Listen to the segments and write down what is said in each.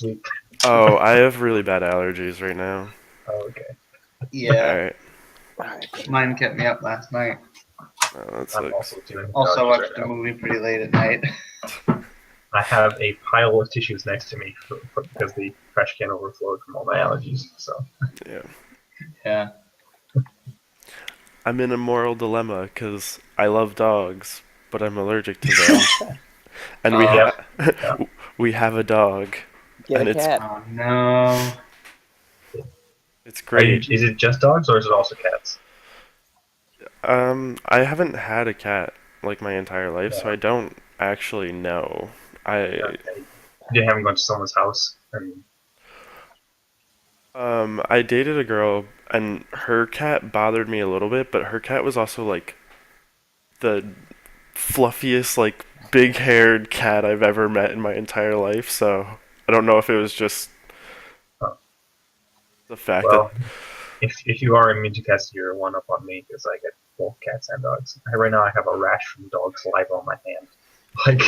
week? Oh, I have really bad allergies right now. Oh, okay. Yeah, Alright. mine kept me up last night. Oh, that I'm sucks. also dealing with Also allergies right watched a now. movie pretty late at night. I have a pile of tissues next to me because the trash can overflowed from all my allergies. So Yeah. Yeah. I'm in a moral dilemma because I love dogs, but I'm allergic to them. And we Oh. Yeah. we have a dog, Get and a cat. Oh no. it's great. Is it just dogs or is it also cats? I haven't had a cat like my entire life, so Yeah. I don't actually know. I You haven't gone to someone's house and I dated a girl, and her cat bothered me a little bit, but her cat was also like the fluffiest, like big-haired cat I've ever met in my entire life. So I don't know if it was just uh, the fact that. well, if you are immune to cats, you're one up on me because I get both cats and dogs. Right now, I have a rash from dog saliva on my hand. Like,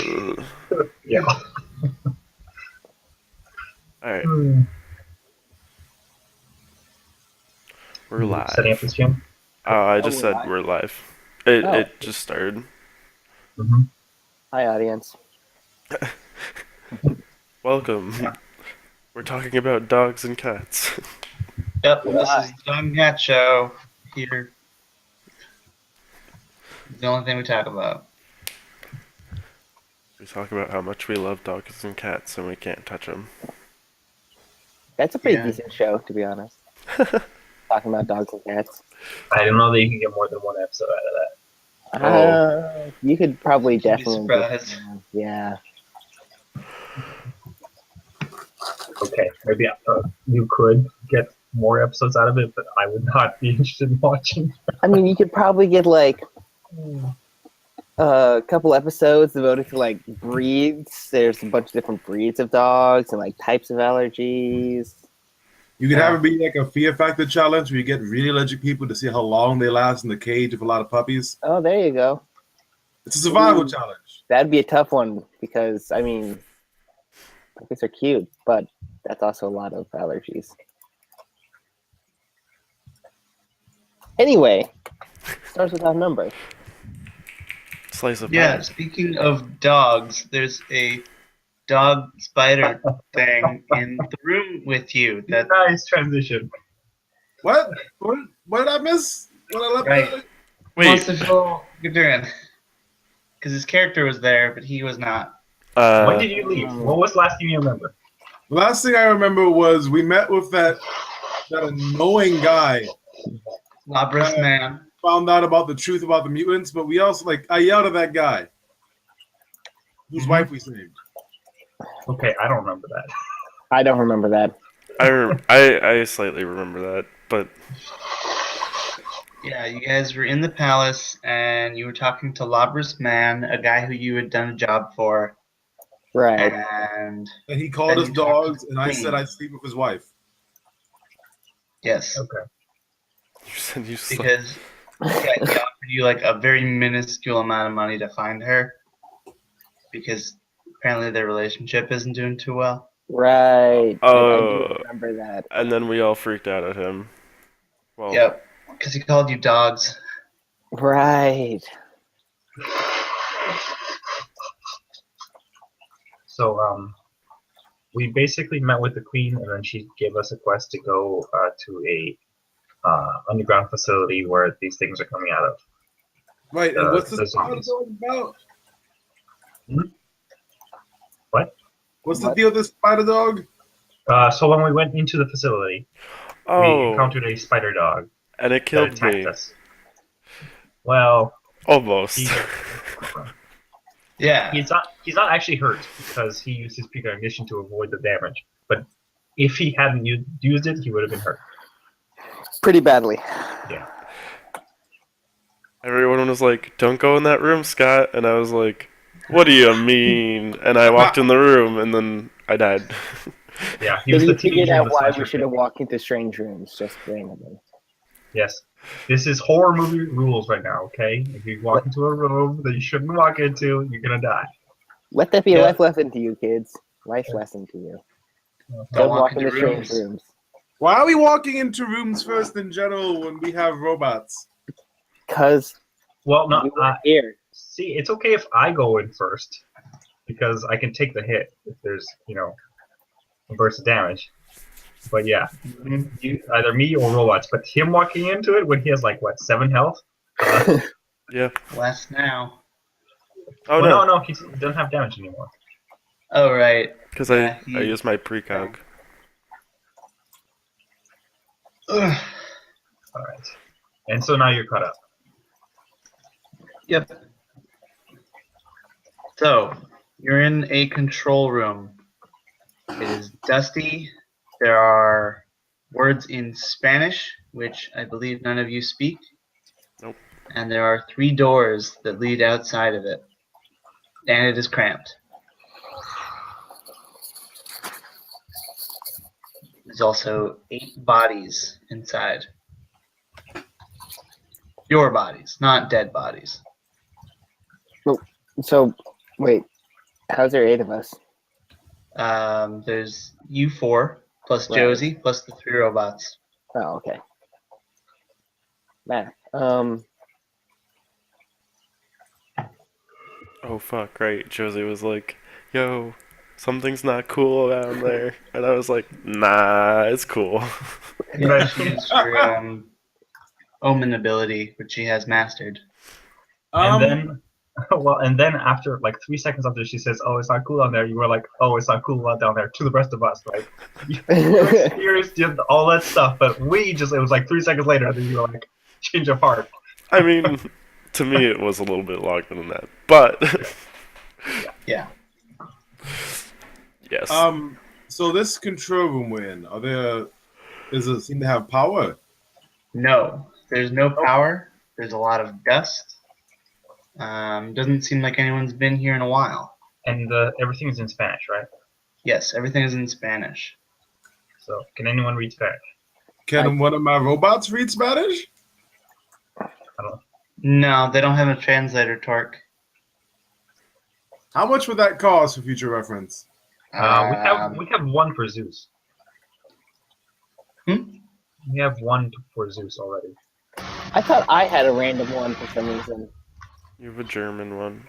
yeah. All right, Hmm. we're Setting up live. this gym. I Oh, just we're said live? we're live. It Oh. it just started. Mm-hmm. Hi, audience. Welcome. Yeah. We're talking about dogs and cats. Yep, We're this live. is the Dog Cat Show here. It's the only thing we talk about. We talk about how much we love dogs and cats, and we can't touch them. That's a pretty Yeah. decent show, to be honest. Talking about dogs and cats. I didn't know that you can get more than one episode out of that. You could probably You'd be definitely get surprised. yeah. Okay, maybe you could get more episodes out of it, but I would not be interested in watching. I mean, you could probably get like a couple episodes devoted to like breeds. There's a bunch of different breeds of dogs and like types of allergies. You could Yeah. have it be like a fear factor challenge where you get really allergic people to see how long they last in the cage with a lot of puppies. Oh, there you go. It's a survival Ooh. challenge. That'd be a tough one because I mean, puppies are cute, but that's also a lot of allergies. Anyway, starts with our number. Slice of Yeah, pie. speaking of dogs, there's a dog spider thing in the room with you. That Nice transition. What? What did I miss? What I left Right. out? wants Wait. to feel good doing. Because his character was there, but he was not. When did you leave? What was the last thing you remember? The last thing I remember was we met with that annoying guy. Labrous man. Found out about the truth about the mutants, but we also I yelled at that guy whose Mhm. wife we saved. Okay, I don't remember that. I don't remember that. I slightly remember that, but Yeah, you guys were in the palace and you were talking to Labrous man, a guy who you had done a job for, Right. and And he called Then us you talked to dogs, the and I queen. said I'd sleep with his wife. yes, Okay. you said you because yeah, he offered you like a very minuscule amount of money to find her, because apparently their relationship isn't doing too well. Right. I do Oh, remember that. and then we all freaked out at him. Well, Yep, because he called you dogs. Right. So, we basically met with the queen, and then she gave us a quest to go to a underground facility where these things are coming out of. Right, and what's The this spider zombies. dog about? What? What's the What? deal with this spider dog? So when we went into the facility, we oh, encountered a spider dog and it that killed attacked me. us. Well, Almost. Yeah, he's not actually hurt because he used his precognition to avoid the damage. But if he hadn't used it, he would have been hurt. Pretty badly. Yeah. Everyone was like, "Don't go in that room, Scott," and I was like, "What do you mean?" And I walked in the room, and then I died. Yeah, he Then was you the figured teenager in out the why slasher we should film. have walked into strange rooms just randomly. Yes. This is horror movie rules right now, okay? If you walk into a room that you shouldn't walk into, you're gonna die. Let that be a Yeah. life lesson to you, kids. Life lesson to you. Don't walk into strange rooms. Why are we walking into rooms first in general when we have robots? Because Well, we no. were here. See, it's okay if I go in first because I can take the hit if there's, a burst of damage. But yeah, either me or robots. But him walking into it when he has 7 health. Yeah. Less now. Oh well, no. no, he doesn't have damage anymore. Oh, right. Because Yeah, I used my precog. Ugh. All right, and so now you're caught up. Yep. So, you're in a control room. It is dusty. There are words in Spanish, which I believe none of you speak. Nope. And there are 3 doors that lead outside of it. And it is cramped. There's also 8 bodies inside. Your bodies, not dead bodies. So, wait. How's there 8 of us? There's you 4, plus Right. Josie, plus the 3 robots. Oh, okay. Man. Oh fuck! Right. Josie was like, "Yo, something's not cool down there," and I was like, "Nah, it's cool." Yeah, she used her omen ability, which she has mastered. And then, and then after 3 seconds after she says, "Oh, it's not cool down there," you were like, "Oh, it's not cool down there." To the rest of us, you experienced all that stuff, but it was 3 seconds later that you were like, change of heart. I mean, to me, it was a little bit longer than that, but Yeah. yes. So this control room we're in, does it seem to have power? No, there's no power. There's a lot of dust. Doesn't seem like anyone's been here in a while. And everything is in Spanish, right? Yes, everything is in Spanish. So, can anyone read Spanish? Can one of my robots read Spanish? I don't know. No, they don't have a translator, Torque. How much would that cost for future reference? We have one for Zeus. We have one for Zeus already. I thought I had a random one for some reason. You have a German one.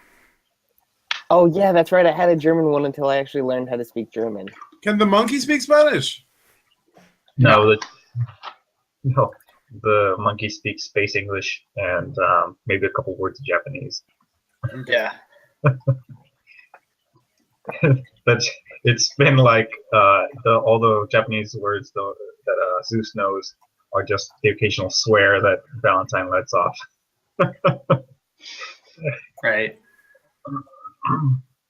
Oh, yeah, that's right. I had a German one until I actually learned how to speak German. Can the monkey speak Spanish? No, the monkey speaks space English and maybe a couple words of Japanese. Yeah. But it's been all the Japanese words that Zeus knows are just the occasional swear that Valentine lets off. Right.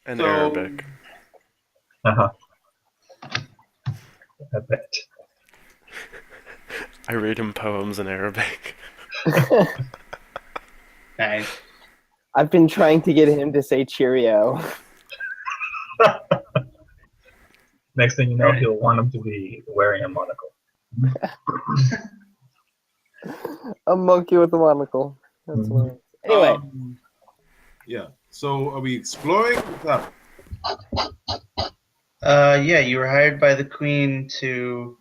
And So- Arabic. Uh-huh. I bet. I read him poems in Arabic. Nice. I've been trying to get him to say Cheerio. Next thing you know, he'll want him to be wearing a monocle. A monkey with a monocle. That's hilarious. Anyway, Yeah. So are we exploring? What's up? Yeah, you were hired by the Queen to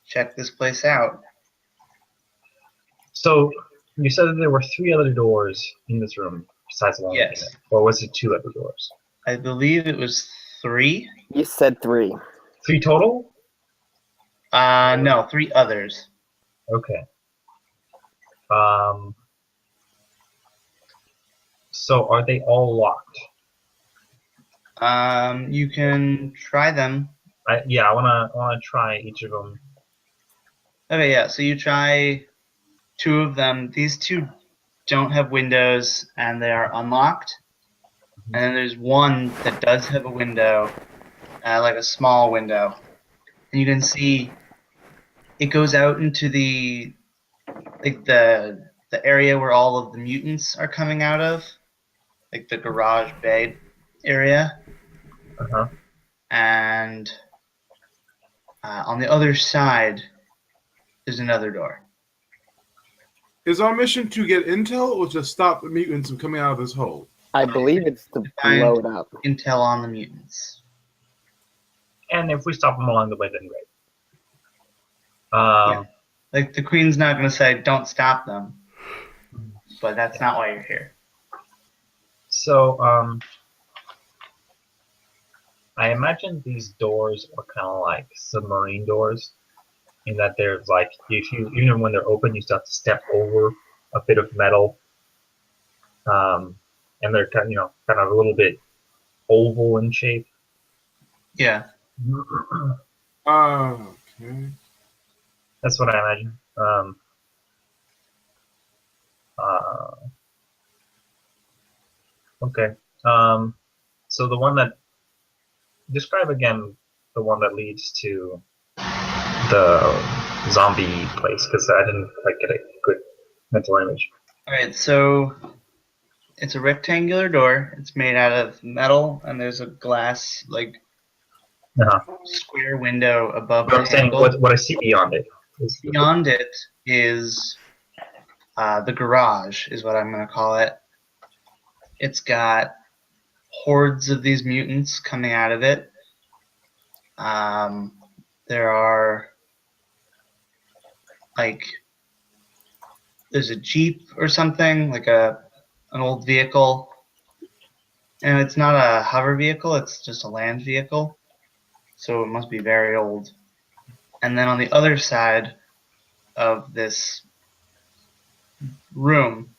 check this place out. So, you said that there were 3 other doors in this room besides the one. Yes. Or was it 2 other doors? I believe it was 3. you said 3. 3 total? No, 3 others. Okay. So are they all locked? You can try them. I wanna try each of them. Okay, yeah. So you try 2 of them. These 2 don't have windows, and they are unlocked. And then there's one that does have a window, like a small window, and you can see it goes out into the area where all of the mutants are coming out of, like the garage bay area. Uh-huh. And on the other side, there's another door. Is our mission to get intel or to stop the mutants from coming out of this hole? I believe it's to blow it up. Intel on the mutants. And if we stop them along the way, then great. Yeah. Like the queen's not going to say, "Don't stop them," but that's not why you're here. So, I imagine these doors are kind of like submarine doors, in that there's like, if you even when they're open, you still have to step over a bit of metal, and they're kind of a little bit oval in shape. Yeah. Okay. That's what I imagine. Uh, okay. So the one that describe again the one that leads to the zombie place, because I didn't quite get a good mental image. All right. So it's a rectangular door. It's made out of metal, and there's a glass Uh-huh. square window above But the I'm saying handle. what I see beyond it is Beyond it is the garage, is what I'm going to call it. It's got hordes of these mutants coming out of it. There are there's a Jeep or something, like an old vehicle. And it's not a hover vehicle, it's just a land vehicle. So it must be very old. And then on the other side of this room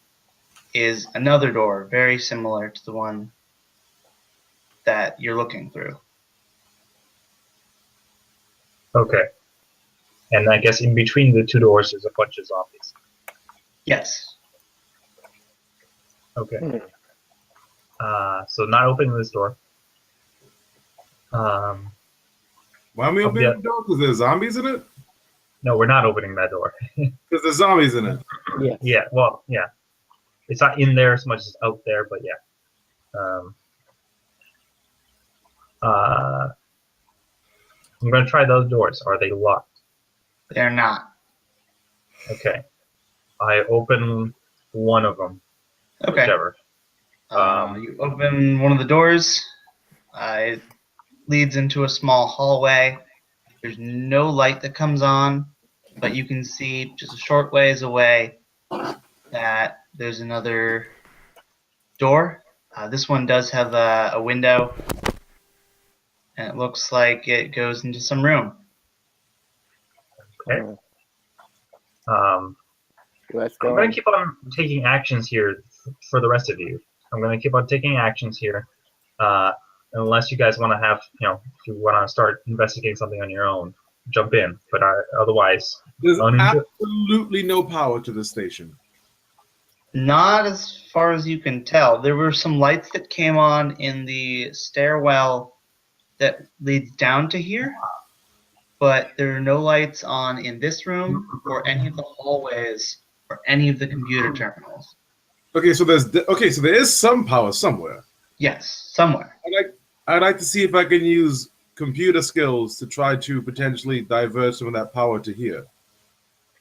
is another door, very similar to the one that you're looking through. okay. And I guess in between the two doors is a bunch of zombies. Yes. Okay. So not opening this door. Why am we opening the door? Because there's zombies in it? No, we're not opening that door. Because there's zombies in it. Yes. Yeah, well, yeah. It's not in there as much as out there, but yeah. I'm going to try those doors. Are they locked? They're not. Okay. I open one of them. Okay. Whichever. You open one of the doors. It leads into a small hallway. There's no light that comes on, but you can see just a short ways away that there's another door. This one does have a window, and it looks like it goes into some room. Okay. Let's I'm go. going to keep on taking actions here for the rest of you. I'm going to keep on taking actions here, unless you guys want to have, if you want to start investigating something on your own, jump in. But otherwise, There's absolutely no power to the station. Not as far as you can tell. There were some lights that came on in the stairwell that leads down to here, but there are no lights on in this room or any of the hallways or any of the computer terminals. Okay, so there is some power somewhere. Yes, somewhere. I'd like to see if I can use computer skills to try to potentially divert some of that power to here.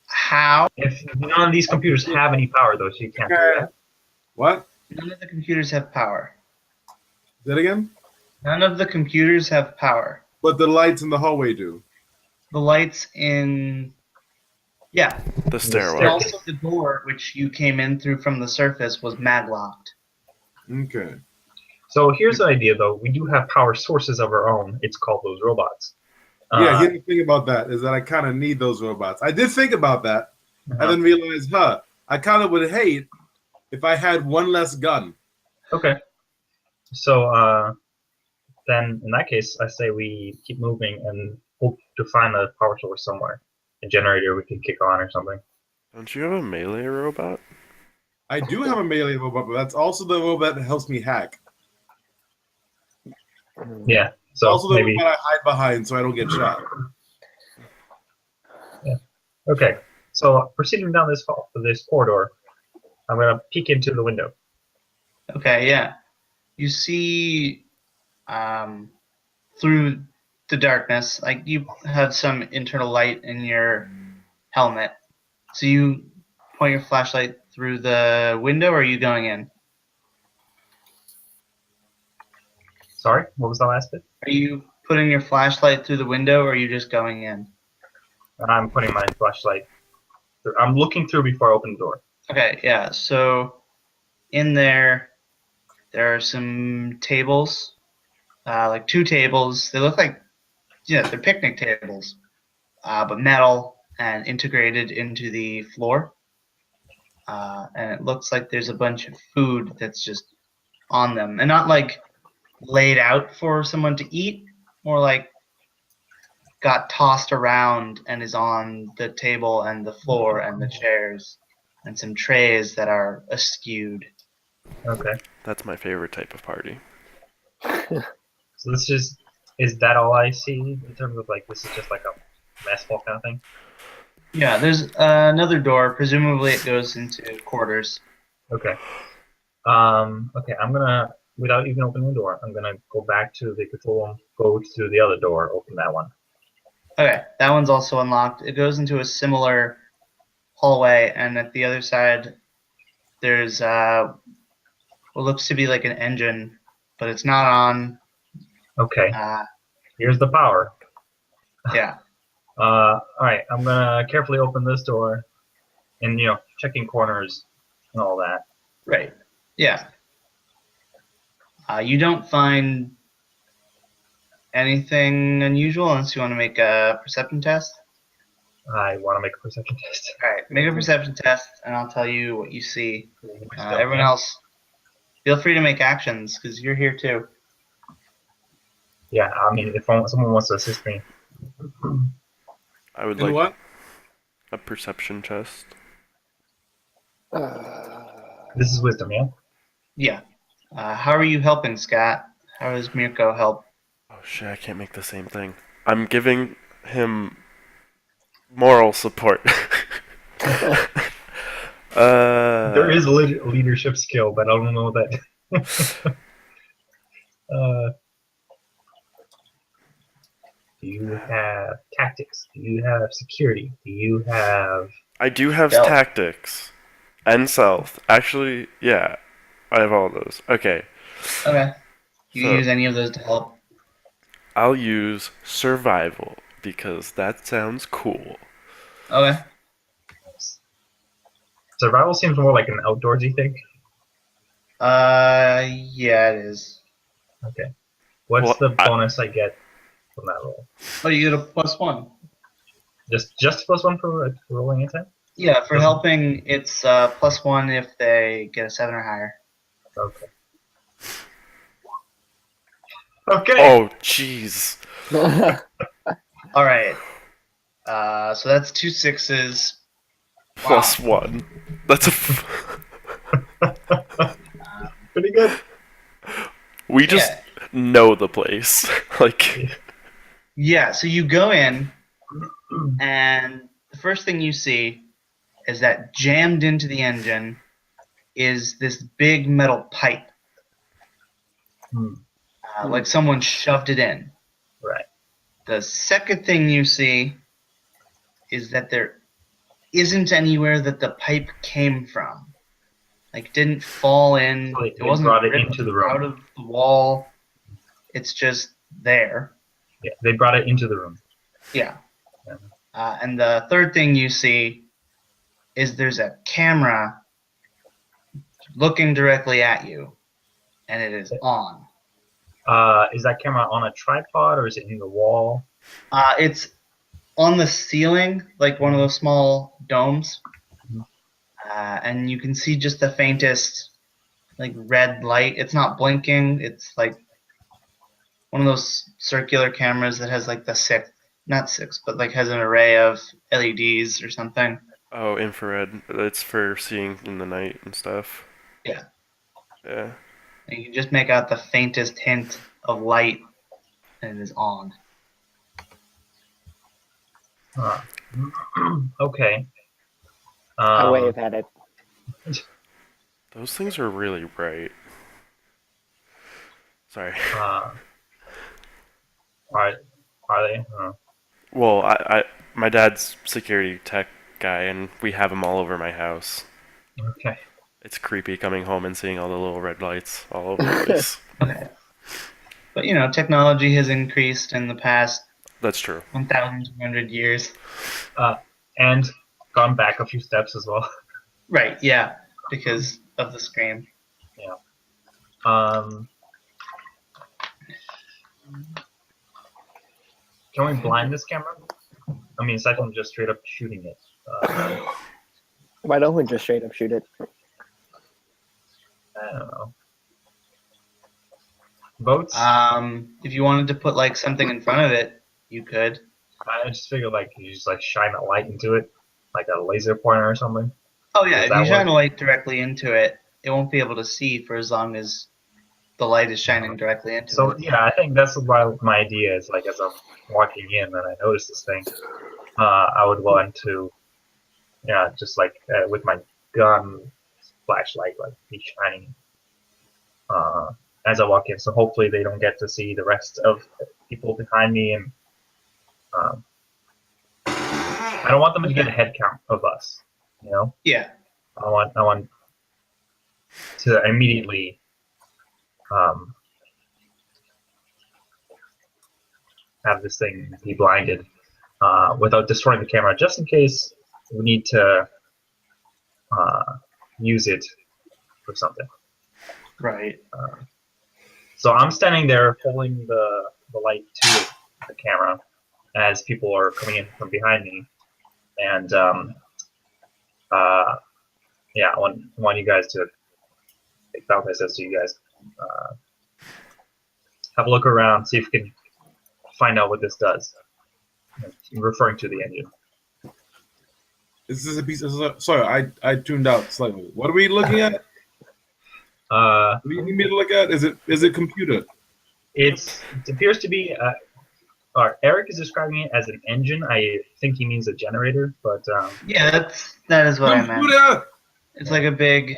How? If none of these computers have any power, though, so you can't do that. What? None of the computers have power. Say that again? None of the computers have power. But the lights in the hallway do. The lights in... Yeah. The stairwell. And also the door, which you came in through from the surface, was maglocked. Okay. So here's the idea, though. We do have power sources of our own. It's called those robots. Yeah, here's the thing about that is that I kind of need those robots. I did think about that, and then realized, I kind of would hate if I had one less gun. Okay. So then, in that case, I say we keep moving and hope to find a power source somewhere. A generator we can kick on or something. Don't you have a melee robot? I do have a melee robot, but that's also the robot that helps me hack. Yeah. So also the maybe. robot I hide behind so I don't get shot. Yeah. Okay. So proceeding down this corridor, I'm gonna peek into the window. Okay, yeah. You see through the darkness, like you have some internal light in your helmet. So you point your flashlight through the window, or are you going in? Sorry, what was the last bit? Are you putting your flashlight through the window, or are you just going in? I'm putting my flashlight. I'm looking through before I open the door. Okay, yeah. So in there are some tables, like 2 tables. They look like, they're picnic tables, but metal and integrated into the floor. And it looks like there's a bunch of food that's just on them, and not like laid out for someone to eat, more like got tossed around and is on the table and the floor and the chairs, and some trays that are askewed. Okay. That's my favorite type of party. So is that all I see in terms of like this is just like a mess hall kind of thing? Yeah, there's another door. Presumably, it goes into quarters. Okay. Okay, I'm gonna, without even opening the door, I'm gonna go back to the control room, go to the other door, open that one. Okay, that one's also unlocked. It goes into a similar hallway, and at the other side, there's what looks to be like an engine, but it's not on. Okay, here's the power. Yeah. Alright, I'm gonna carefully open this door and, checking corners and all that. Right. Yeah. You don't find anything unusual unless you want to make a perception test. I want to make a perception test. All right, make a perception test, and I'll tell you what you see. Stealth, Everyone yeah? else, feel free to make actions because you're here too. Yeah, I mean, if someone wants to assist me. I would And like what? a perception test. This is wisdom, yeah? Yeah. How are you helping, Scott? How does Mirko help? Oh shit, I can't make the same thing. I'm giving him moral support. There is a leadership skill, but I don't know that. Do you have tactics? Do you have security? Do you have... I do have Stealth. tactics and stealth. Actually, yeah, I have all those. Okay, Okay. You So- use any of those to help? I'll use survival because that sounds cool. Okay. Survival seems more like an outdoorsy thing. Yeah, it is. Okay. What's Well, the bonus I get from that roll? Oh, you get a +1. Just +1 for rolling intent? Yeah, for Doesn't- helping, it's +1 if they get a 7 or higher. Okay. Okay. Oh, jeez. All right. So that's 2 6s. +1. That's a. Pretty good. We just know the place. Like, Yeah, so you go in, and the first thing you see is that jammed into the engine is this big metal pipe. Hmm. Like someone shoved it in. Right. The second thing you see is that there isn't anywhere that the pipe came from. Like, didn't fall in. So they It wasn't brought it ripped into the room. out of the wall. It's just there. Yeah, they brought it into the room. Yeah. Yeah. And the third thing you see is there's a camera looking directly at you, and it is on. Is that camera on a tripod or is it in the wall? It's on the ceiling, like one of those small domes, Mhm. and you can see just the faintest, like, red light. It's not blinking. It's like one of those circular cameras that has like not six, but like has an array of LEDs or something. oh, infrared. It's for seeing in the night and stuff. Yeah. Yeah. And you can just make out the faintest hint of light, and it is on. Okay. I wave at it. Those things are really bright. Sorry. Are they? Well, my dad's security tech guy, and we have them all over my house. Okay. It's creepy coming home and seeing all the little red lights all over the place. Okay. But technology has increased in the past That's true. 1,200 years. And gone back a few steps as well. Right, yeah, because of the screen. Yeah. Can we blind this camera? I mean, aside from just straight up shooting it. Why don't we just straight up shoot it? I don't know. Votes? If you wanted to put like something in front of it, you could. I just figured like you just like shine a light into it, like a laser pointer or something. Oh yeah, Does if that you shine work? a light directly into it, it won't be able to see for as long as the light is shining directly into So it. yeah, I think that's why my idea is like as I'm walking in and I notice this thing, I would want to, just like with my gun flashlight, like be shining as I walk in. So hopefully they don't get to see the rest of the people behind me, and um, I don't want them to get a head count of us. You know, Yeah. I want to immediately have this thing be blinded without destroying the camera, just in case we need to use it for something. Right. So I'm standing there holding the light to the camera as people are coming in from behind me, and I want you guys to take down this as you guys have a look around, see if you can find out what this does. I'm referring to the engine. This is a piece of. Sorry, I tuned out slightly. What are we looking at? What do you need me to look at? Is it computer? It appears to be. Eric is describing it as an engine. I think he means a generator, but Yeah, that is what I meant. Computer. It's like a big.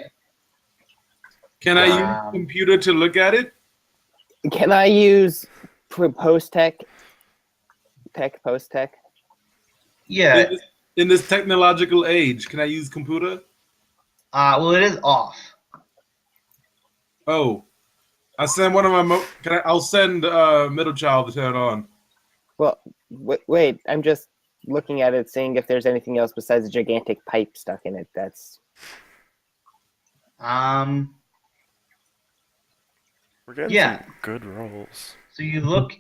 Can I use computer to look at it? Can I use post tech? Post tech? Yeah. In this technological age, can I use computer? Well, it is off. Oh, I send one of my. I'll send middle child to turn it on. Well, wait. I'm just looking at it, seeing if there's anything else besides a gigantic pipe stuck in it. That's. We're getting Yeah. some good rolls. So you look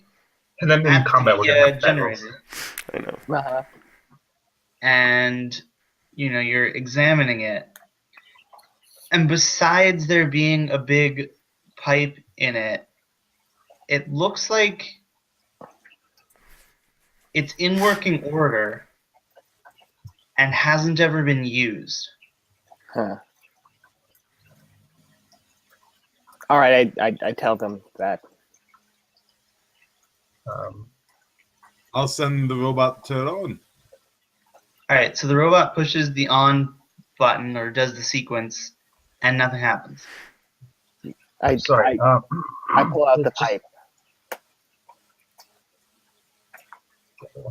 and then in at combat we're the gonna have battles. generator, I know. and you're examining it. And besides there being a big pipe in it, it looks like it's in working order and hasn't ever been used. Huh. All right, I tell them that. I'll send the robot to turn it on. All right, so the robot pushes the on button or does the sequence, and nothing happens. I pull out the pipe.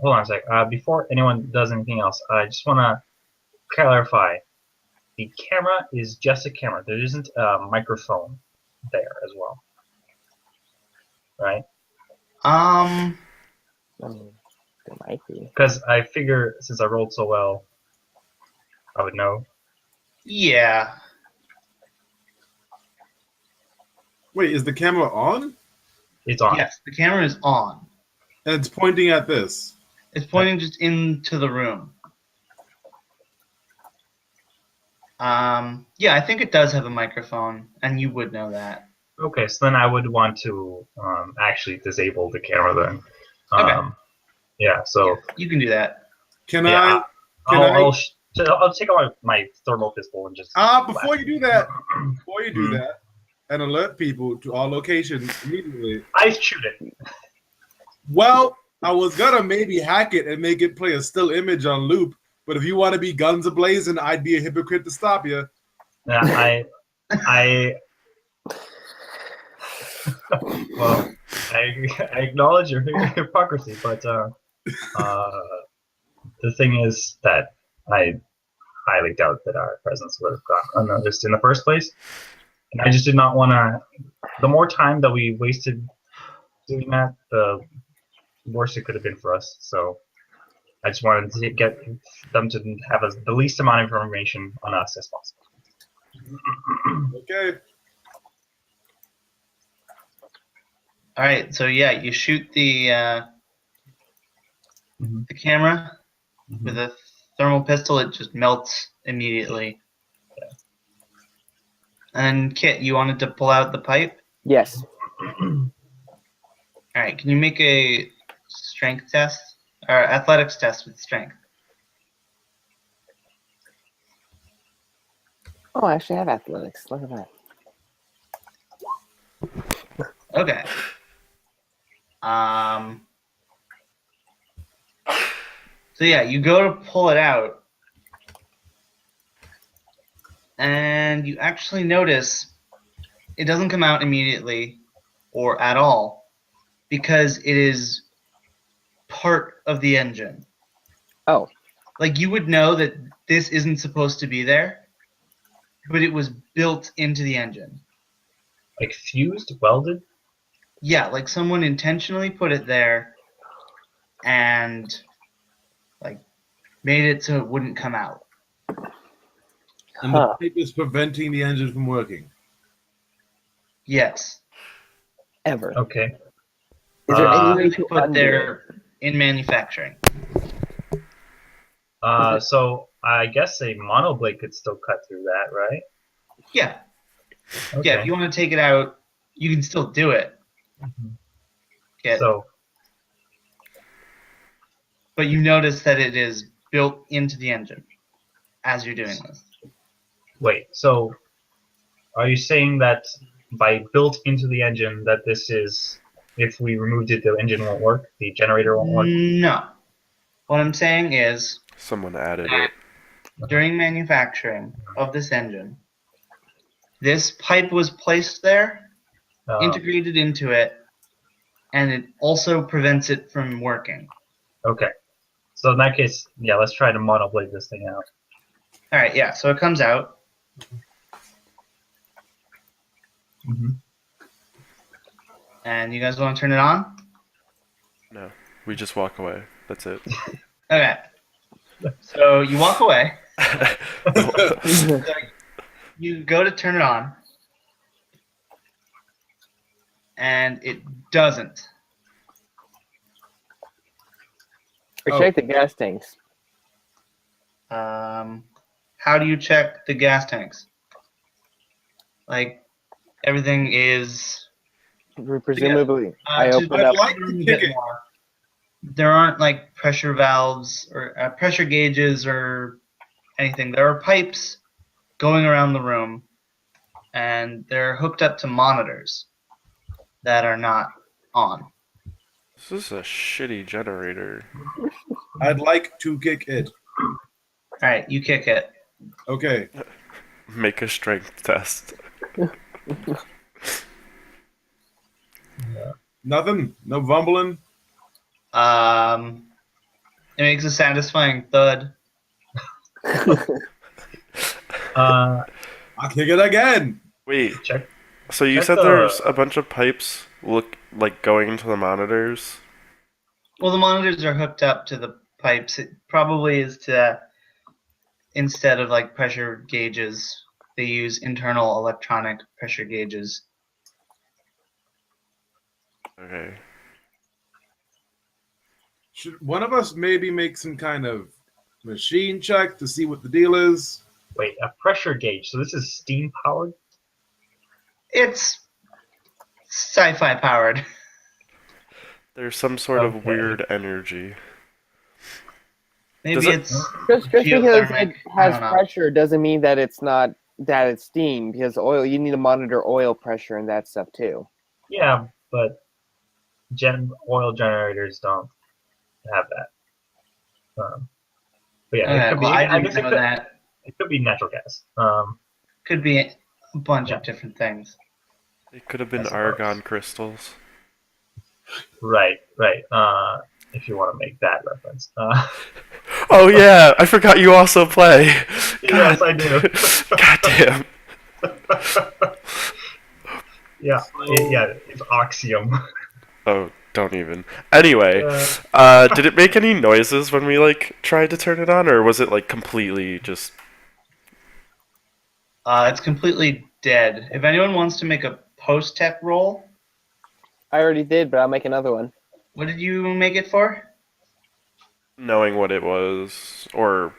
Hold on a sec. Before anyone does anything else, I just want to clarify. The camera is just a camera. There isn't a microphone there as well, right? I mean, there might be. Because I figure since I rolled so well, I would know. Yeah. Wait, is the camera on? It's on. Yes, the camera is on. And it's pointing at this. It's pointing just into the room. Yeah, I think it does have a microphone, and you would know that. Okay, so then I would want to actually disable the camera then. Okay. Yeah, so Yeah, you can do that. I'll take out my thermal pistol and just. Before you do that, and alert people to our location immediately. I shoot it. Well, I was gonna maybe hack it and make it play a still image on loop, but if you want to be guns ablazing, I'd be a hypocrite to stop you. Yeah, well, I acknowledge your hypocrisy, but the thing is that I highly doubt that our presence would have gone unnoticed in the first place, and I just did not want to. The more time that we wasted doing that, the worse it could have been for us. So I just wanted to get them to have the least amount of information on us as possible. Okay. All right, so yeah, you shoot the camera with a thermal pistol. It just melts immediately. And Kit, you wanted to pull out the pipe? Yes. All right, can you make a strength test or athletics test with strength? Oh, I actually have athletics. Look at that. Okay. So yeah, you go to pull it out, and you actually notice it doesn't come out immediately or at all because it is part of the engine. Oh. Like you would know that this isn't supposed to be there, but it was built into the engine. Like fused, welded? Yeah, like someone intentionally put it there and like made it so it wouldn't come out. And the pipe is preventing the engine from working. Yes. Ever. Okay. Is there any way They to put undo there in manufacturing. So I guess a monoblade could still cut through that, right? Yeah. Okay. Yeah, if you want to take it out, you can still do it. Yeah. So But you notice that it is built into the engine as you're doing this. wait, so are you saying that by built into the engine that this is, if we removed it, the engine won't work, the generator won't work? No. What I'm saying is, Someone added it. during manufacturing of this engine, this pipe was placed there, integrated into it, and it also prevents it from working. Okay. So in that case, yeah, let's try to monoblade this thing out. All right, yeah, so it comes out. And you guys want to turn it on? No, we just walk away. That's it. Okay. So you walk away. So you go to turn it on. And it doesn't. Or check the gas tanks. How do you check the gas tanks? Like, everything is... Presumably, I opened I'd up. like to kick it. There aren't like pressure valves or pressure gauges or anything. There are pipes going around the room, and they're hooked up to monitors that are not on. This is a shitty generator. I'd like to kick it. All right, you kick it. Okay. Make a strength test. Nothing? No vumbling? It makes a satisfying thud. I'll kick it again. Wait, Check. so you check said the- there's a bunch of pipes like going into the monitors? Well, the monitors are hooked up to the pipes. It probably is to, instead of like pressure gauges, they use internal electronic pressure gauges. Okay. Should one of us maybe make some kind of machine check to see what the deal is? Wait, a pressure gauge. So this is steam powered? It's sci-fi powered. There's some sort of Okay. weird energy. Maybe Does it- it's Just because it geothermic. I has don't know. pressure doesn't mean that it's not that it's steam. Because oil, you need to monitor oil pressure and that stuff too. Yeah, but oil generators don't have that. But yeah, Okay, it could be. well, I guess didn't know that. it could be natural gas. Could be a bunch Yeah. of different things. It could have been I suppose. argon crystals. Right. If you want to make that reference. Oh yeah, I forgot you also play. Yes, I do. God damn. Yeah, it's Oxium. Oh, don't even. Anyway, did it make any noises when we like tried to turn it on, or was it like completely just? It's completely dead. If anyone wants to make a post-tech roll, I already did, but I'll make another one. what did you make it for? Knowing what it was, or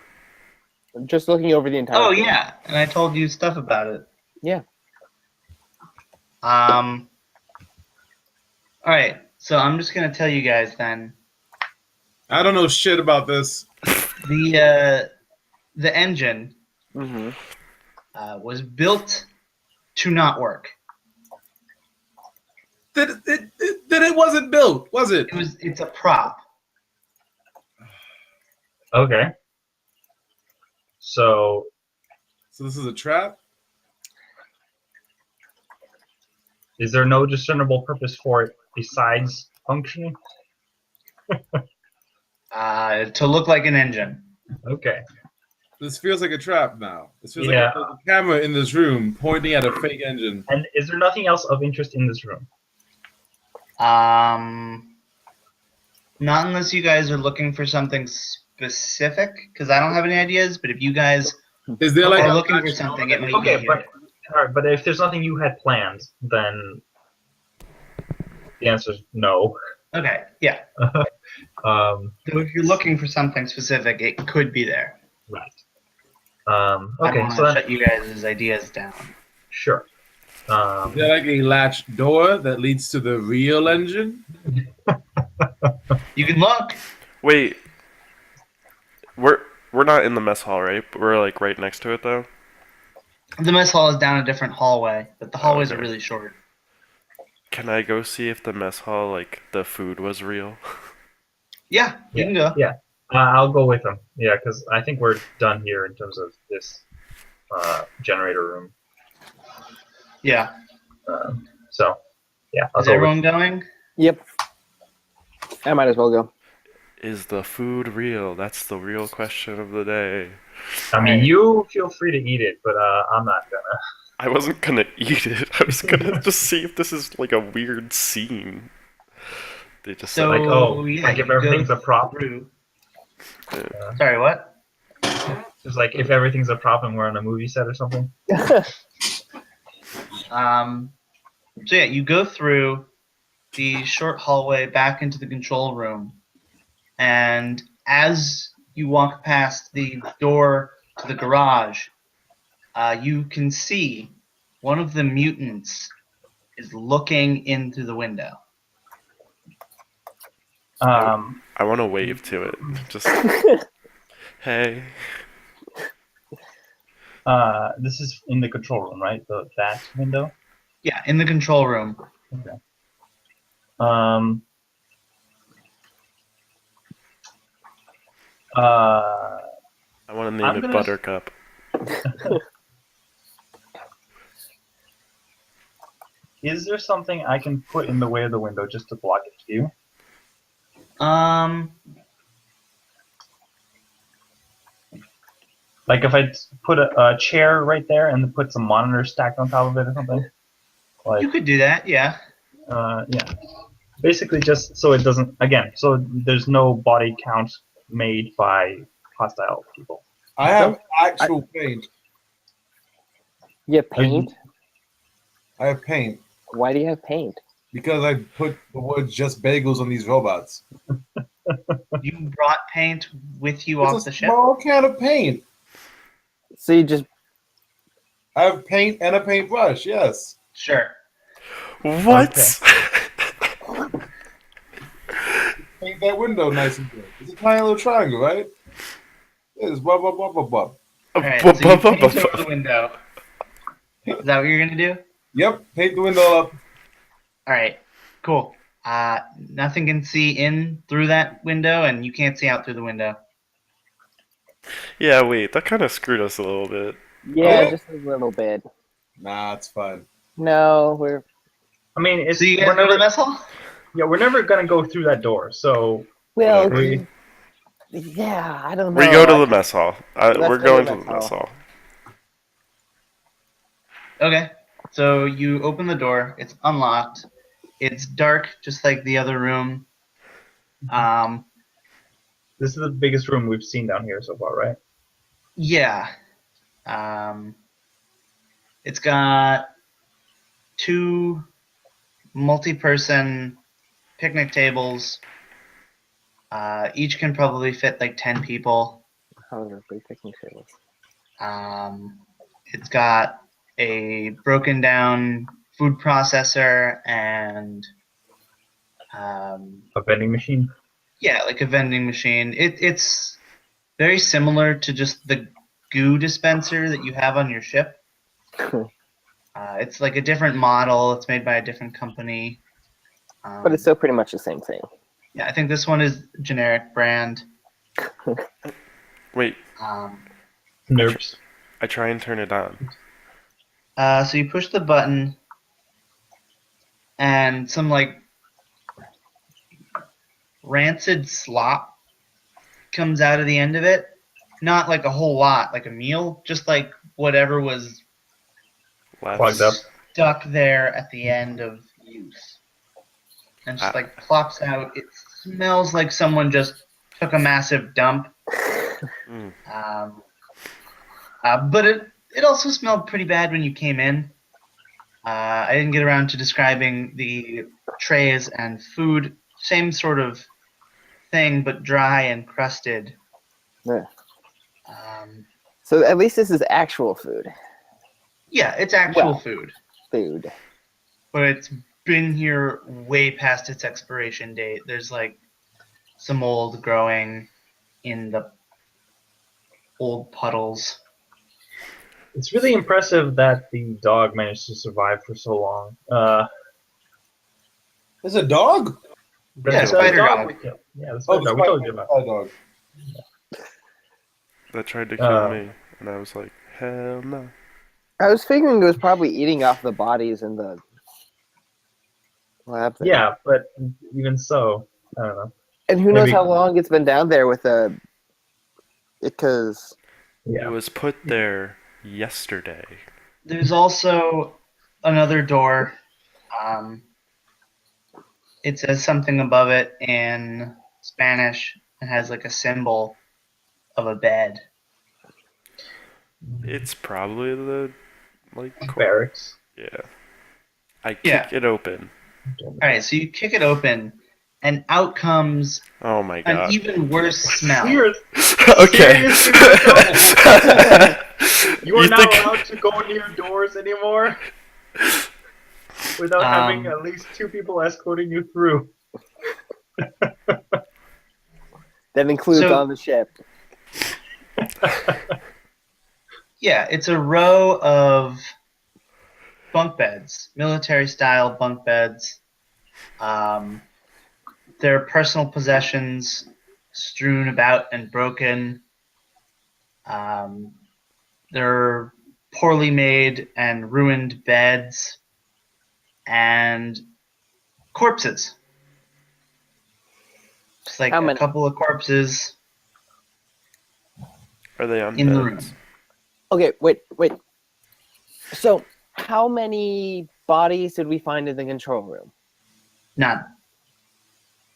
Just looking over the entire Oh thing. yeah, and I told you stuff about it. Yeah. All right, so I'm just gonna tell you guys then. I don't know shit about this. The engine Mm-hmm. was built to not work. Then it wasn't built, was it? It's a prop. Okay. So So this is a trap? is there no discernible purpose for it besides functioning? To look like an engine. Okay. This feels like a trap now. This feels Yeah. like there's a camera in this room pointing at a fake engine. And is there nothing else of interest in this room? Not unless you guys are looking for something specific, because I don't have any ideas. But if you guys Is there like are a looking for latch something, door it might Okay, be but here. all right, but if there's nothing you had planned, then the answer is no. Okay, yeah. Um, So if you're looking for something specific, it could be there. right. I Okay, don't want so to then shut you guys' ideas down. sure. Is there like a latch door that leads to the real engine? You can look. wait, we're not in the mess hall, right? We're like right next to it though. The mess hall is down a different hallway, but the hallways are Okay. really short. Can I go see if the mess hall, like the food was real? Yeah, you can go. Yeah, I'll go with them. Yeah, because I think we're done here in terms of this generator room. Yeah. So, yeah, I'll Is go with. everyone going? Yep. I might as well go. Is the food real? That's the real question of the day. I mean, Alright. you feel free to eat it, but I'm not gonna. I wasn't gonna eat it. I was gonna just see if this is like a weird scene. They just So Like, oh, yeah, like if you go everything's a prop. through. Yeah. Sorry, what? Just like if everything's a prop and we're on a movie set or something. So yeah, you go through the short hallway back into the control room, and as you walk past the door to the garage, you can see one of the mutants is looking in through the window. I want to wave to it. Just hey. This is in the control room, right? That window. Yeah, in the control room. Okay. I I want to name I'm it gonna- Buttercup. Is there something I can put in the way of the window just to block its view? Like if I put a chair right there and put some monitors stacked on top of it or something? Like, You could do that, yeah. yeah. Basically just so it doesn't, again, so there's no body count made by hostile people. I have actual paint. You have paint? I have paint Why do you have paint? because I put the words "just bagels" on these robots. You brought paint with you off It's the a ship? small can of paint. So you just I have paint and a paintbrush. Yes. Sure. What? Paint that window nice and good. It's a tiny little triangle, right? It's blah blah blah blah blah. Alright, so you paint over the window. Is that what you're gonna do? Yep. Paint the window up. Alright, cool. Nothing can see in through that window, and you can't see out through the window. Yeah, wait, that kind of screwed us a little bit. yeah, Oh. just a little bit. Nah, it's fine. No, we're I mean, it's So you guys we're go to the never, mess hall? yeah, we're never gonna go through that door. So well. we, Yeah, I don't know. We go to I- the mess hall. Let's We're go going to to the the mess mess hall. Okay. So you open the door, it's unlocked, It's dark, just like the other room. Um, This is the biggest room we've seen down here so far, right? yeah. It's got 2 multi-person picnic tables. Each can probably fit like 10 people. How are big picnic tables? It's got a broken down food processor and A vending machine. yeah, like a vending machine. It's very similar to just the goo dispenser that you have on your ship. It's like a different model. It's made by a different company. But it's still pretty much the same thing. Yeah, I think this one is generic brand. Wait, Nerves. I try and turn it on. So you push the button, and some like rancid slop comes out of the end of it. Not like a whole lot, like a meal, just like whatever was Plugged up. stuck there at the end of use. And just like plops out. It smells like someone just took a massive dump. Mm. But it also smelled pretty bad when you came in. I didn't get around to describing the trays and food. Same sort of thing, but dry and crusted. Yeah. Um, So at least this is actual food. yeah, it's actual Well. food. Food. But it's been here way past its expiration date. There's like some mold growing in the old puddles. It's really impressive that the dog managed to survive for so long. There's a dog? Yeah, spider dog. we killed. Yeah, the Oh, spider the dog. We told you about. dog. That tried to kill me, and I was like, hell no. I was figuring it was probably eating off the bodies in the lab thing. Yeah, but even so, I don't know. And who knows Maybe- how long it's been down there with the... Because... Yeah. It was put there yesterday. There's also another door. It says something above it in Spanish and has like a symbol of a bed. It's probably the Barracks. Yeah. I kick Yeah. it open. All right, so you kick it open, and out comes Oh my an god. even worse smell. Okay. Seriously, you are You not think- allowed to go near doors anymore without having at least 2 people escorting you through. That includes So- on the ship. Yeah, it's a row of bunk beds, military-style bunk beds. Their personal possessions strewn about and broken. They're poorly made and ruined beds and corpses. Just like How a many? couple of corpses Are they on in the beds? room. Okay, wait. So, how many bodies did we find in the control room? None.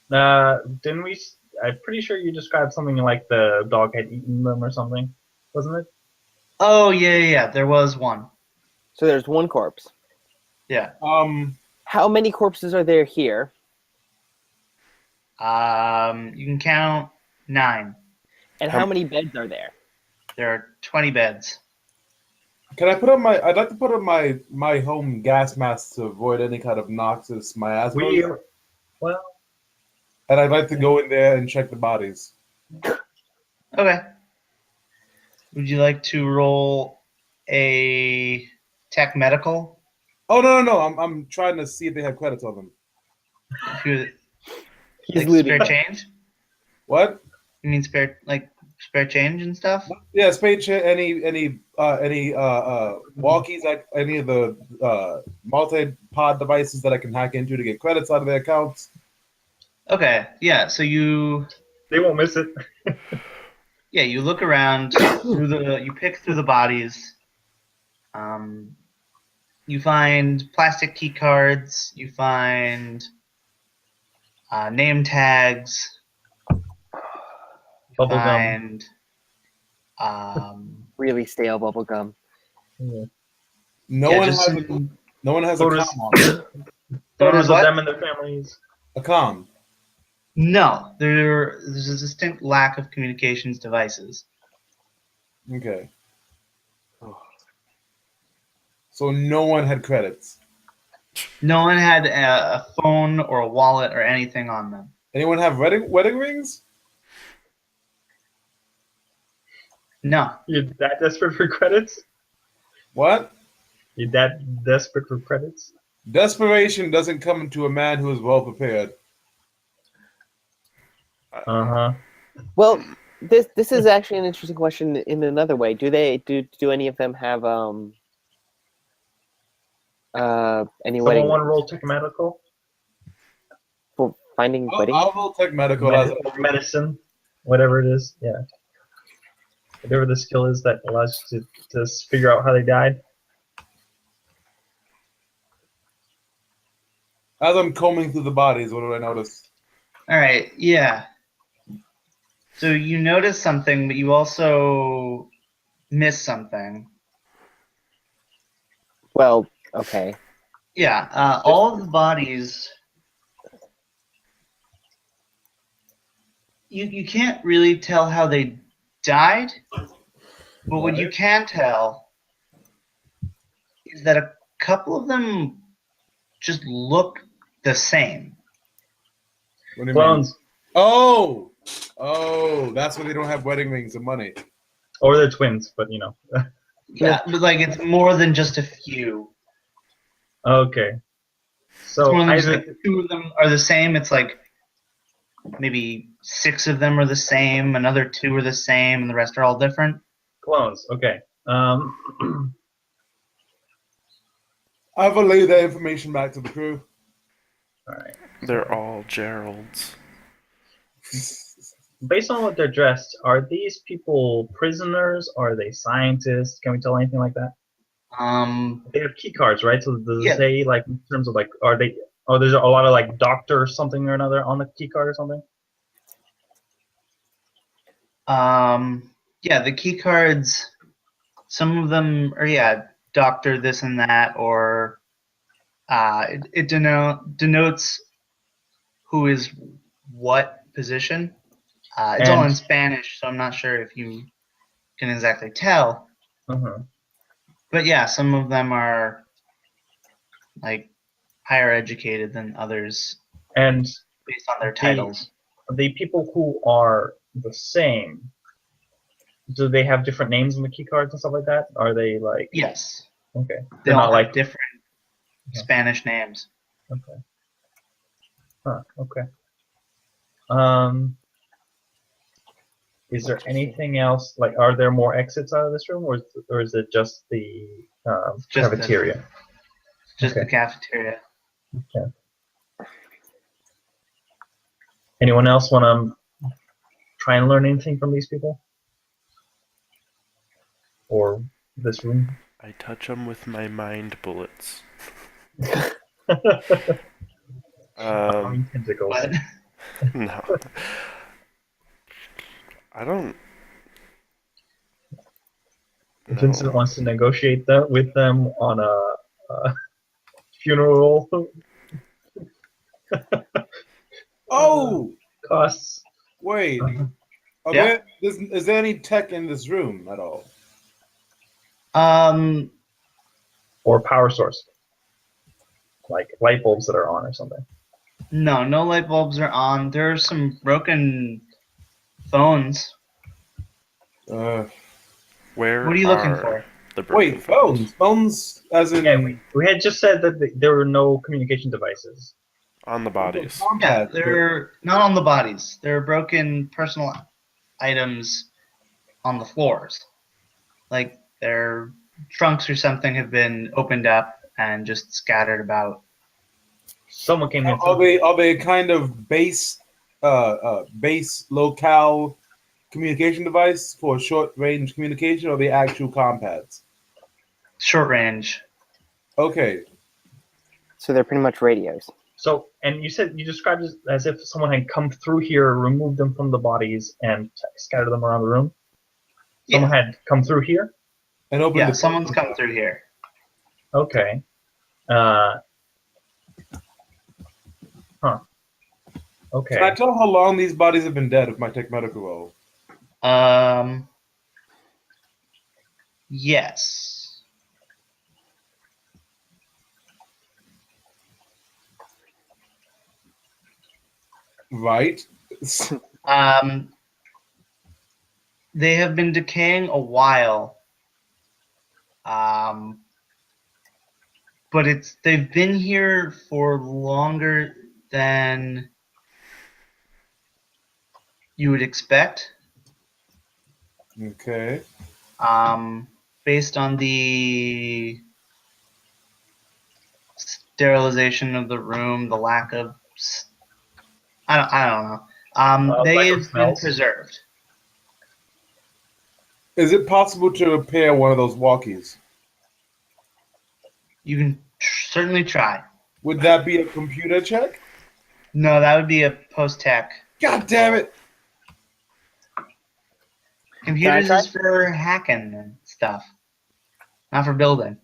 Didn't we? I'm pretty sure you described something like the dog had eaten them or something, wasn't it? Oh, yeah. There was one. So there's one corpse. Yeah. How many corpses are there here? You can count 9. And how many beds are there? There are 20 beds. Can I put on my? I'd like to put on my home gas mask to avoid any kind of noxious miasma. Well, And I'd like to go in there and check the bodies. Okay. Would you like to roll a tech medical? Oh no! I'm trying to see if they have credits on them. If you He's like looting. spare change? What? You mean spare change and stuff? Yeah, spade check. Any walkies, like any of the multi-pod devices that I can hack into to get credits out of their accounts. Okay. Yeah. So you they won't miss it. you look around you pick through the bodies. You find plastic key cards. You find name tags. Bubble gum. Find Really stale bubble gum. Yeah. No yeah, one just has no one has a Photos. com on it. Photos of what? them and their families. A com. No, there's a distinct lack of communications devices. Okay. So no one had credits. No one had a phone or a wallet or anything on them. Anyone have wedding rings? No. You're that desperate for credits? What? You're that desperate for credits? Desperation doesn't come to a man who is well prepared. Uh-huh. Well, this is actually an interesting question in another way. Do any of them have any Someone wedding want to rings roll check medical? for finding wedding? I'll roll tech medical as Or medicine? Whatever it is, yeah. Whatever the skill is that allows you to figure out how they died. as I'm combing through the bodies. What do I notice? All right. Yeah. So you notice something, but you also miss something. Well, okay. Yeah. All of the bodies. You can't really tell how they died, but what you can tell is that a couple of them just look the same. What do you mean? Clones. Oh, that's why they don't have wedding rings and money. Or they're twins, but you know. Yeah, but like it's more than just a few. Okay. It's So more than just either like 2 of them are the same. It's like maybe 6 of them are the same, another 2 are the same, and the rest are all different. clones. Okay. I will relay that information back to the crew. All right. They're all Geralds. Based on what they're dressed, are these people prisoners? Are they scientists? Can we tell anything like that? They have key cards, right? So does it Yeah. say like in terms of like are they? Oh, there's a lot of like doctor or something or another on the key card or something. Yeah, the key cards. Some of them are doctor this and that, or it denotes who is what position. It's all And- in Spanish, so I'm not sure if you can exactly tell. Uh-huh. But yeah, some of them are like higher educated than others And based on their titles. the people who are the same, do they have different names on the key cards and stuff like that? Are they like Yes, okay? they They're all not have like different Spanish names. okay. Huh, okay. Is there anything else? Like, are there more exits out of this room, or is it just the Just the- cafeteria? Just Okay. the cafeteria. Okay. Anyone else want to try and learn anything from these people, or this room? I touch them with my mind bullets. Tentacles. But No. I don't. Vincent No. wants to negotiate that with them on a funeral Oh, costs. wait. Yeah. Is there any tech in this room at all? Or power source, like light bulbs that are on or something. no light bulbs are on. There are some broken phones. Uh, Where What are you looking are for? the broken wait, phones. Phones as in Yeah, we had just said that there were no communication devices. on the bodies? Yeah, compact. they're not on the bodies. They're broken personal items on the floors. Like their trunks or something have been opened up and just scattered about. Someone came in. Are they kind of base locale communication device for short range communication, or are they actual compads? Short range. Okay. So they're pretty much radios. So, and you said you described it as if someone had come through here, removed them from the bodies, and scattered them around the room. Someone Yeah, had come through here. And open yeah. the Someone's come through here. Okay. Huh. Okay. Can I tell how long these bodies have been dead with my tech medical roll? Yes. Right. They have been decaying a while. But they've been here for longer than you would expect. Okay. Based on the sterilization of the room, the lack of, I don't know. Lack of They've been smells. preserved. Is it possible to repair one of those walkies? You can certainly try. Would that be a computer check? No, that would be a post-tech. God damn it! Computers try? is for hacking and stuff, not for building.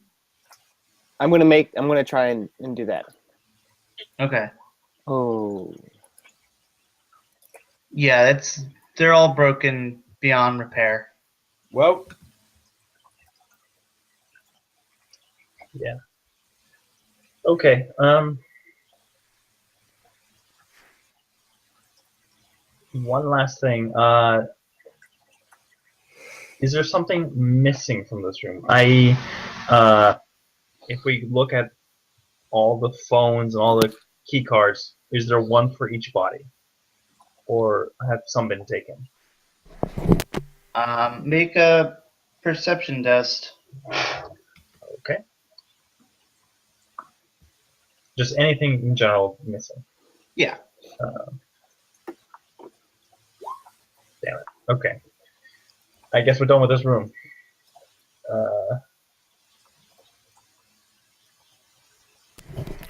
I'm gonna try and do that. Okay. Oh. Yeah, they're all broken beyond repair. Well, Yeah. Okay. One last thing. Is there something missing from this room? If we look at all the phones and all the key cards, is there one for each body, or have some been taken? Make a perception test. Okay. Just anything in general missing. Yeah. Damn it. Okay. I guess we're done with this room.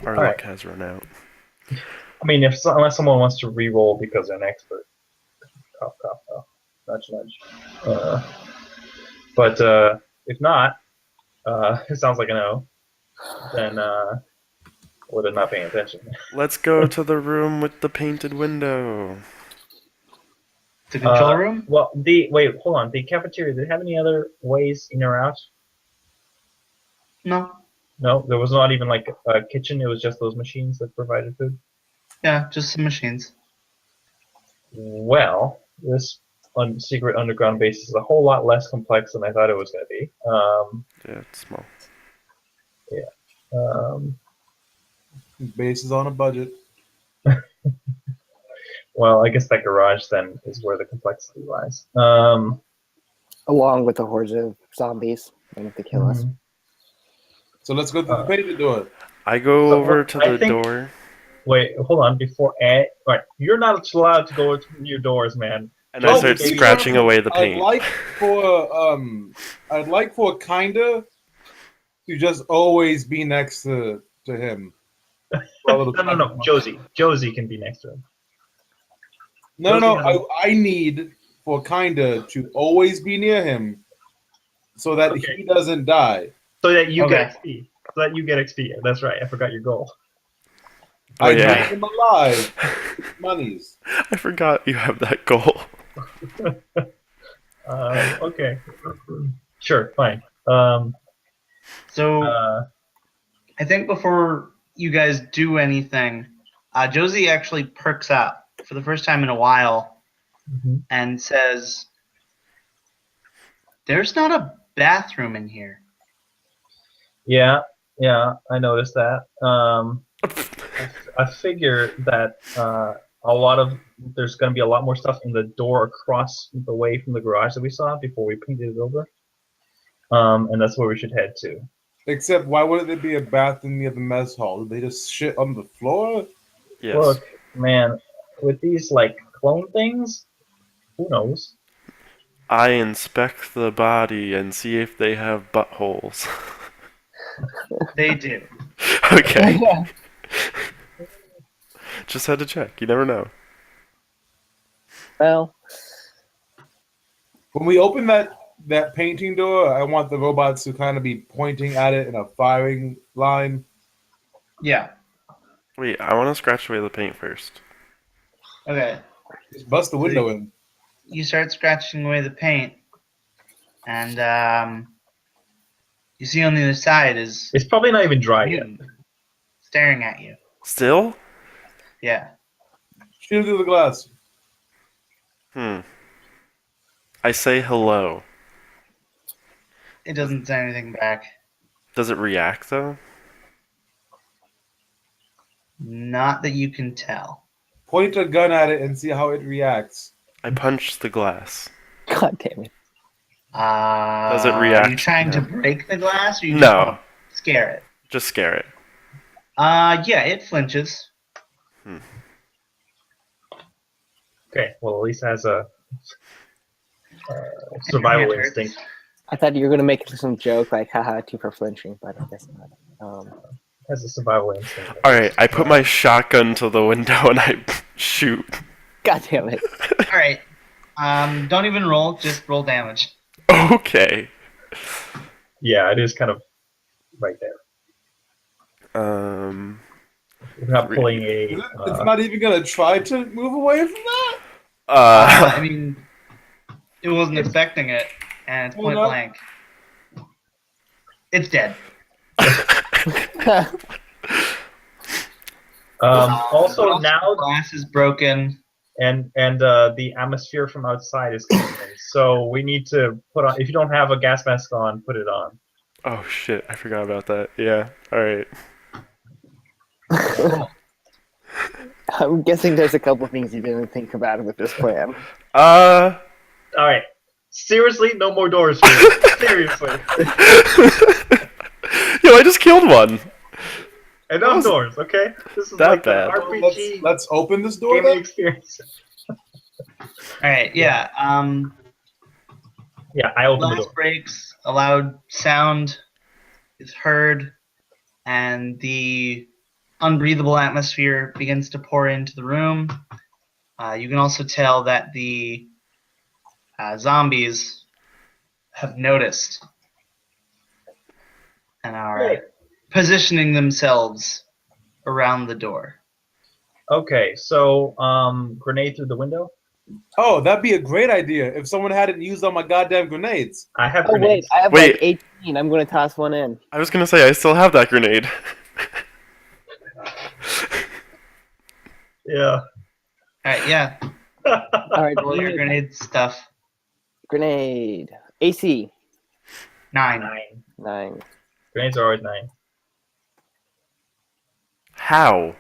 Our All luck right. has run out. I mean, unless someone wants to re-roll because they're an expert. Cough, cough, cough. Nudge, nudge. But if not, it sounds like a no. Then, or they're not paying attention. Let's go to the room with the painted window. The control room? Well, wait, hold on. The cafeteria. Did it have any other ways in or out? No. No, there was not even like a kitchen. It was just those machines that provided food. Yeah, just some machines. Well, this secret underground base is a whole lot less complex than I thought it was going to be. Yeah, it's small. base is on a budget. Well, I guess that garage then is where the complexity lies. Along with the hordes of zombies wanting to kill us. So let's go through the painted door. I go So, over to I the think- door. Wait, hold on. Before right, you're not allowed to go through your doors, man. And I start baby. scratching away the I'd paint. like for kinda to just always be next to him. No. Josie can be next to him. No. I need for kinda to always be near him so that Okay. he doesn't die. So that you Okay. get XP. So that you get XP. That's right. I forgot your goal. Oh, I yeah. keep him alive. Monies. I forgot you have that goal. Okay. Sure. Fine. So I think before you guys do anything, Josie actually perks up for the first time in a while mhm. and says, "There's not a bathroom in here." Yeah. I noticed that. I figure that there's going to be a lot more stuff in the door across the way from the garage that we saw before we painted it over. And that's where we should head to. Except, why wouldn't there be a bathroom near the mess hall? Did they just shit on the floor? Yes. Look, man, with these like clone things, who knows? I inspect the body and see if they have buttholes. They do. Okay. Just had to check. You never know. Well, When we open that painting door, I want the robots to kind of be pointing at it in a firing line. Yeah. Wait, I want to scratch away the paint first. Okay. Just bust the window in. You start scratching away the paint, and you see on the other side is It's probably not even dry yet. mutant staring at you. Still? Yeah. Shoot through the glass. I say hello. It doesn't say anything back. Does it react though? Not that you can tell. Point a gun at it and see how it reacts. I punch the glass. God damn it. Does it Are react? you trying to break the glass, or you just No. want to scare it? Just scare it. Yeah, it flinches. Okay, well, at least it has a survival It hurts. instinct. I thought you were gonna make some joke like, haha, 2 for flinching, but I guess not. Has a survival instinct. Alright, I put my shotgun to the window and I shoot. God damn it. All right. Don't even roll. Just roll damage. Okay. Yeah, it is kind of right there. We're not pulling a. It's not even gonna try to move away from that. I mean, it wasn't expecting it, and it's point no. blank. It's dead. Also, the now glass is broken. and the atmosphere from outside is coming in. So we need to put on. If you don't have a gas mask on, put it on. Oh shit, I forgot about that. Yeah, alright. I'm guessing there's a couple things you didn't think about with this plan. All right. Seriously, no more doors for you. Seriously, Yo, I just killed one. enough doors. Okay, this is that like bad. an RPG Let's open this door. gaming Then. experience. All right. Yeah. Yeah, I opened the Glass door. breaks. A loud sound is heard, and the unbreathable atmosphere begins to pour into the room. You can also tell that the zombies have noticed and are Great. positioning themselves around the door. Okay, so grenade through the window. Oh, that'd be a great idea if someone hadn't used all my goddamn grenades. I have Oh, wait, grenades. I have Wait. like 18. I'm gonna toss one in. I was gonna say, I still have that grenade. Yeah. All right. Yeah. Alright, Roll your grenade stuff. grenade. AC. 9. 9. Grenades are always 9. How?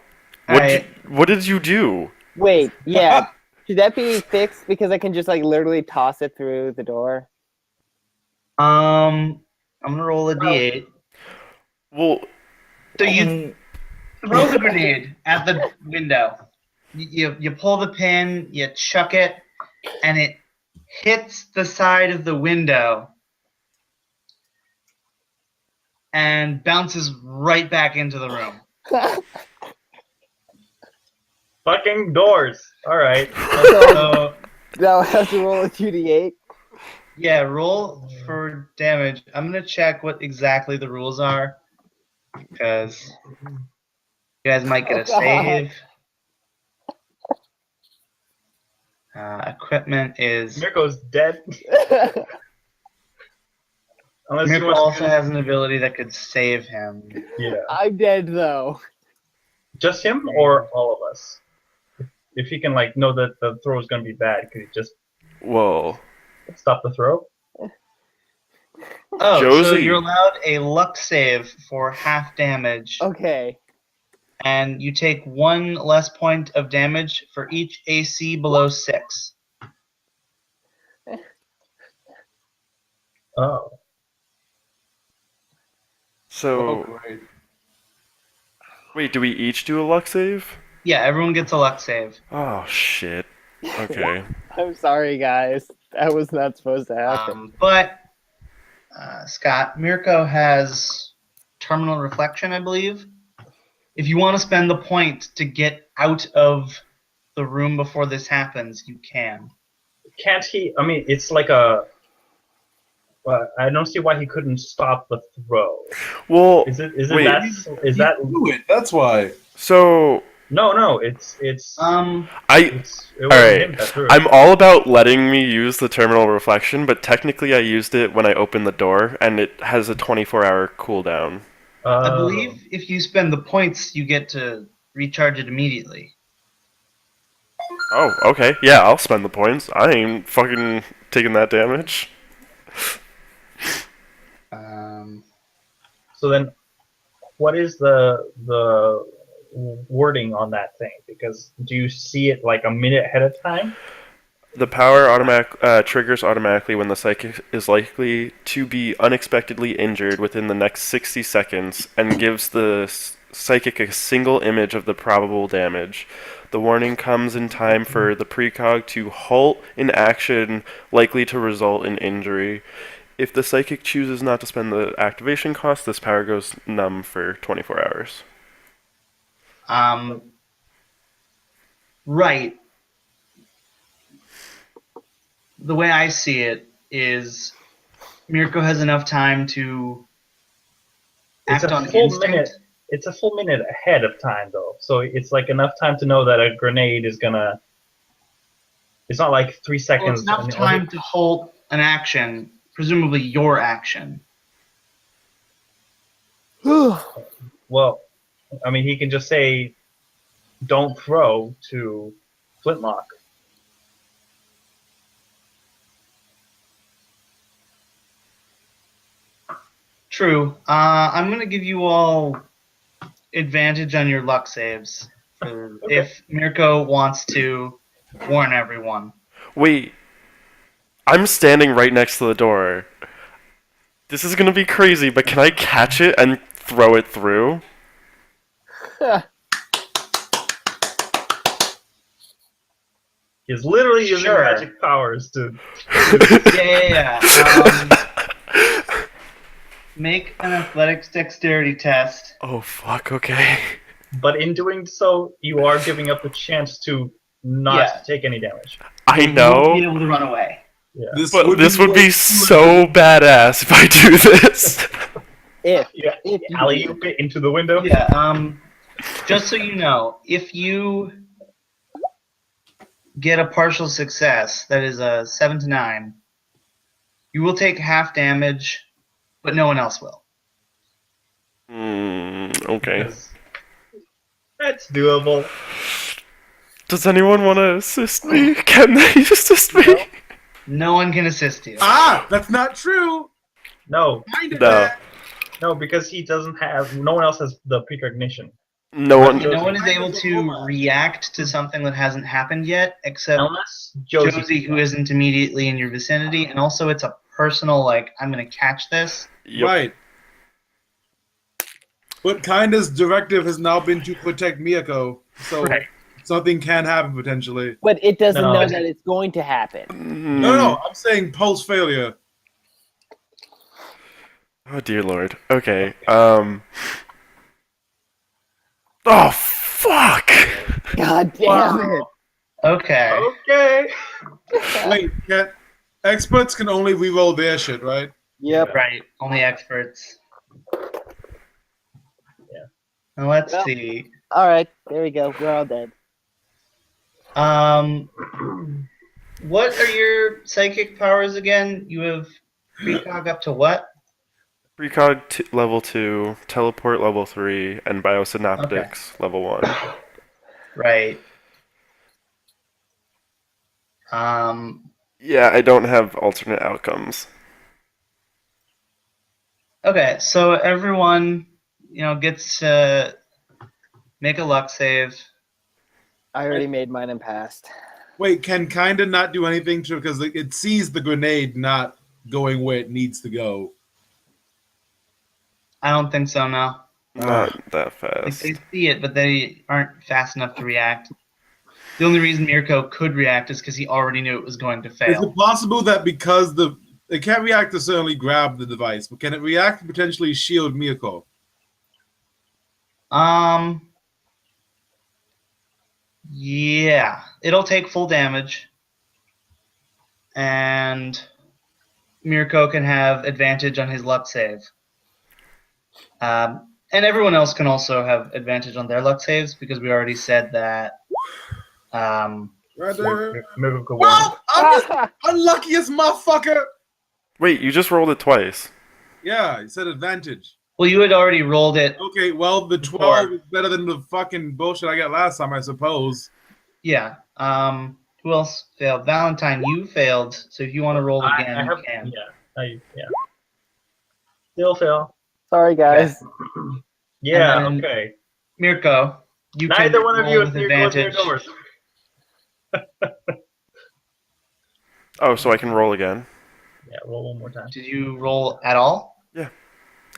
Alright. What did you do? Wait, yeah. Should that be fixed? Because I can just like literally toss it through the door. I'm gonna roll a d8. Well, So you throw the grenade at the window. You pull the pin, you chuck it, and it hits the side of the window and bounces right back into the room. Fucking doors. All right. So Now I have to roll a 2d8. yeah, roll for damage. I'm gonna check what exactly the rules are because you guys might get a Oh, God. save. Equipment is. Mirko's dead. Unless you Mirko want also has an ability that could save him. Yeah. I'm dead though. Just him or all of us? If he can like know that the throw is gonna be bad, could he just whoa. stop the throw? Oh, so Josie. you're allowed a luck save for half damage, Okay. and you take 1 less point of damage for each AC below 6. Oh. So, great. wait, do we each do a luck save? Yeah, everyone gets a luck save. Oh, shit. Okay. I'm sorry, guys. That was not supposed to happen. But Scott, Mirko has terminal reflection, I believe. If you want to spend the point to get out of the room before this happens, you can. Can't he? I mean, it's like a. I don't see why he couldn't stop the throw. Well, Is it wait. that? Is that? Do it. That's why. So No. It's I it wasn't Alright. him that threw it. I'm all about letting me use the terminal reflection, but technically I used it when I opened the door, and it has a 24-hour cooldown. I believe if you spend the points, you get to recharge it immediately. Oh, okay. Yeah, I'll spend the points. I ain't fucking taking that damage. So then, what is the wording on that thing? Because do you see it like a minute ahead of time? The power triggers automatically when the psychic is likely to be unexpectedly injured within the next 60 seconds and gives the psychic a single image of the probable damage. The warning comes in time for the precog to halt an action likely to result in injury. If the psychic chooses not to spend the activation cost, this power goes numb for 24 hours. Right. The way I see it is Mirko has enough time to It's act a on full instinct. minute. It's a full minute ahead of time, though. So it's like enough time to know that a grenade is gonna. It's not like 3 Well, seconds. it's enough time to halt an action, presumably your action. Well, I mean, he can just say, "Don't throw" to Flintlock. True. I'm going to give you all advantage on your luck saves if Mirko wants to warn everyone. Wait, I'm standing right next to the door. This is gonna be crazy, but can I catch it and throw it through? He's literally using Sure. magic powers to. Yeah. Make an athletics dexterity test. Oh fuck, okay. But in doing so, you are giving up the chance to not Yeah. take any damage. I You won't be know, able to run away. Yeah. but this would be so badass if I do this. If Yeah. If you Alley do. oop it into the window. Yeah. Just so you know, if you get a partial success, that is a 7 to 9, you will take half damage, but no one else will. Okay. That's doable. Does anyone want to assist me? Can they assist me? No one can assist you. Ah, that's not true. No, Kind of No. that. no, because he doesn't have. No one else has the precognition. No one. No one is able to react to something that hasn't happened yet, except Unless Josie, who isn't immediately in your vicinity, and also it's a personal, like, I'm going to catch this. Yep. Right. But Kinda's directive has now been to protect Miyako, so Right. something can happen potentially. But it doesn't No. know that it's going to happen. No, I'm saying post failure. Oh dear lord. Okay. Oh fuck! God damn it! Okay. Okay. Wait, experts can only reroll their shit, right? Yep. Right. Only experts. Yeah. Now let's Well. see. All right, there we go. We're all dead. What are your psychic powers again? You have precog up to what? Precog level 2, teleport level 3, and biosynaptics level 1. Right. Yeah, I don't have alternate outcomes. Okay, so everyone, gets to make a luck save. I already made mine and passed. Wait, can Kinda not do anything to because it sees the grenade not going where it needs to go? I don't think so, no. Not that Like, fast. they see it, but they aren't fast enough to react. The only reason Mirko could react is because he already knew it was going to Is fail. it possible that because it can't react to certainly grab the device, but can it react to potentially shield Miyako? Yeah, it'll take full damage, and Mirko can have advantage on his luck save. And everyone else can also have advantage on their luck saves because we already said that. Right there. Miracle Well, I'm the unluckiest motherfucker. Wait, you just rolled it twice. Yeah, you said advantage. Well, you had already rolled it. Okay, well, the 12 is better than the fucking bullshit I got last time, I suppose. Yeah. Who else failed? Valentine, you failed. So if you want to roll again, I have, you can. yeah. Still fail. Sorry, guys. Yeah, And then- okay. Mirko, you Neither can one of roll you with is near advantage. doors. Oh, so I can roll again. Yeah, roll one more time. Did you roll at all?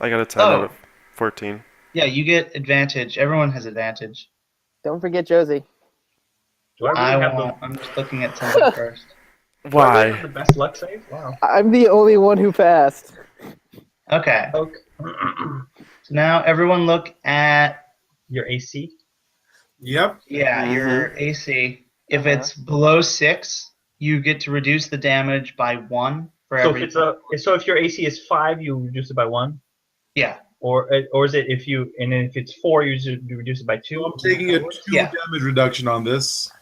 I got a 10 out of 14. Yeah, you get advantage. Everyone has advantage. Don't forget Josie. Do I really I have won't. I'm just looking at something first. Do I really have Why? the best luck save? Wow. I'm the only one who passed. Okay. Okay. So now everyone look at Your AC. Yep. your AC. If Uh-huh. it's below 6, you get to reduce the damage by 1 for So every. if your AC is 5, you reduce it by 1, Yeah. or is it if it's 4, you reduce it by 2? So I'm taking a 2 Yeah. damage reduction on this.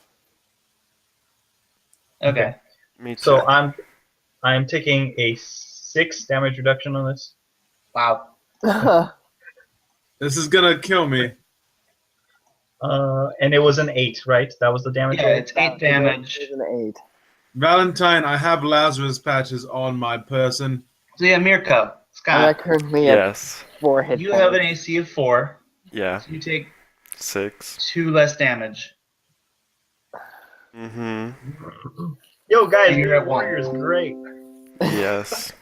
Okay. Me too. So I'm taking a 6 damage reduction on this. Wow. This is gonna kill me. And it was an 8, right? That was the damage. Yeah, roll? it's 8 damage. It was an 8. Valentine, I have Lazarus patches on my person. So yeah, Mirko, And I Scott, currently have Yes. 4 hit you points. have an AC of 4. Yeah. So you take 6. 2 less damage. Mm-hmm. Yo, guys, You're your at 1. warrior is great. Yes.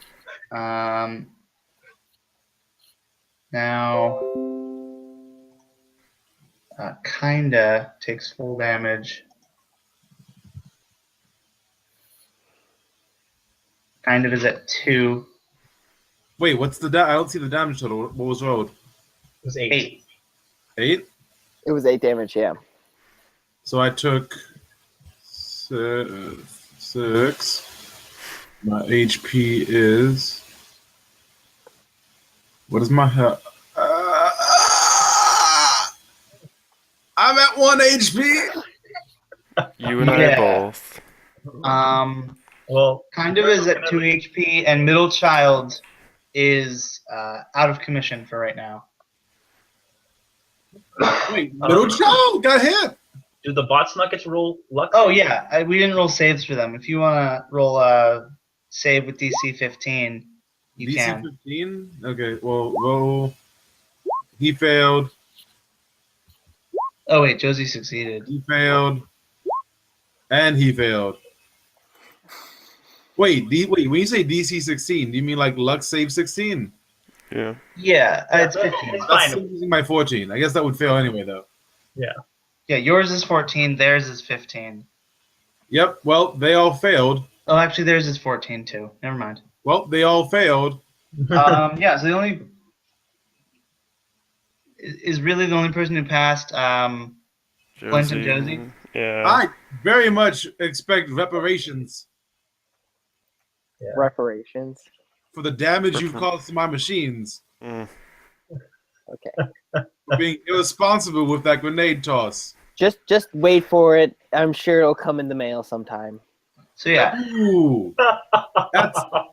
Now, kinda takes full damage. Kind of is at 2. Wait, what's the I don't see the damage total. What was rolled? It was 8. 8. 8? It was 8 damage, yeah. So I took 6. My HP is. What is my health? I'm at 1 HP. You and I Yeah. both. Well, Kind of is at 2 HP, and middle child is out of commission for right now. Wait, middle child got hit. do the bots not get to roll luck? Oh yeah, we didn't roll saves for them. If you want to roll a save with DC 15, you DC can. 15? Okay, well, roll. He failed. Oh wait, Josie succeeded. He failed. And he failed. Wait, when you say DC 16, do you mean like luck save 16? Yeah. Yeah, it's It's 15. That's fine. still using my 14. I guess that would fail anyway, though. Yeah, yours is 14, theirs is 15. Yep, well, they all failed. Oh, actually, theirs is 14 too. Never mind. Well, they all failed. Yeah, so the only is really the only person who passed. Flint and Josie? Yeah. I very much expect reparations Reparations. for the damage you've caused to my machines. Mm. Okay. For being irresponsible with that grenade toss. Just wait for it. I'm sure it'll come in the mail sometime. So yeah, Ooh.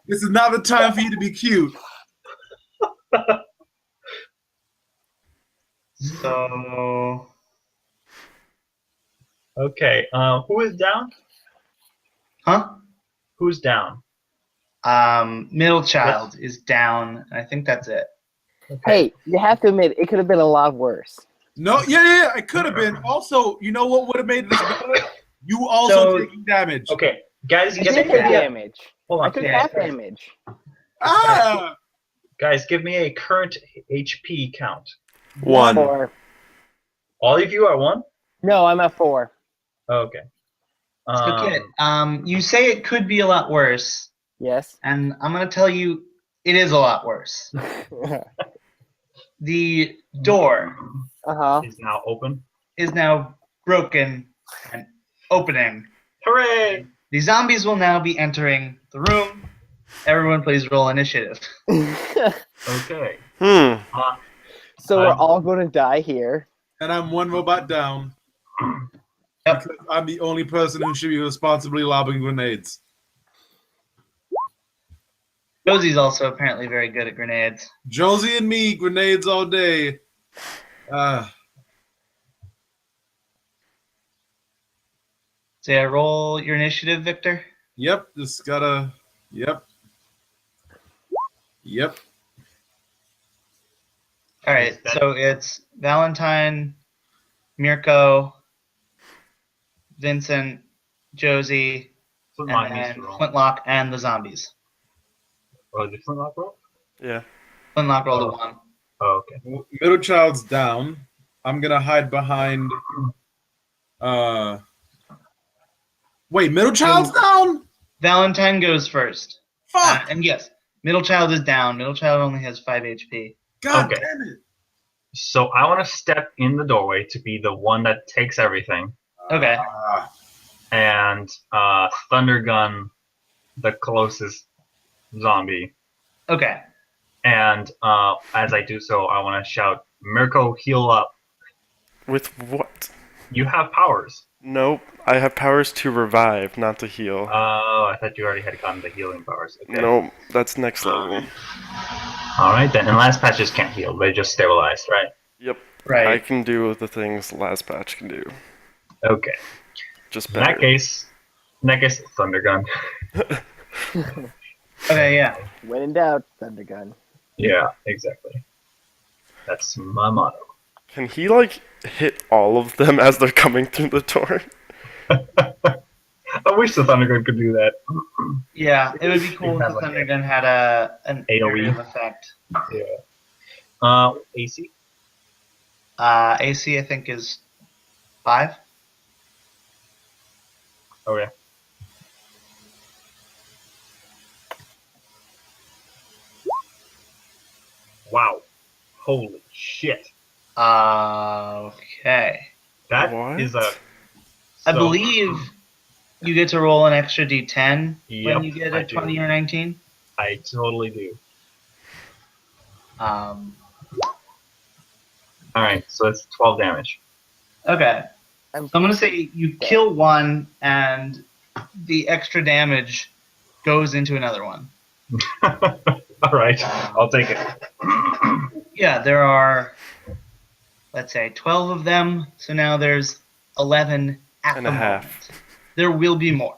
This is not the time for you to be cute. so Okay. Who is down? huh? Who's down? Middle child is down. I think that's it. Okay. Hey, you have to admit, it could have been a lot worse. No, yeah, it could have been. Also, you know what would have made this better? You also So- taking damage. Okay, guys, You give did me take damage. hold I on. took Yeah. half damage. Ah! Guys, give me a current HP count. 1. 4. All of you are 1? No, I'm at 4. Okay. So Kit, you say it could be a lot worse, Yes. and I'm gonna tell you it is a lot worse. The door Uh-huh. Is now open. is now broken and opening. Hooray! The zombies will now be entering the room. Everyone please roll initiative. Okay. Hmm. So we're all going to die here. And I'm one robot down. Yep. Because I'm the only person who should be responsibly lobbing grenades. Josie's also apparently very good at grenades. Josie and me, grenades all day. So yeah, roll your initiative, Victor. Yep, just gotta. Yep. Yep. All right, so it's Valentine, Mirko, Vincent, Josie, That's what and mine needs to then roll. Flintlock and the zombies. Oh, did Flintlock roll? Yeah. Flintlock rolled a 1. Oh, okay. Middle child's down. I'm gonna hide behind. Wait, middle child's down? Valentine goes first. Fuck! And yes, middle child is down. Middle child only has 5 HP. God Okay. damn it! So I want to step in the doorway to be the one that takes everything, Okay. and thunder gun the closest zombie. Okay. And as I do so, I want to shout, "Mirko, heal up! With what? You have powers." Nope. I have powers to revive, not to heal. Oh, I thought you already had gotten the healing powers. Okay. Nope. That's next level. All right then. And last patches can't heal; they just stabilize, right? Yep. Right. I can do the things last patch can do. Okay. Just In better. that case, thunder gun. Okay, yeah. When in doubt, thunder gun. Yeah, exactly. That's my motto. Can he like hit all of them as they're coming through the door? I wish the thunder gun could do that. Yeah, it would be cool if Have the like thunder a gun had an AoE. area of effect. Yeah. AC. AC I think is 5. Oh yeah. Wow. Holy shit. Okay. That What? is a. I so- believe you get to roll an extra d10 Yep, when you get I a do. 20 or 19. I totally do. Um, Alright, so it's 12 damage. okay. I'm So I'm going to say you kill one and the extra damage goes into another one. Alright, I'll take it. Yeah, there are, let's say, 12 of them. So now there's 11 at And the a moment. half. There will be more.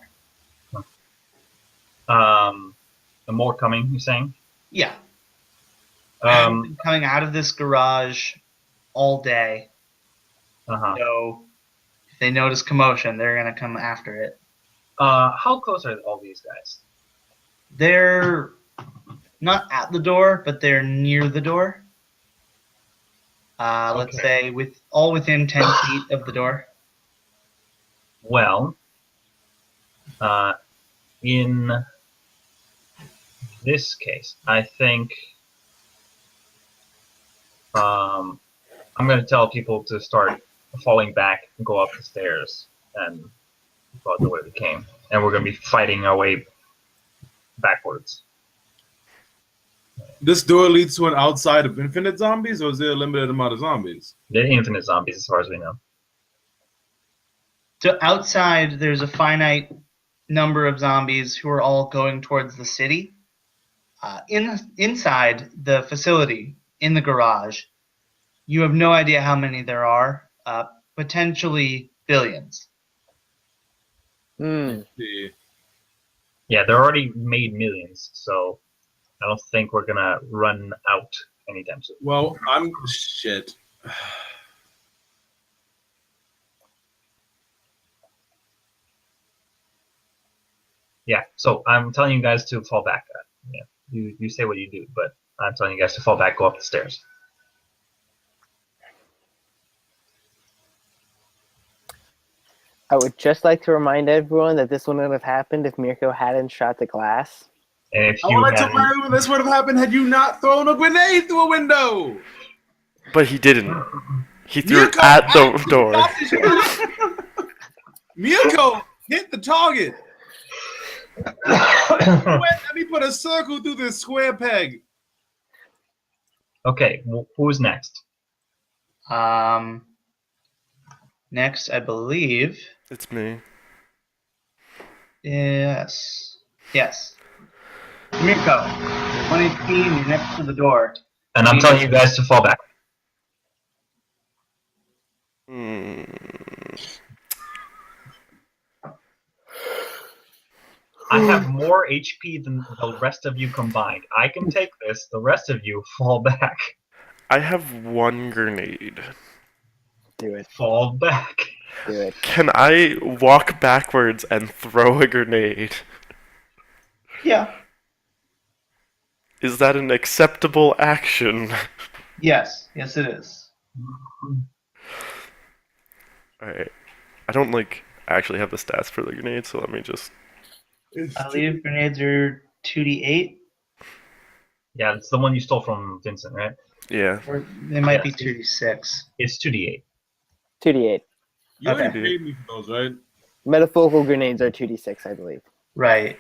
The more coming, you're saying? Yeah. I've been Um, coming out of this garage all day. uh-huh. So if they notice commotion, they're going to come after it. How close are all these guys? They're not at the door, but they're near the door. Let's Okay. say all within 10 feet of the door. Well, in this case, I think I'm going to tell people to start falling back and go up the stairs and go out the way we came. And we're going to be fighting our way backwards. This door leads to an outside of infinite zombies, or is there a limited amount of zombies? They're infinite zombies as far as we know. So outside, there's a finite number of zombies who are all going towards the city. Inside the facility, in the garage, you have no idea how many there are. Potentially billions. Hmm. Yeah. Yeah, they're already made millions, so I don't think we're going to run out anytime soon. Well, I'm shit. Yeah, so I'm telling you guys to fall back. Yeah, you say what you do, but I'm telling you guys to fall back, go up the stairs. I would just like to remind everyone that this wouldn't have happened if Mirko hadn't shot the glass. And if I you would like to hadn't, remind you this would have happened had you not thrown a grenade through a window. But he didn't. He threw it Mirko at the actually door. stopped his shot. Mirko hit the target. Let me put a circle through this square peg. Okay, who's next? Next, I believe. It's me. Yes. Mirko, 1 HP and you're next to the door. And I'm telling you guys to fall back. Hmm. I have more HP than the rest of you combined. I can take this. The rest of you fall back. I have 1 grenade. Do it. Fall back. Do it. Can I walk backwards and throw a grenade? Yeah. Is that an acceptable action? Yes, it is. Alright. I don't, actually have the stats for the grenade, so let me just... I believe grenades are 2d8. Yeah, it's the one you stole from Vincent, right? Yeah. Or they might be Yes. 2d6. It's 2d8. 2d8. You already Okay. paid me for those, right? Metaphorical grenades are 2d6, I believe. Right.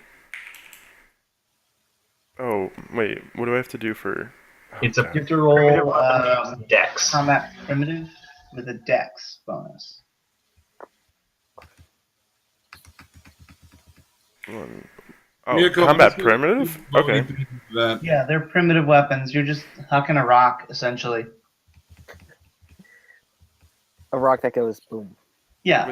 Oh, wait. What do I have to do for... It's a You have to roll dex. combat primitive with a dex bonus. Oh, Mirko, combat let's go- primitive? Okay. That. Yeah, they're primitive weapons. You're just hucking a rock, essentially. A rock that goes boom. Yeah,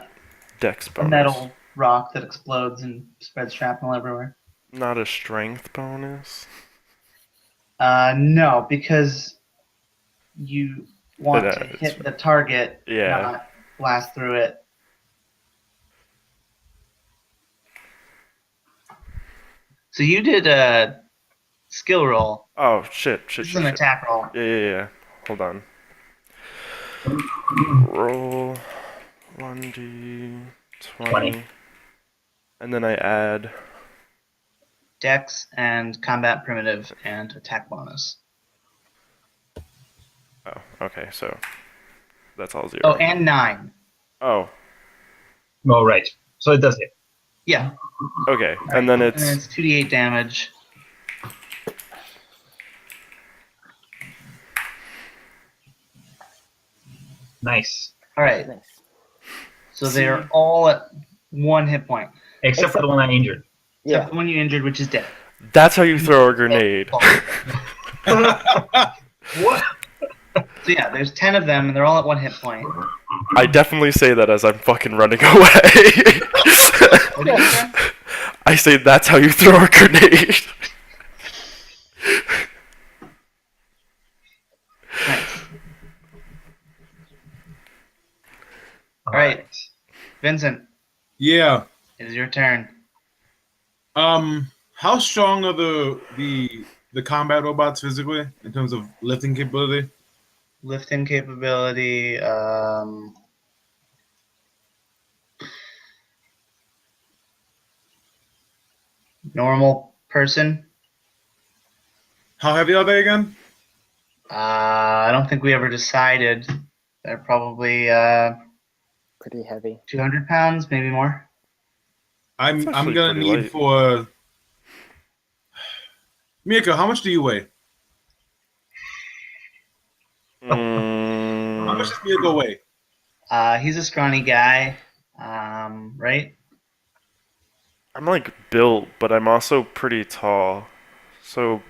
Dex a bonus. metal rock that explodes and spreads shrapnel everywhere. Not a strength bonus? No, because you want But, to it's- hit the target, Yeah. not blast through it. So you did a skill roll. Oh, shit. This is an attack roll. Yeah. Hold on. Roll 1d20. 20. And then I add... Dex and combat primitive and attack bonus. Oh, okay, so... That's all 0. Oh, and 9. Oh, Oh, right. So it does hit. Yeah. okay. And then And it's... it's 2d8 damage. Nice. All right. Nice. So they're all at 1 hit point. Except for the one I injured. Except Yeah. the one you injured, which is dead. That's how you throw a grenade. What? So yeah, there's 10 of them, and they're all at 1 hit point. I definitely say that as I'm fucking running away. What did you say? I say that's how you throw a grenade. Nice. All right, Vincent, Yeah. it is your turn. How strong are the combat robots physically in terms of lifting capability? Lifting capability. Normal person. How heavy are they again? I don't think we ever decided. They're probably Pretty heavy. 200 pounds, maybe more. I'm actually gonna pretty need light. for Mirko. How much do you weigh? How much does Mirko weigh? He's a scrawny guy, right? I'm built, but I'm also pretty tall. So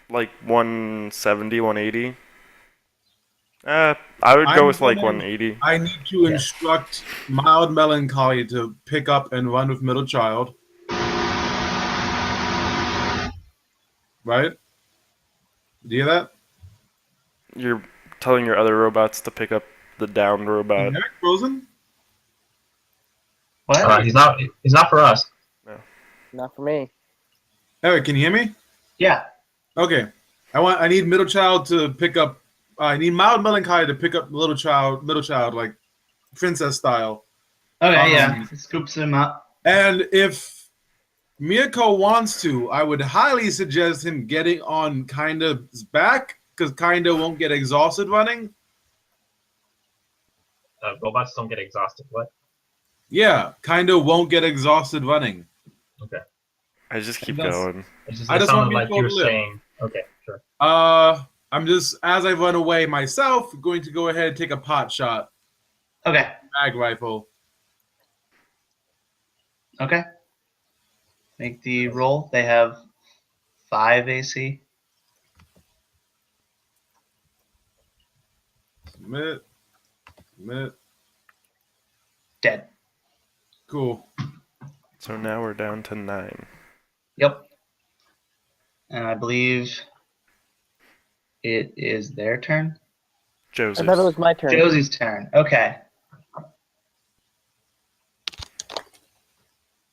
170, 180. I would go I'm with gonna- 180. I need to instruct Mild Melancholy to pick up and run with Middle Child. Right? Do you hear that? You're telling your other robots to pick up the downed robot. Eric Frozen? What? He's not for us. Not for me. Eric, can you hear me? Yeah. Okay. I need Middle Child to pick up. I need Mild Melancholy to pick up Middle Child, like princess style. Okay, yeah. He scoops him up. And if Mirko wants to, I would highly suggest him getting on Kinda's back because Kinda won't get exhausted running. robots don't get exhausted. What? Yeah, kind of won't get exhausted running. Okay. I just keep That's- going. It just I just want sounded like people you were to live. saying. Okay, sure. I'm just, as I run away myself, going to go ahead and take a pot shot. Okay. Mag rifle. Okay. Make the roll. They have 5 AC. Submit. Dead. Cool. So now we're down to 9. Yep. And I believe it is their turn. Joseph's. I thought it was my turn. Josie's turn. Okay.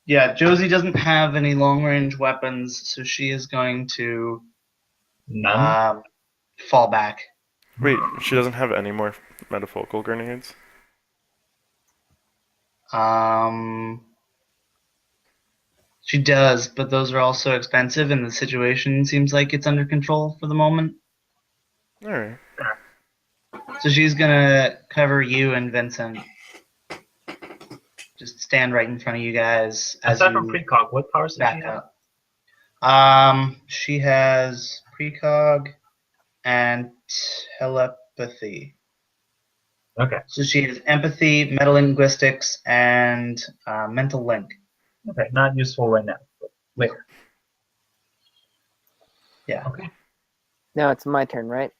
Yeah, Josie doesn't have any long range weapons, so she is going to None. fall back. Wait, she doesn't have any more metafocal grenades? She does, but those are also expensive, and the situation seems like it's under control for the moment. Alright. So she's gonna cover you and Vincent. Just stand right in front of you guys as Aside from you precog, what powers does she back have? up. She has precog and telepathy. Okay. So she has empathy, metalinguistics, and mental link. Okay. Not useful right now. But later. Yeah. Okay. Now it's my turn, right?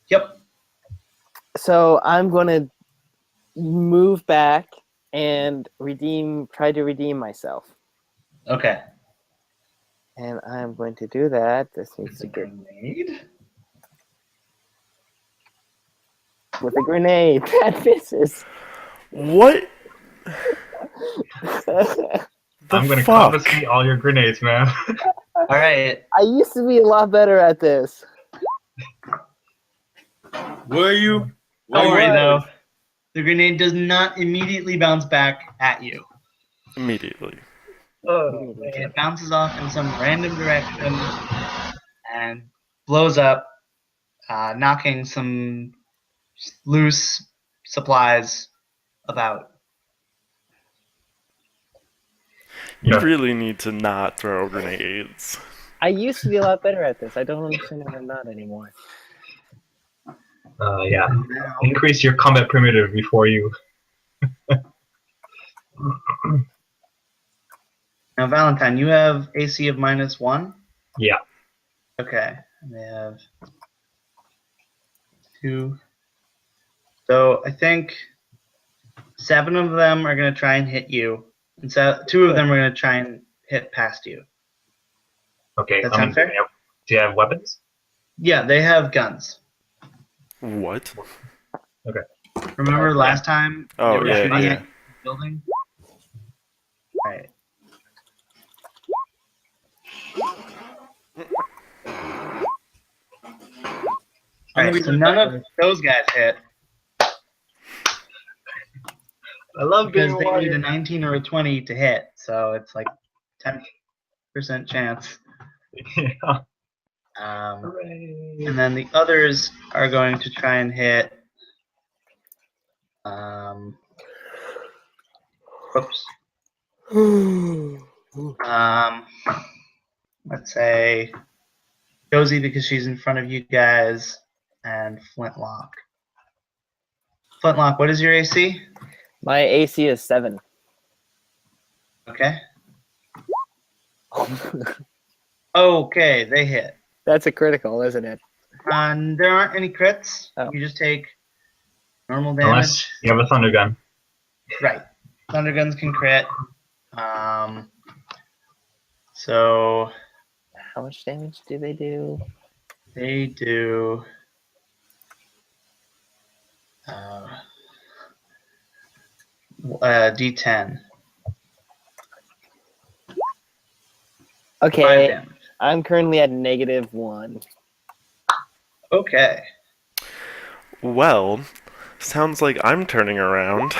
Yep. So I'm going to move back and try to redeem myself. Okay. And I'm going to do that. This needs It's to a get grenade. with a grenade. That misses. What the I'm gonna fuck? confiscate all your grenades, man. All right. I used to be a lot better at this. Were you? Don't worry was. though. The grenade does not immediately bounce back at you. Immediately. It bounces off in some random direction and blows up, knocking some loose supplies about. You Yeah. really need to not throw grenades. I used to be a lot better at this. I don't understand why I'm not anymore. Yeah. Now, Increase your combat primitive before you. now, Valentine, you have AC of -1? Yeah. Okay. And they have 2. So I think 7 of them are going to try and hit you. And so 2 of them are going to try and hit past you. Okay. That sound fair? Do you have weapons? Yeah, they have guns. What? Remember last time Oh, they were yeah, shooting yeah. at the building? Right. Alright, so none of those guys hit I love because being they a need a warrior. 19 or a 20 to hit, so it's like 10% chance. Yeah. And Hooray. then the others are going to try and hit. Whoops. Let's say Josie because she's in front of you guys, and Flintlock. Flintlock, what is your AC? My AC is 7. Okay. Okay, they hit. That's a critical, isn't it? And there aren't any crits. Oh. You just take normal damage. Unless you have a thunder gun. Right. Thunder guns can crit. So How much damage do they do? they do D10. 5 Okay, damage. I'm currently at -1. Okay. Well, sounds like I'm turning around.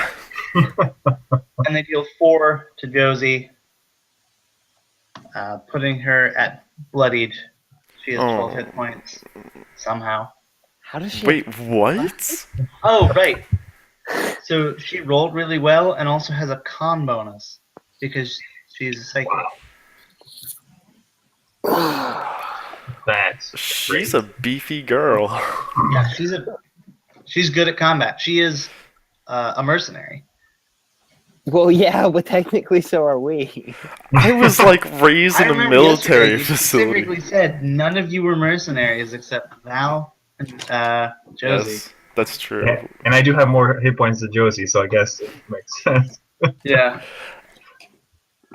And they deal 4 to Josie, putting her at bloodied. She has 12 hit points somehow. How does she? Wait, what? Oh, right. So she rolled really well and also has a con bonus because she's a psychic. That's She's great. a beefy girl. Yeah, she's good at combat. She is a mercenary. Well, yeah, but technically so are we. I was like raised I in a remember yesterday military you facility. specifically said none of you were mercenaries except Val and Josie. Yes, that's true. Yeah, and I do have more hit points than Josie, so I guess it makes sense. Yeah.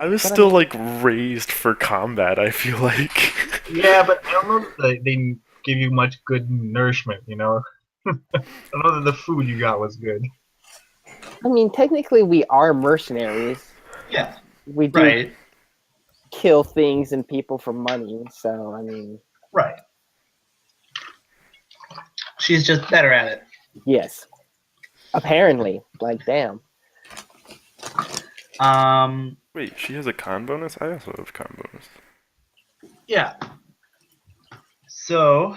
I was But I still mean- like raised for combat, I feel like. Yeah, but I don't know that they give you much good nourishment, you know? I don't know that the food you got was good. I mean, technically we are mercenaries. Yeah. We do Right. kill things and people for money, so I mean, Right. She's just better at it. yes. Apparently, like damn. Wait, she has a con bonus? I also have con bonus. Yeah. So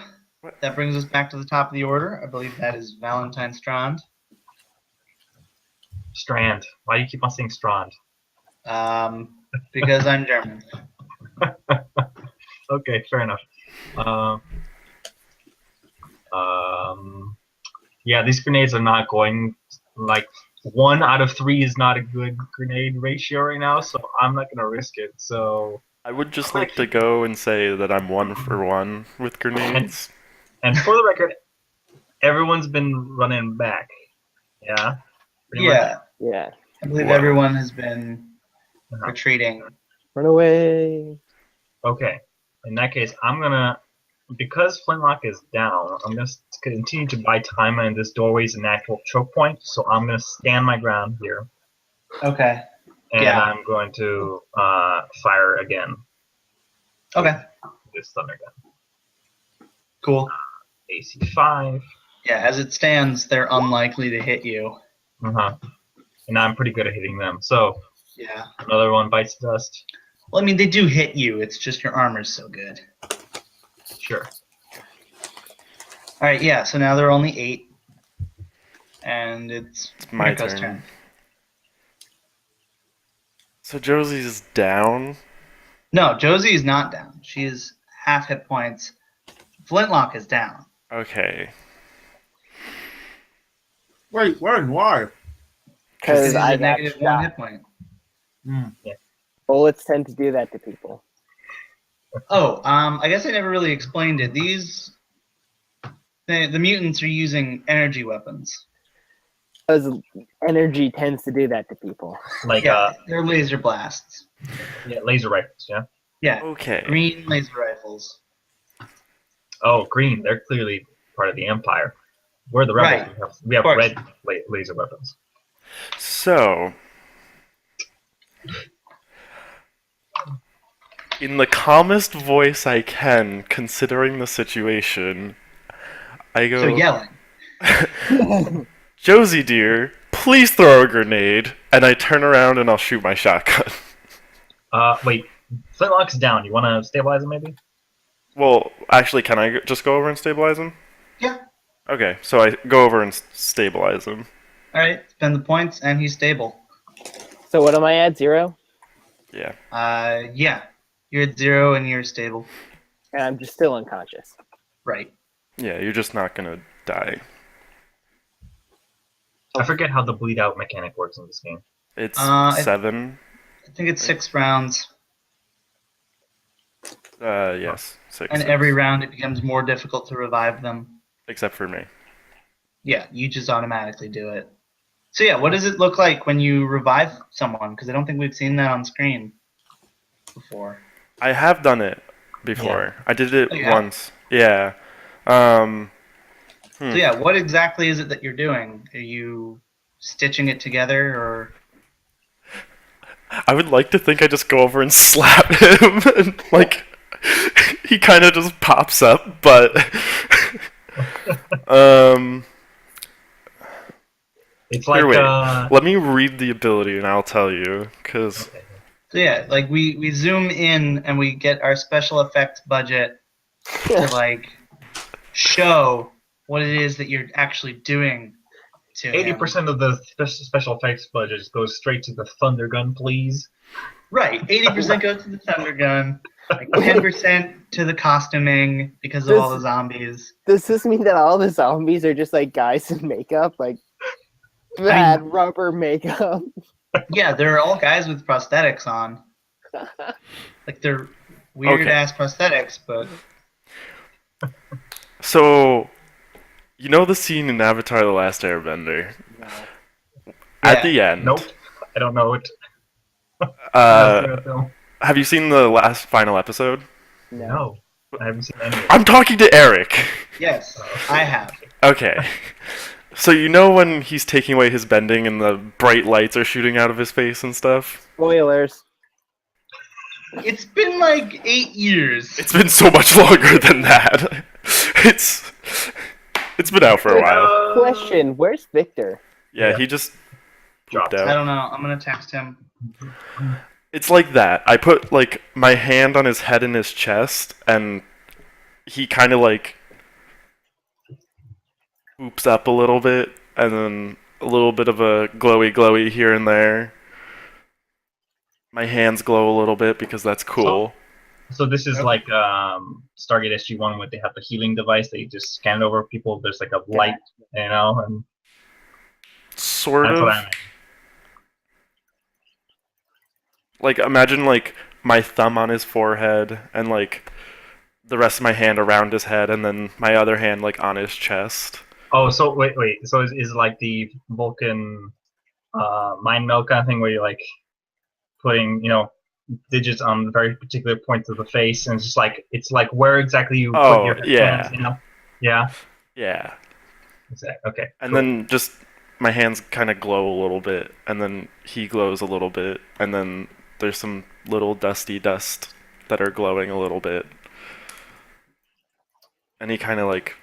that brings us back to the top of the order. I believe that is Valentine Strand. Strand. Why do you keep on saying Strand? Because I'm German. Okay, fair enough. Yeah, these grenades are not going, like, 1 out of 3 is not a good grenade ratio right now, so I'm not gonna risk it. So, I would just like to go and say that I'm 1-for-1 with grenades. and for the record, everyone's been running back. Yeah. Pretty much. Yeah. Yeah. I believe Wow. everyone has been Uh-huh. retreating. Run away. Okay. In that case, I'm gonna, because Flintlock is down, I'm gonna continue to buy time, and this doorway is an actual choke point, so I'm gonna stand my ground here, Okay. and Yeah. I'm going to fire again. Okay. This thunder gun. Cool. AC 5. Yeah, as it stands, they're unlikely to hit you. Uh-huh. And I'm pretty good at hitting them. So Yeah. another one bites dust. Well, I mean, they do hit you. It's just your armor's so good. Sure. All right. Yeah. So now there are only 8, and it's My Mirko's turn. So Josie's down. No, Josie is not down. She is half hit points. Flintlock is down. Okay. Wait, when? Why? Because He's I at got -1 shot. hit point. Bullets tend to do that to people. Oh, I guess I never really explained it. The mutants are using energy weapons. Because energy tends to do that to people. Like Yeah, they're laser blasts. yeah, laser rifles, yeah. Yeah, Okay. green laser rifles. Oh, green. They're clearly part of the Empire. We're the rebels. Right. We have Of course. red laser weapons. So, in the calmest voice I can, considering the situation, I go, So yelling. Josie dear, please throw a grenade, and I turn around and I'll shoot my shotgun. Wait. Flintlock's down. You want to stabilize him, maybe? Well, actually, can I just go over and stabilize him? Yeah. Okay, so I go over and stabilize him. All right. Spend the points, and he's stable. So what am I at? 0? Yeah. Yeah. You're at 0, and you're stable. And I'm just still unconscious. Right. Yeah, you're just not gonna die. I forget how the bleed out mechanic works in this game. It's I 7. I think it's 6 rounds, Yes. 6. and every round it becomes more difficult to revive them. Except for me. Yeah, you just automatically do it. So yeah, what does it look like when you revive someone? Because I don't think we've seen that on screen before. I have done it before. I did it Oh, you have? once. Yeah. So yeah, what exactly is it that you're doing? Are you stitching it together, or I would like to think I just go over and slap him, and like he kind of just pops up, but It's like here, wait. Let me read the ability and I'll tell you, because so yeah, like we zoom in and we get our special effects budget to like show what it is that you're actually doing to him. 80% of the special effects budget goes straight to the thunder gun, please. Right, 80% goes to the thunder gun, like 10% to the costuming because of all the zombies. Does this mean that all the zombies are just like guys in makeup, like bad rubber makeup? Yeah, they're all guys with prosthetics on. Like they're weird ass prosthetics, but So, you know the scene in Avatar: The Last Airbender? No. At the end. Nope. I don't know it. Have you seen the final episode? No. I haven't seen any of it. I'm talking to Eric. yes, I have. Okay. So you know when he's taking away his bending and the bright lights are shooting out of his face and stuff? Spoilers. It's been like 8 years. It's been so much longer than that. It's been out for a while. Question: where's Victor? Yeah, he just dropped I out. don't know. I'm gonna text him. It's like that. I put like my hand on his head and his chest, and he kind of like oops up a little bit, and then a little bit of a glowy here and there. My hands glow a little bit because that's cool. So this is like Stargate SG-1 where they have the healing device. They just scan over people. There's like a light, and Sort that's of. what I meant. Like imagine like my thumb on his forehead and like the rest of my hand around his head and then my other hand like on his chest. Oh, so wait. So is it like the Vulcan mind meld kind of thing where you're like putting, digits on very particular points of the face, and it's like where exactly you put your hands, Yeah. Yeah. Exactly. Okay. And cool. then just my hands kind of glow a little bit, and then he glows a little bit, and then there's some little dusty dust that are glowing a little bit. And he kind of like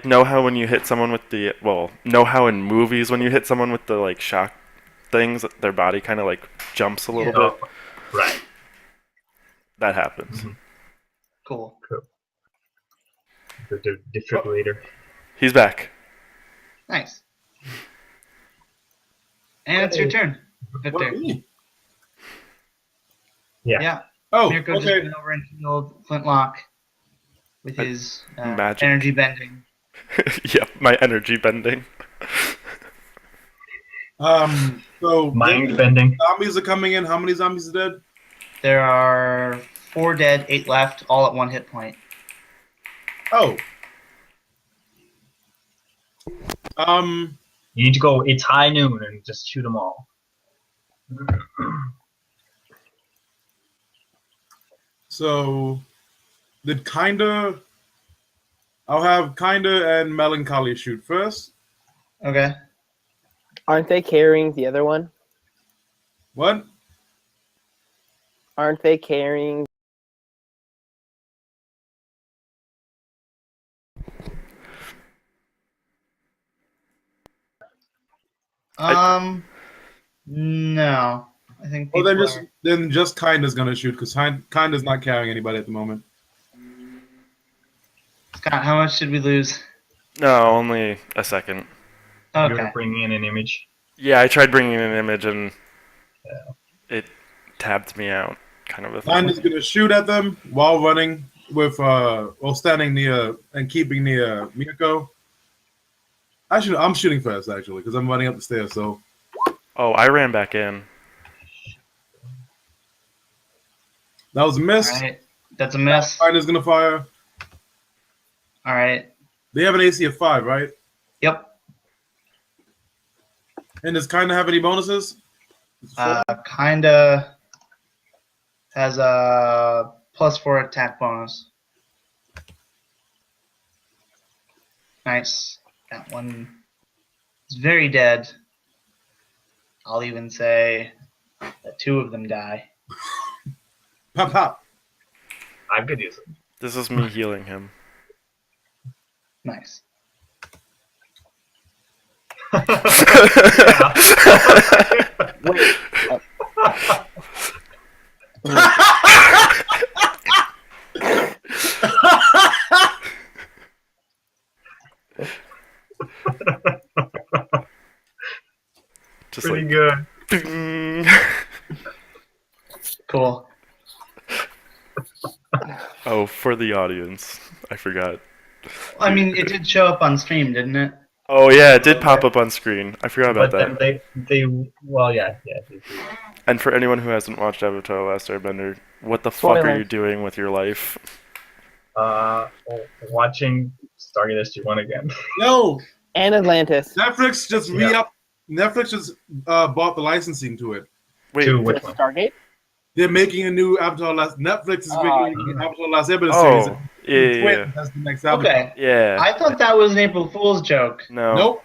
know how when you hit someone with know how in movies when you hit someone with the like shock things, their body kind of like jumps a little bit. Right. That happens. Mm-hmm. Cool. The defibrillator. He's back. Nice. And it's your turn, Victor. What, me? Yeah. Oh, Mirko just okay. went over and healed Flintlock with his Magic. energy bending. Yep, my energy bending. So Mind bending. zombies are coming in. How many zombies are dead? There are 4 dead, 8 left, all at 1 hit point. Oh. You need to go. It's high noon and just shoot them all. So I'll have Kinda and Melancholy shoot first. Okay. Aren't they carrying the other one? What? Aren't they carrying? No. I think Oh, people then just Kinda's gonna shoot because Kinda's not carrying anybody at the moment. Scott, how much did we lose? No, only a second. You're Okay. bringing in an image. Yeah, I tried bringing in an image and it tabbed me out, kind of a thing. Kinda's gonna shoot at them while running with while standing near and keeping near Mirko. Actually, I'm shooting first actually because I'm running up the stairs. So Oh, I ran back in. that was a miss. All right. That's a miss. Kinda's gonna fire. All right. They have an AC of 5, right? Yep. And does Kinda have any bonuses? Kinda has a +4 attack bonus. Nice. That one is very dead. I'll even say that 2 of them die. Pop pop. I could use it. This is me healing him. Nice. Wait. good. Ding. Cool. Oh, for the audience, I forgot. I mean, it did show up on stream, didn't it? Oh yeah, it did pop up on screen. I forgot about But then that. they well yeah they do. And for anyone who hasn't watched Avatar: The Last Airbender, what the fuck are Spoilers. you doing with your life? Watching Stargate SG-1 again. Yo, And Atlantis. Netflix just Yeah. Netflix just bought the licensing to it. Wait, To To which one? Stargate? They're making a new Avatar Last. Netflix is making Avatar Last Airbender series. oh, yeah, Twin, that's the next Avatar. Okay. yeah. I thought that was an April Fool's joke. No. Nope,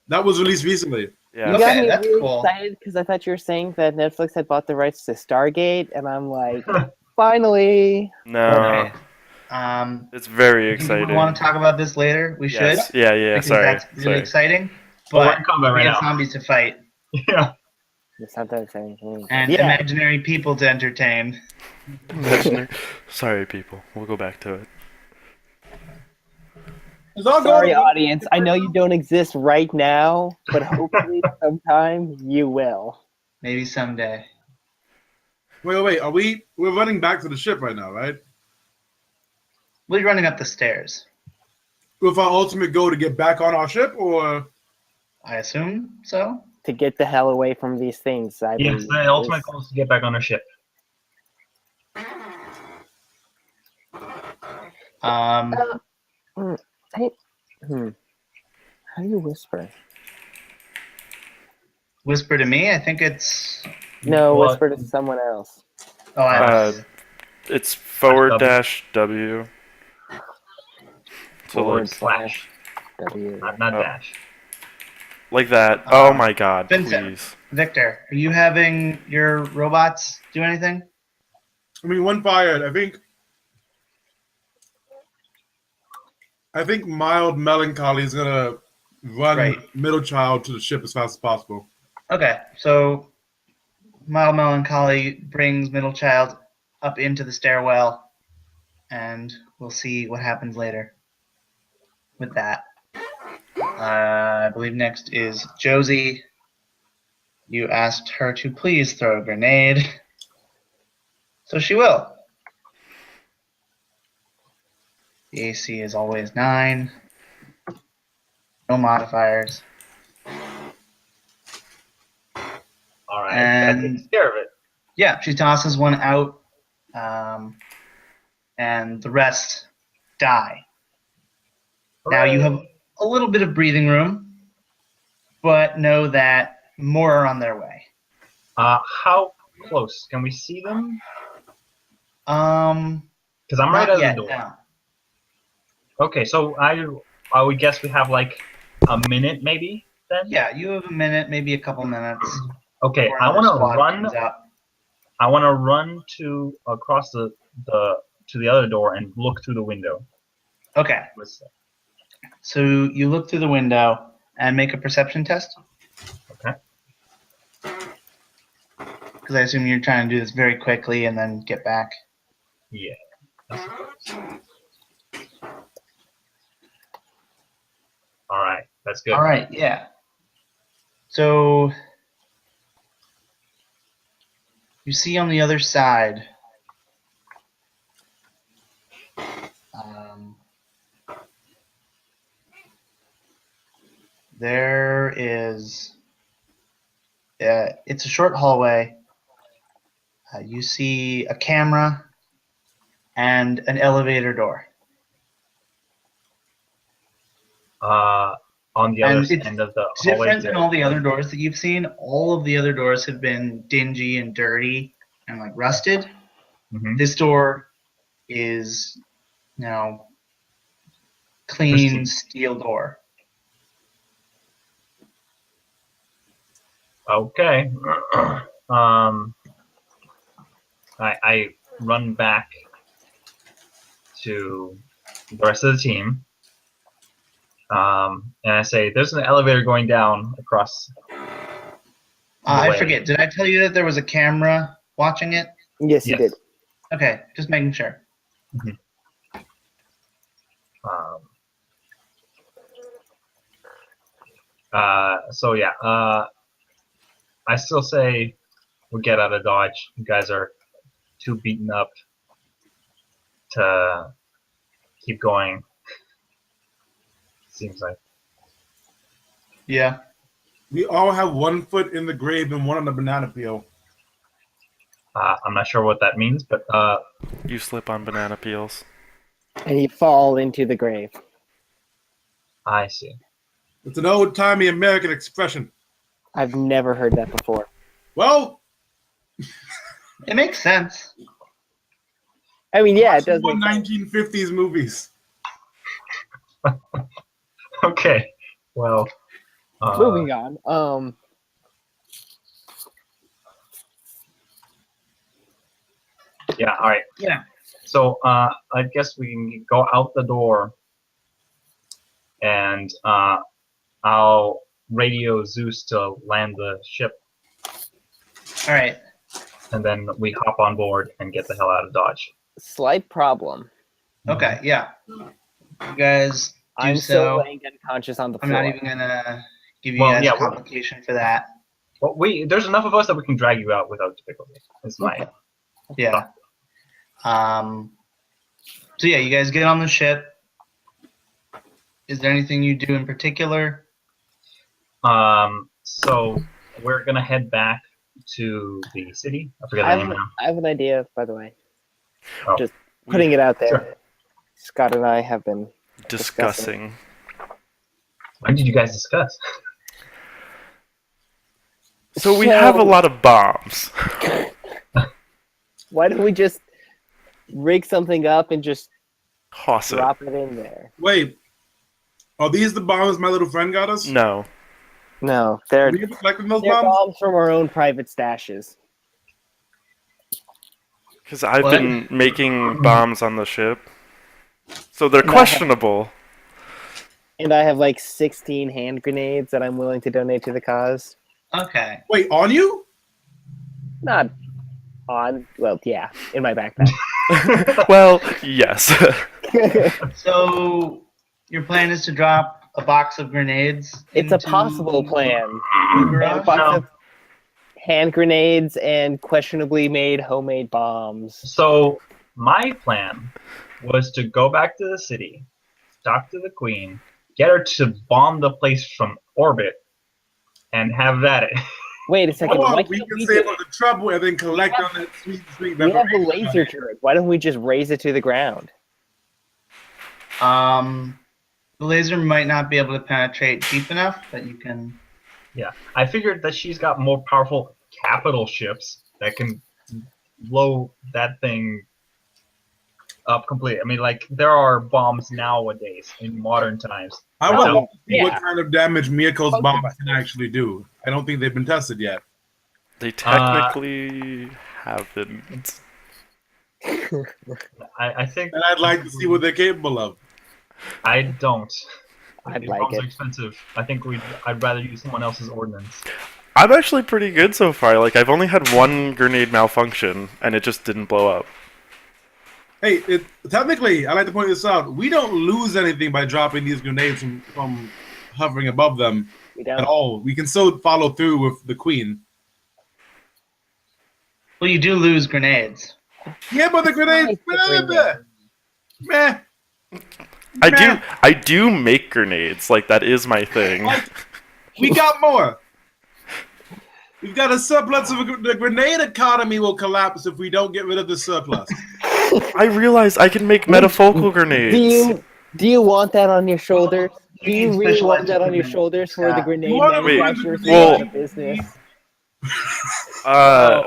that was released recently. Yeah. You got Okay, me that's really cool. excited because I thought you were saying that Netflix had bought the rights to Stargate, and I'm like, finally. No. Okay. It's very Do we exciting. want to talk about this later? We Yes. should. Yeah. Yeah. Because Sorry. that's really Sorry. exciting. Well, we're But in combat we right have now. zombies to fight Yeah. It's not that exciting. and Yeah. imaginary people to entertain. Imaginary- Sorry, people. We'll go back to it. It's all Sorry, going- audience. I know you don't exist right now, but hopefully sometime you will. Maybe someday. Wait. We're running back to the ship right now, right? We're running up the stairs. With our ultimate goal to get back on our ship, or I assume so. To get the hell away from these things, I Yes, believe. the ultimate goal is to get back on our ship. Um, Hey, how do you whisper? whisper to me. I think it's. No, Well, whisper to someone else. Oh, I It's forward W. dash W. So Forward like, slash, W. not Oh. dash. like that. Oh my God! Vincent. Please. Victor, are you having your robots do anything? I mean, one fired. I think mild melancholy is gonna run Right. middle child to the ship as fast as possible. Okay, so Mild Melancholy brings Middle Child up into the stairwell, and we'll see what happens later with that. I believe next is Josie. You asked her to please throw a grenade, so she will. The AC is always 9. No modifiers. All right, And- that takes care of it. Yeah, she tosses one out, and the rest die. Now you have a little bit of breathing room, but know that more are on their way. How close can we see them? Because I'm right Not at yet, the door. no. Okay, so I would guess we have like a minute maybe then. Yeah, you have a minute, maybe a couple minutes. Okay, before I another want to squad run. comes out. I want to run to across the to the other door and look through the window. Okay, so you look through the window and make a perception test. Okay. Because I assume you're trying to do this very quickly and then get back. Yeah. All right, that's good. All right, yeah. So you see on the other side, there is, it's a short hallway. You see a camera and an elevator door. On the other And it's end of the hallway. different than all the other doors that you've seen. All of the other doors have been dingy and dirty and like rusted. Mhm. This door is now clean Pristine. steel door. Okay. I run back to the rest of the team. And I say, "There's an elevator going down across." I way. forget. Did I tell you that there was a camera watching it? Yes, you did. Okay, just making sure. So yeah. I still say we get out of Dodge. You guys are too beaten up to keep going. Seems like. Yeah. We all have one foot in the grave and one on the banana peel. I'm not sure what that means, but You slip on banana peels. And you fall into the grave. I see. It's an old-timey American expression. I've never heard that before. Well, It makes sense. I mean, yeah, it watch does more make sense. 1950s movies. Okay. Well. Moving on. Yeah. All right. Yeah. So I guess we can go out the door, and I'll radio Zeus to land the ship, All right. and then we hop on board and get the hell out of Dodge. Slight problem. Okay. Yeah. You guys do I'm so. still laying unconscious on the I'm floor. not even gonna give you Well, guys yeah, a complication for that. Well, there's enough of us that we can drag you out without difficulty. It's fine. Okay. Yeah. So yeah, you guys get on the ship. Is there anything you do in particular? So we're gonna head back to the city. I forget I the have, name now. I have an idea, by the way. Oh. Just putting it out there. Sure. Scott and I have been Discussing. When did you guys discuss? So we have a lot of bombs. Why don't we just rig something up and just Hoss it. drop it in there? Wait, are these the bombs my little friend got us? No. No, they're Are we collecting those they're bombs? bombs from our own private stashes. Because I've What? been making bombs on the ship. So they're And I have- questionable. And I have like 16 hand grenades that I'm willing to donate to the cause. Okay. Wait, on you? Not on, well, yeah, in my backpack. Well, yes. So your plan is to drop a box of grenades. It's a into possible plan. the And a garage? box No. of hand grenades and questionably made homemade bombs. So my plan was to go back to the city, talk to the queen, get her to bomb the place from orbit, and have that it. Wait a second. Why Or we can't can we save do on the trouble and then collect on that sweet We have a reparation. laser turret. Why don't we just raise it to the ground? The laser might not be able to penetrate deep enough, but you can. Yeah, I figured that she's got more powerful capital ships that can blow that thing up completely. I mean, like, there are bombs nowadays in modern times. I would Oh, love to see yeah. what kind of damage Miyako's Both bombs of us. can actually do. I don't think they've been tested yet. They technically haven't. I think And I'd like to see what they're capable of. I don't. I'd These like bombs it. are expensive. I think I'd rather use someone else's ordnance. I'm actually pretty good so far. Like, I've only had one grenade malfunction, and it just didn't blow up. Hey, technically, I like to point this out. We don't lose anything by dropping these grenades from hovering above them We at don't. all. We can still follow through with the queen. Well, you do lose grenades. Yeah, but the grenades, Like the meh. I do make grenades. Like, that is my thing. We got more. We've got a surplus of the grenade economy will collapse if we don't get rid of the surplus. I realize I can make metafocal grenades. Do you want that on your shoulders? Do You you need really special want that on your equipment. shoulders for the Yeah. grenade You wanna Wait, manufacturers who well- are out of business?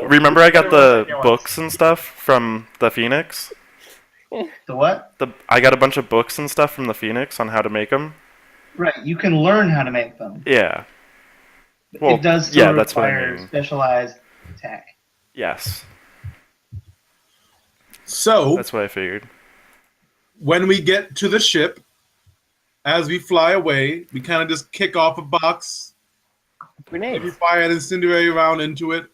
Remember I got the books and stuff from the Phoenix? The what? I got a bunch of books and stuff from the Phoenix on how to make them. Right. You can learn how to make them. Yeah. Well, It does still yeah, that's what I require mean. specialized tech. Yes, So, that's what I figured. when we get to the ship, as we fly away, we kind of just kick off a box. Maybe Grenades. fire an incendiary round into it.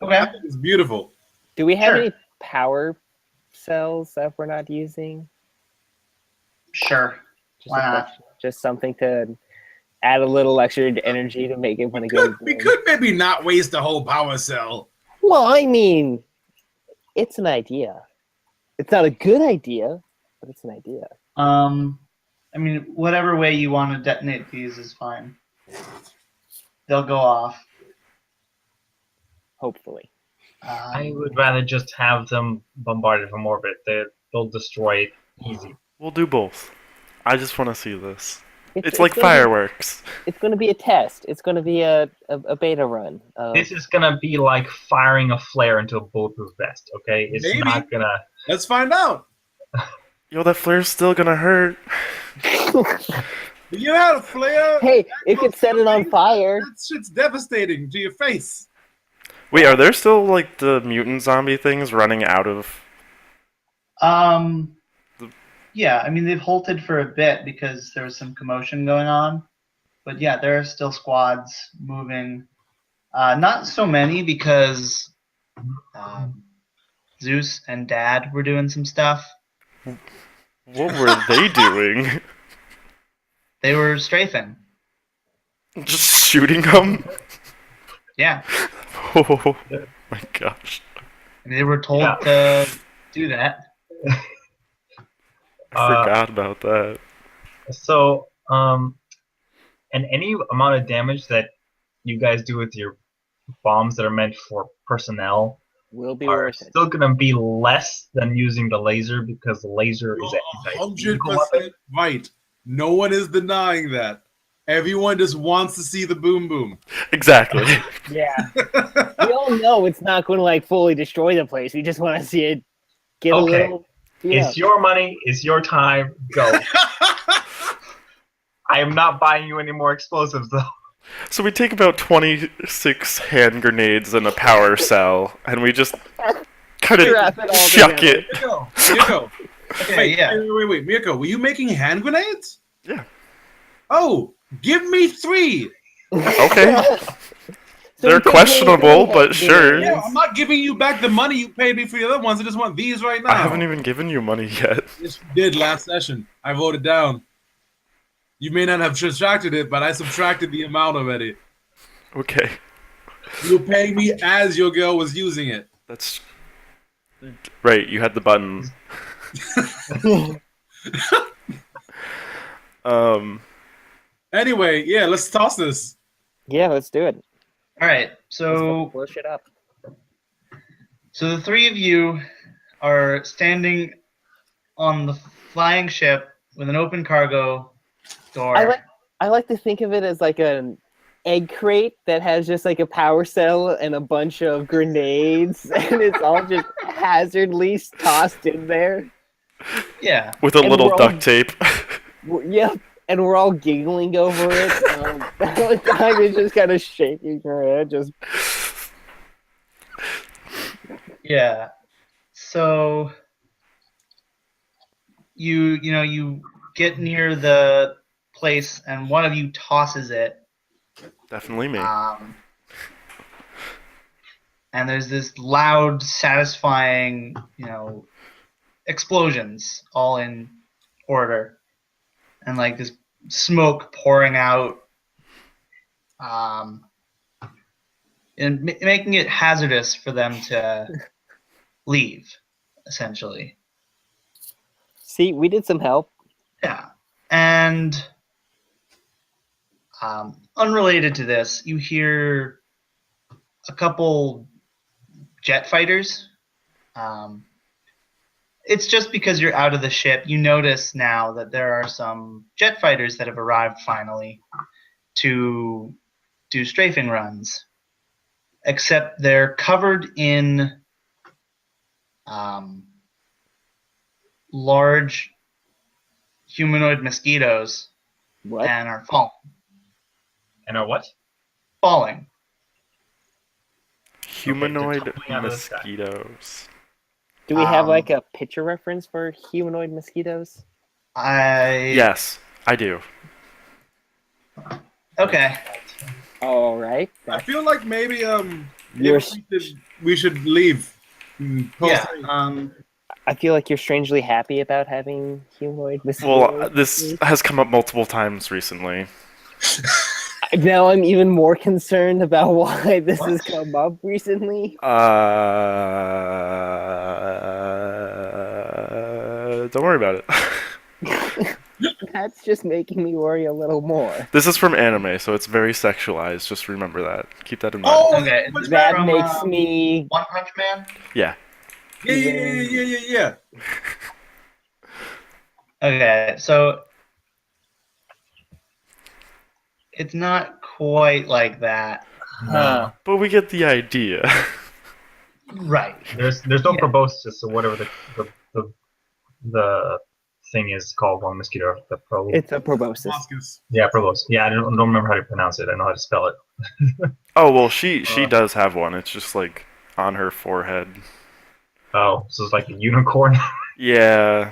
Okay. I think it's beautiful. Do we have Sure. any power cells that we're not using? Sure. Just Why a not? question. Just something to add a little extra energy to make it want to go. We could maybe not waste the whole power cell. Well, I mean, it's an idea. It's not a good idea, but it's an idea. I mean, whatever way you want to detonate these is fine. They'll go off. Hopefully. I would rather just have them bombarded from orbit. They'll destroy it easy. We'll do both. I just want to see this. It's gonna like fireworks. It's going to be a test. It's going to be a beta run. This is gonna be like firing a flare into a bulletproof vest. Okay, it's Maybe. not gonna. Let's find out. Yo, that flare's still gonna hurt. You had a flare. Hey, it could set it on fire. That shit's devastating to your face. Wait, are there still like the mutant zombie things running out of? Yeah, I mean, they've halted for a bit because there was some commotion going on. But yeah, there are still squads moving. Not so many because Zeus and Dad were doing some stuff. What were they doing? They were strafing. Just shooting them? Yeah, Oh my gosh. I mean, they were told Yeah. to do that. I forgot about that. So, and any amount of damage that you guys do with your bombs that are meant for personnel Will be are worth it. still gonna be less than using the laser because the laser is You're anti. 100% right. No one is denying that. Everyone just wants to see the boom boom. Exactly. Yeah. We all know it's not going to like fully destroy the place. We just want to see it get Okay. a little. Yeah. It's your money. It's your time. Go. I am not buying you any more explosives though. So we take about 26 hand grenades and a power cell, and we just kind Trap of it all chuck together. it. Mirko. Okay, Wait, yeah. wait. Mirko, were you making hand grenades? Yeah. Oh, give me 3. Okay. So They're we can't questionable, really but sure. Yeah, I'm not giving you back the money you paid me for the other ones. I just want these right now. I haven't even given you money yet. Yes, you did last session. I voted down. You may not have subtracted it, but I subtracted the amount already. Okay. You were paying me as your girl was using it. That's right, you had the button. Anyway, yeah, let's toss this. Yeah, let's do it. All right, Let's so blow shit up. the three of you are standing on the flying ship with an open cargo door. I like to think of it as like an egg crate that has just like a power cell and a bunch of grenades, and it's all just hazardly tossed in there. Yeah. With a And little we're all- duct tape. Yeah, and we're all giggling over it. Valentine is just kind of shaking her head, just Yeah. So you get near the place and one of you tosses it. Definitely me. And there's this loud, satisfying, explosions all in order. And like this smoke pouring out. And making it hazardous for them to leave, essentially. see, we did some help. Yeah. And unrelated to this, you hear a couple jet fighters. It's just because you're out of the ship. You notice now that there are some jet fighters that have arrived finally to do strafing runs. Except they're covered in large humanoid mosquitoes What? and are falling. And a what? Falling. Humanoid tumbling out of the sky. mosquitoes. Do we have um, like a picture reference for humanoid mosquitoes? Yes, I do. Okay. All right. I feel like maybe You're, we should leave. Yeah. I feel like you're strangely happy about having humanoid mosquitoes. Well, this has come up multiple times recently. Now I'm even more concerned about why this has come up recently. Don't worry about it. That's just making me worry a little more. This is from anime, so it's very sexualized. Just remember that. Keep that in mind. Oh, Okay, Punch That Man. makes me. One Punch Man. Yeah. Yeah. Okay, so it's not quite like that. No, But we get the idea. Right. there's no Yeah. proboscis or whatever the thing is called on mosquito. The It's a proboscis. Moscus. yeah, proboscis. Yeah, I don't remember how to pronounce it. I know how to spell it. Oh well, she does have one. It's just like on her forehead. Oh, so it's like a unicorn. Yeah.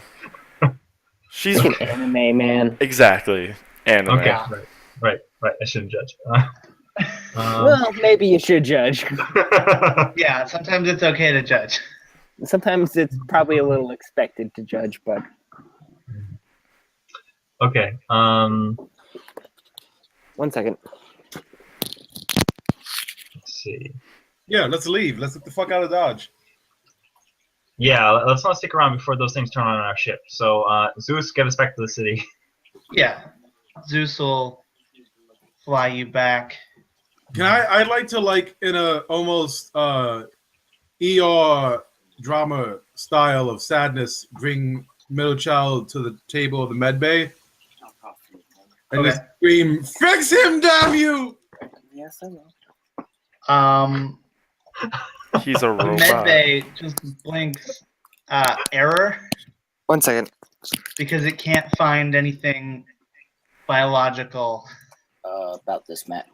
She's It's like an anime, man. exactly anime. Okay, right. I shouldn't judge. Well, maybe you should judge. Yeah, sometimes it's okay to judge. Sometimes it's probably a little expected to judge, but Okay. 1 second. Let's see. Yeah, let's leave. Let's get the fuck out of Dodge. Yeah, let's not stick around before those things turn on our ship. So, Zeus, get us back to the city. Yeah. Zeus will fly you back. Can I'd like to like in a almost ER drama style of sadness bring middle child to the table of the med bay and Okay. just scream, "Fix him, damn you!" Yes, I know. He's a The robot. medbay just blinks error 1 second. because it can't find anything biological. About this, Matt.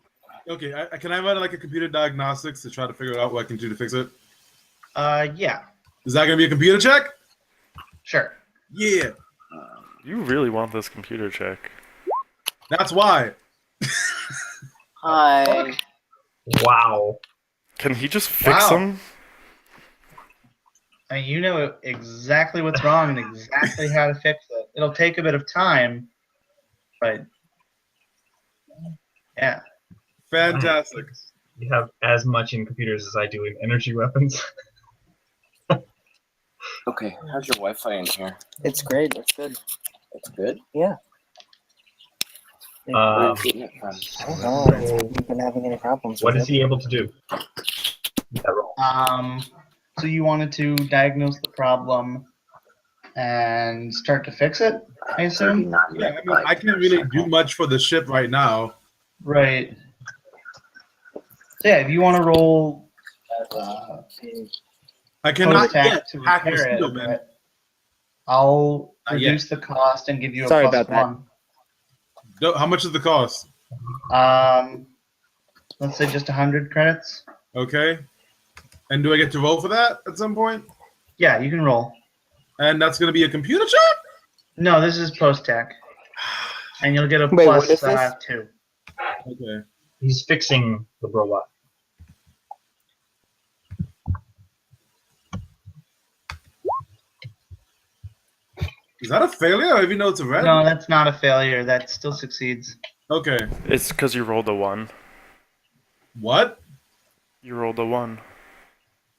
Okay, can I run like a computer diagnostics to try to figure out what I can do to fix it? Yeah, Is that gonna be a computer check? sure. Yeah, You really want this computer check? that's why. Hi. Wow. Can he just fix Wow. them? I mean, you know exactly what's wrong and exactly how to fix it. It'll take a bit of time, but yeah. Fantastic. You have as much in computers as I do in energy weapons. Okay, how's your Wi-Fi in here? It's great. It's good. It's good. Yeah. Where are you Um, getting it from? I don't know. I haven't been having any problems what with is he able to do? With that roll? So you wanted to diagnose the problem and start to fix it, I assume? 39 Yeah, I mean, I can't really do much for the ship right now. Right. So yeah, if you want to roll I cannot post-hack yet to hack repair mosquito it, man. but I'll Not yet. reduce the cost and give you a Sorry plus about that. one. How much is the cost? Let's say just 100 credits. Okay. And do I get to roll for that at some point? Yeah, you can roll. And that's going to be a computer check? No, this is post-tech. And you'll get a Wait, what plus is this? 2. Okay. He's fixing the robot. Is that a failure? I even know it's a red. No, that's not a failure. That still succeeds. Okay. It's because you rolled a 1. What? You rolled a 1.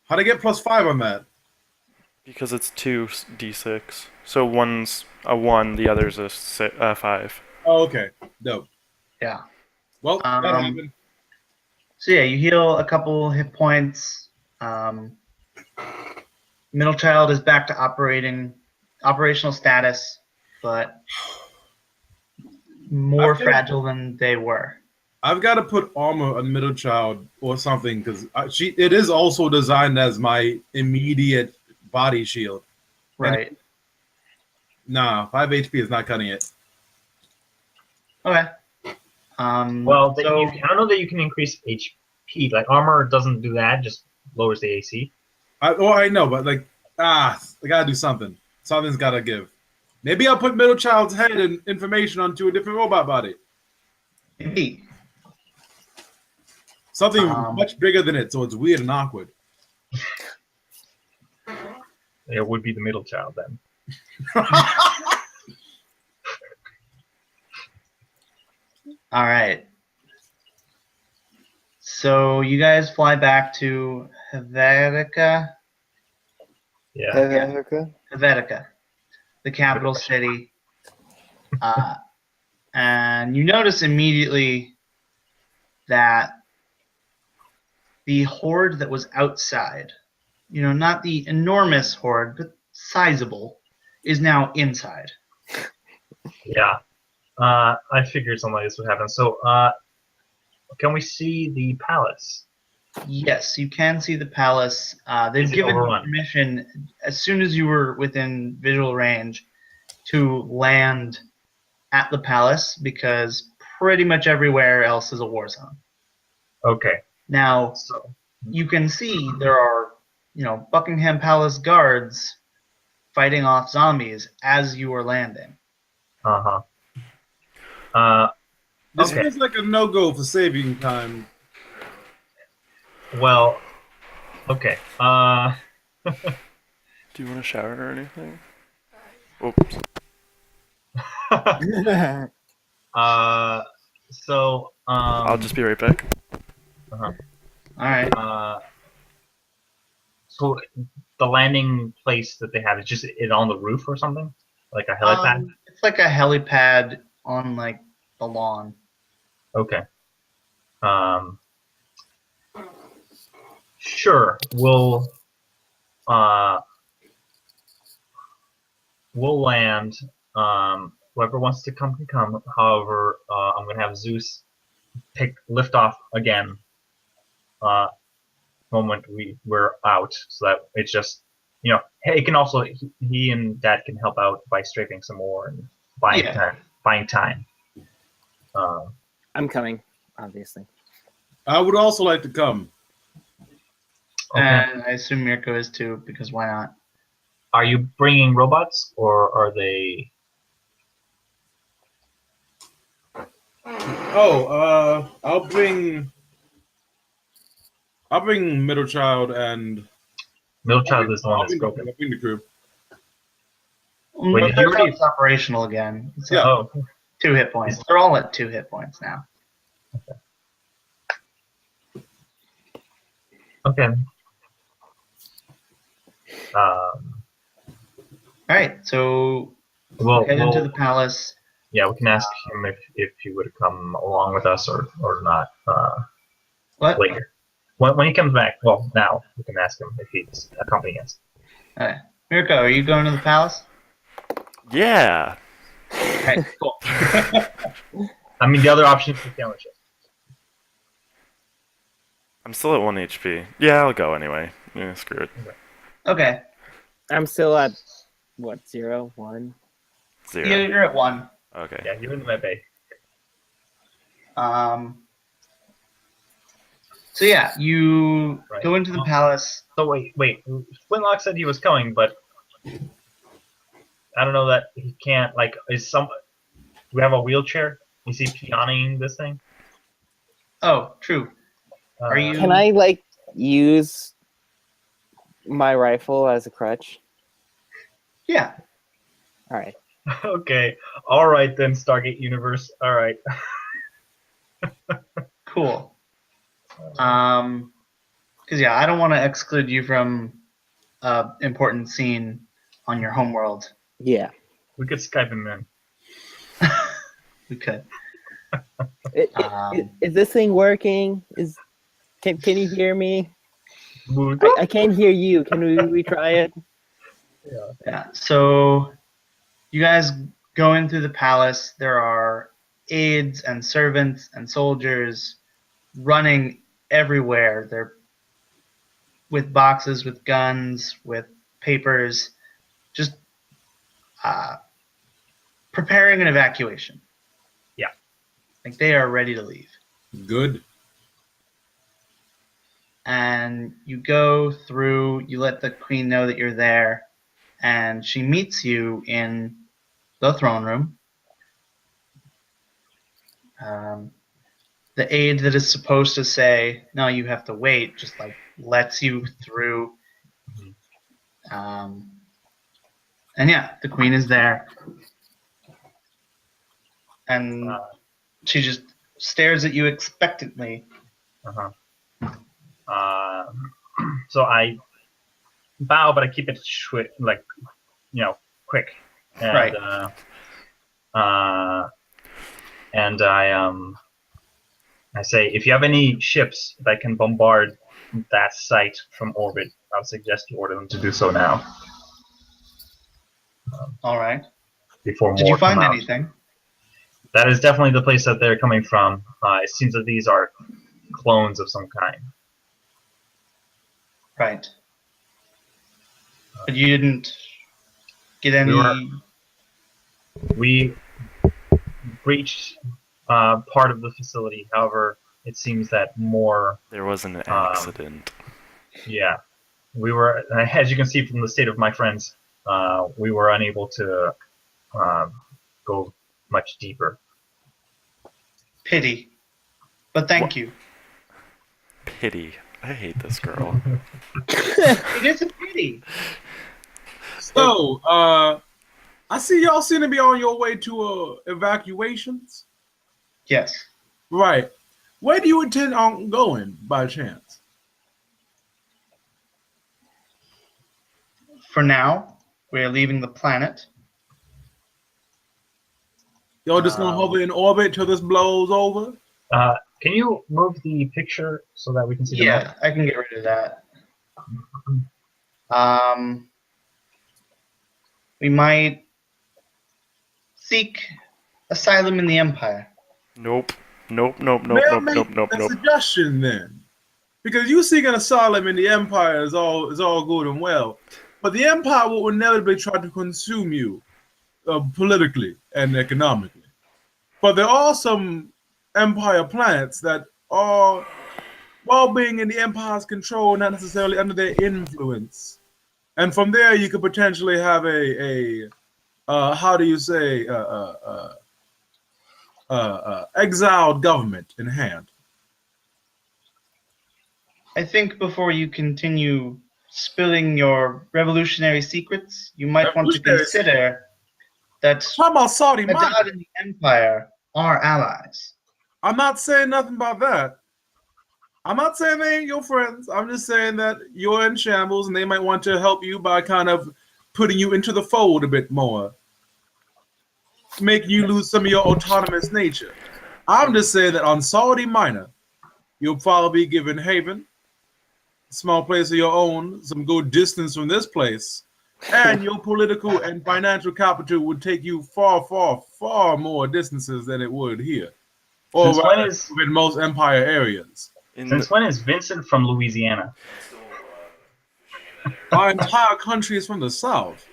How'd I get +5 on that? Because it's 2d6. So one's a 1, the other's a 5. Oh, okay. Dope. Yeah. Well, that happened. So yeah, you heal a couple hit points. Middle child is back to operational status, but more Okay. fragile than they were. I've got to put armor on middle child or something because it is also designed as my immediate body shield. Right. Nah, 5 HP is not cutting it. Okay. Well, so I don't know that you can increase HP. Like armor doesn't do that; just lowers the AC. I know, but like, I gotta do something. Something's gotta give. Maybe I'll put middle child's head and information onto a different robot body. maybe. Something Um, much bigger than it, so it's weird and awkward. It would be the middle child then. All right. So you guys fly back to Helvetica, Yeah. Helvetica, the capital city, and you notice immediately that the horde that was outside, not the enormous horde, but sizable, is now inside. Yeah. I figured something like this would happen. So, can we see the palace? Yes, you can see the palace. They've Is it given you overrun? permission as soon as you were within visual range to land at the palace because pretty much everywhere else is a war zone. Okay. Now, So, you can see there are, Buckingham Palace guards fighting off zombies as you are landing. uh-huh. Uh, This Okay. feels like a no-go for saving time. well, okay. Do you want a shower or anything? Oops. So, I'll just be right back. All right. So the landing place that they have is just it on the roof or something, like a helipad. It's like a helipad on like the lawn. Okay. Sure. We'll land. Whoever wants to come can come. However, I'm gonna have Zeus lift off again. Moment we're out, so that it's just hey, it can also he and Dad can help out by strafing some more and buying Yeah. time. Buying time. I'm coming, obviously. I would also like to come. Okay. And I assume Mirko is too, because why not? Are you bringing robots or are they? Oh, I'll bring middle child and Middle child is the one I'll that's bring, broken. I'll bring the crew. Wait, did you Mirko already- is operational again. It's Yeah. Oh, 2 hit points. They're all at 2 hit points now. okay. All right, so We'll head into the palace. yeah, we can ask him if he would come along with us or not What? later. When he comes back, well, now we can ask him if he's accompanying us. All right. Mirko, are you going to the palace? Yeah. All right, cool. I mean, the other option is to stay on the ship. I'm still at 1 HP. Yeah, I'll go anyway. Yeah, screw it. Okay, I'm still at what, 0, 1? 0. you're at 1. Okay. Yeah, you're in the med bay. So yeah, you Right. go into the palace. So wait. Flintlock said he was coming, but I don't know that he can't. Like, do we have a wheelchair? Is he pianoing this thing? Oh, true. Are you? Can I use my rifle as a crutch? Yeah. All right. Okay. All right then, Stargate Universe. All right. Cool. Because yeah, I don't want to exclude you from an important scene on your homeworld. Yeah. We could Skype him in. We could. Is this thing working? Can you hear me? Would- I can't hear you. Can we try it? Yeah. So you guys go into the palace. There are aides and servants and soldiers running everywhere. They're with boxes, with guns, with papers, just preparing an evacuation. Yeah. Like they are ready to leave. Good. And you go through, you let the queen know that you're there, and she meets you in the throne room. The aide that is supposed to say, no, you have to wait, just lets you through. And yeah, the queen is there. And she just stares at you expectantly. Uh-huh. So I bow, but I keep it like, quick. And, Right. And I say, if you have any ships that can bombard that site from orbit, I would suggest you order them to do so now. All right. Before Did more you find come out. anything? That is definitely the place that they're coming from. It seems that these are clones of some kind. Right. But you didn't get any. We breached part of the facility. However, it seems that more. There was an accident. Yeah, we were. As you can see from the state of my friends, we were unable to go much deeper. Pity. But thank you. Pity. I hate this girl. It is a pity. So, I see y'all seem to be on your way to evacuations. Yes. Right. Where do you intend on going, by chance? For now, we're leaving the planet. Y'all just gonna hover in orbit till this blows over? Can you move the picture so that we can see the Yeah, map? I can get rid of that. We might seek asylum in the Empire. Nope. May I make a suggestion then? Because you seeking asylum in the Empire is all good and well, but the Empire will inevitably try to consume you politically and economically. But there are some Empire planets that are, while being in the Empire's control, not necessarily under their influence. And from there, you could potentially have how do you say, exiled government in hand. I think before you continue spilling your revolutionary secrets, you might want to consider that Talking about Saudi money. Haddad and the Empire are allies. I'm not saying nothing about that. I'm not saying they ain't your friends. I'm just saying that you're in shambles and they might want to help you by kind of putting you into the fold a bit more, making you lose some of your autonomous nature. I'm just saying that on Saudi Minor, you'll probably be given haven, a small place of your own, some good distance from this place, and your political and financial capital would take you far, far, far more distances than it would here, or in most Empire areas. Since when is Vincent from Louisiana? My entire country is from the South.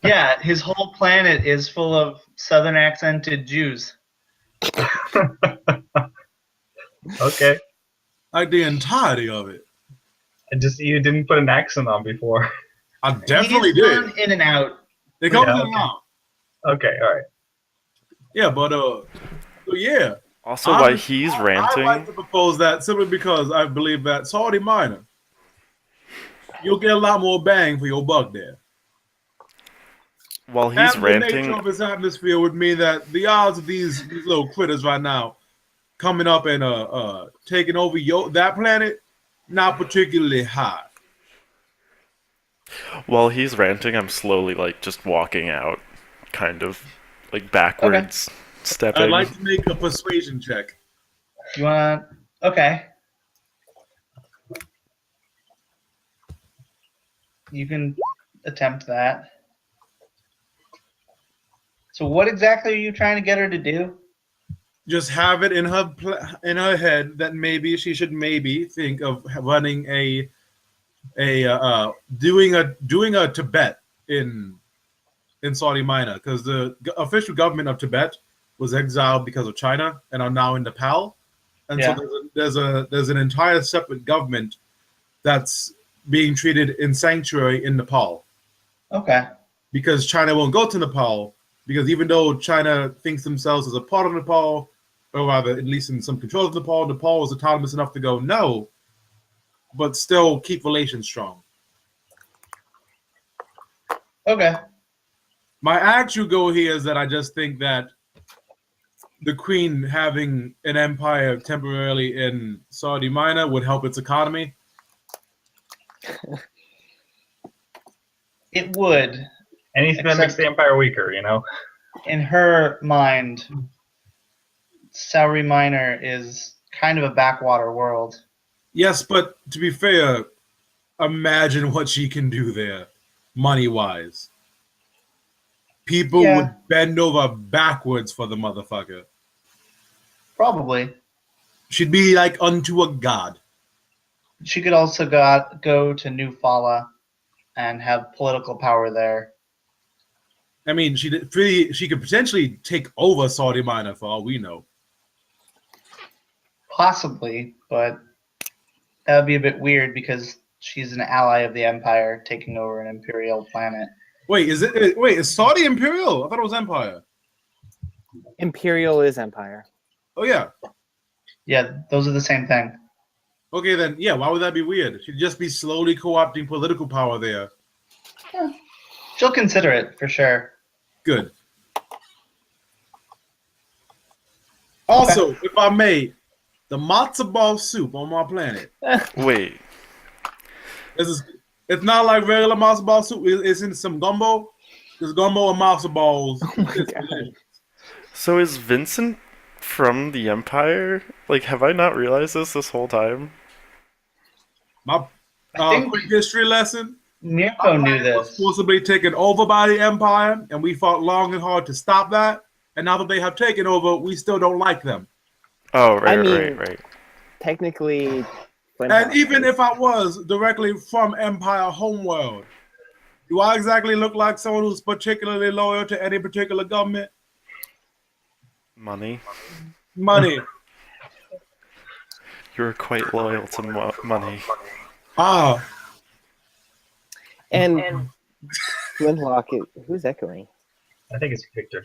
Yeah, his whole planet is full of Southern accented Jews. Okay. Like the entirety of it. You didn't put an accent on before. I definitely did. In and out. It comes in and out. Okay, all right. Yeah, but so yeah. Also, why he's ranting. I'd like to propose that simply because I believe that Saudi Minor, you'll get a lot more bang for your buck there. While he's ranting, the nature of his atmosphere would mean that the odds of these little critters right now coming up and taking over that planet, not particularly high. While he's ranting, I'm slowly just walking out, kind of backwards, stepping. I'd like to make a persuasion check. You want? Okay. You can attempt that. So what exactly are you trying to get her to do? Just have it in her head that maybe she should think of running doing a Tibet in Saudi Minor, because the official government of Tibet was exiled because of China and are now in Nepal, and so there's an entire separate government that's being treated in sanctuary in Nepal. Okay. Because China won't go to Nepal, because even though China thinks themselves as a part of Nepal, or rather at least in some control of Nepal is autonomous enough to go no, but still keep relations strong. Okay. My actual goal here is that I just think that the Queen having an empire temporarily in Saudi Minor would help its economy? It would. Anything that makes Except- the empire weaker, you know. In her mind, Saudi Minor is kind of a backwater world. Yes, but to be fair, imagine what she can do there, money-wise. People Yeah. would bend over backwards for the motherfucker. Probably. She'd be like unto a god. She could also go to New Fala and have political power there. I mean, she could potentially take over Saudi Minor for all we know. Possibly, but that would be a bit weird because she's an ally of the Empire taking over an imperial planet. Wait, is Saudi Imperial? I thought it was Empire. Imperial is empire. Oh yeah. Yeah, those are the same thing. Okay then, yeah. Why would that be weird? She'd just be slowly co-opting political power there. She'll consider it for sure. Good. Also, if I may, the matzo ball soup on my planet. Wait, It's not like regular matzo ball soup. It's in some gumbo. There's gumbo and matzo balls. Oh my It's God. delicious. so is Vincent from the Empire? Like, have I not realized this whole time? My I think quick history lesson. Mirko knew Empire was this. forcibly taken over by the Empire, and we fought long and hard to stop that. And now that they have taken over, we still don't like them. Oh, right, I mean- right. Technically, And even if I was directly from Empire homeworld, do I exactly look like someone who's particularly loyal to any particular government? Money. Money. You're quite loyal to money. Ah, and Flintlock, who's echoing? I think it's Victor.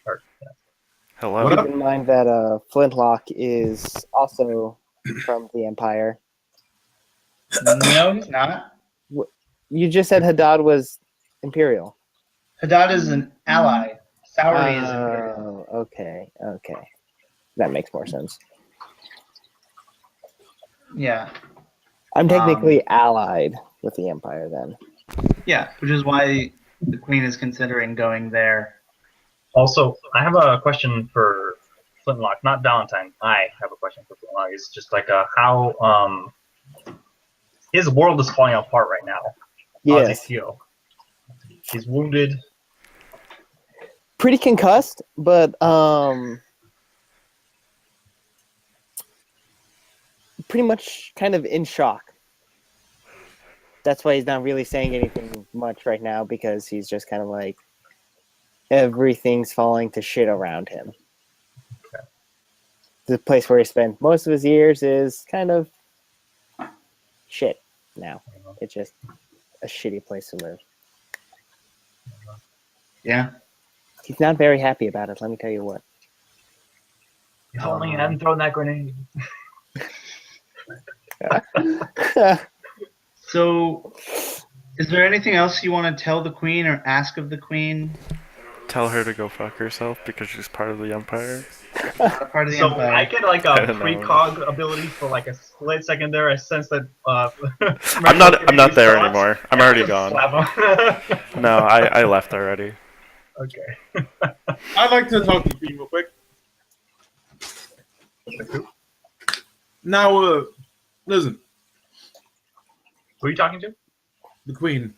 Or, yeah. Hello. What Keep up? in mind that Flintlock is also from the Empire. No, he's not. You just said Haddad was Imperial. Haddad is an ally. Saudi is imperial. Oh, okay. That makes more sense. Yeah. I'm technically allied with the Empire then. Yeah, which is why the Queen is considering going there. Also, I have a question for Flintlock, not Valentine. I have a question for Flintlock. It's just like how his world is falling apart right now. How does Yes. he feel? He's wounded. Pretty concussed, but pretty much kind of in shock. That's why he's not really saying anything much right now, because he's just kind of like everything's falling to shit around him. Okay. The place where he spent most of his years is kind of shit now. It's just a shitty place to live. Yeah. He's not very happy about it, let me tell you what. If only I hadn't thrown that grenade. So, is there anything else you want to tell the Queen or ask of the Queen? Tell her to go fuck herself because she's part of the Empire. Not a part of the So Empire. I get like I a don't know. precog ability for like a split second there. I sense that. I'm not there anymore. I'm already gone. gone. No, I left already. Okay. I'd like to talk to the Queen real quick. Now, listen, Who are you talking to? the Queen.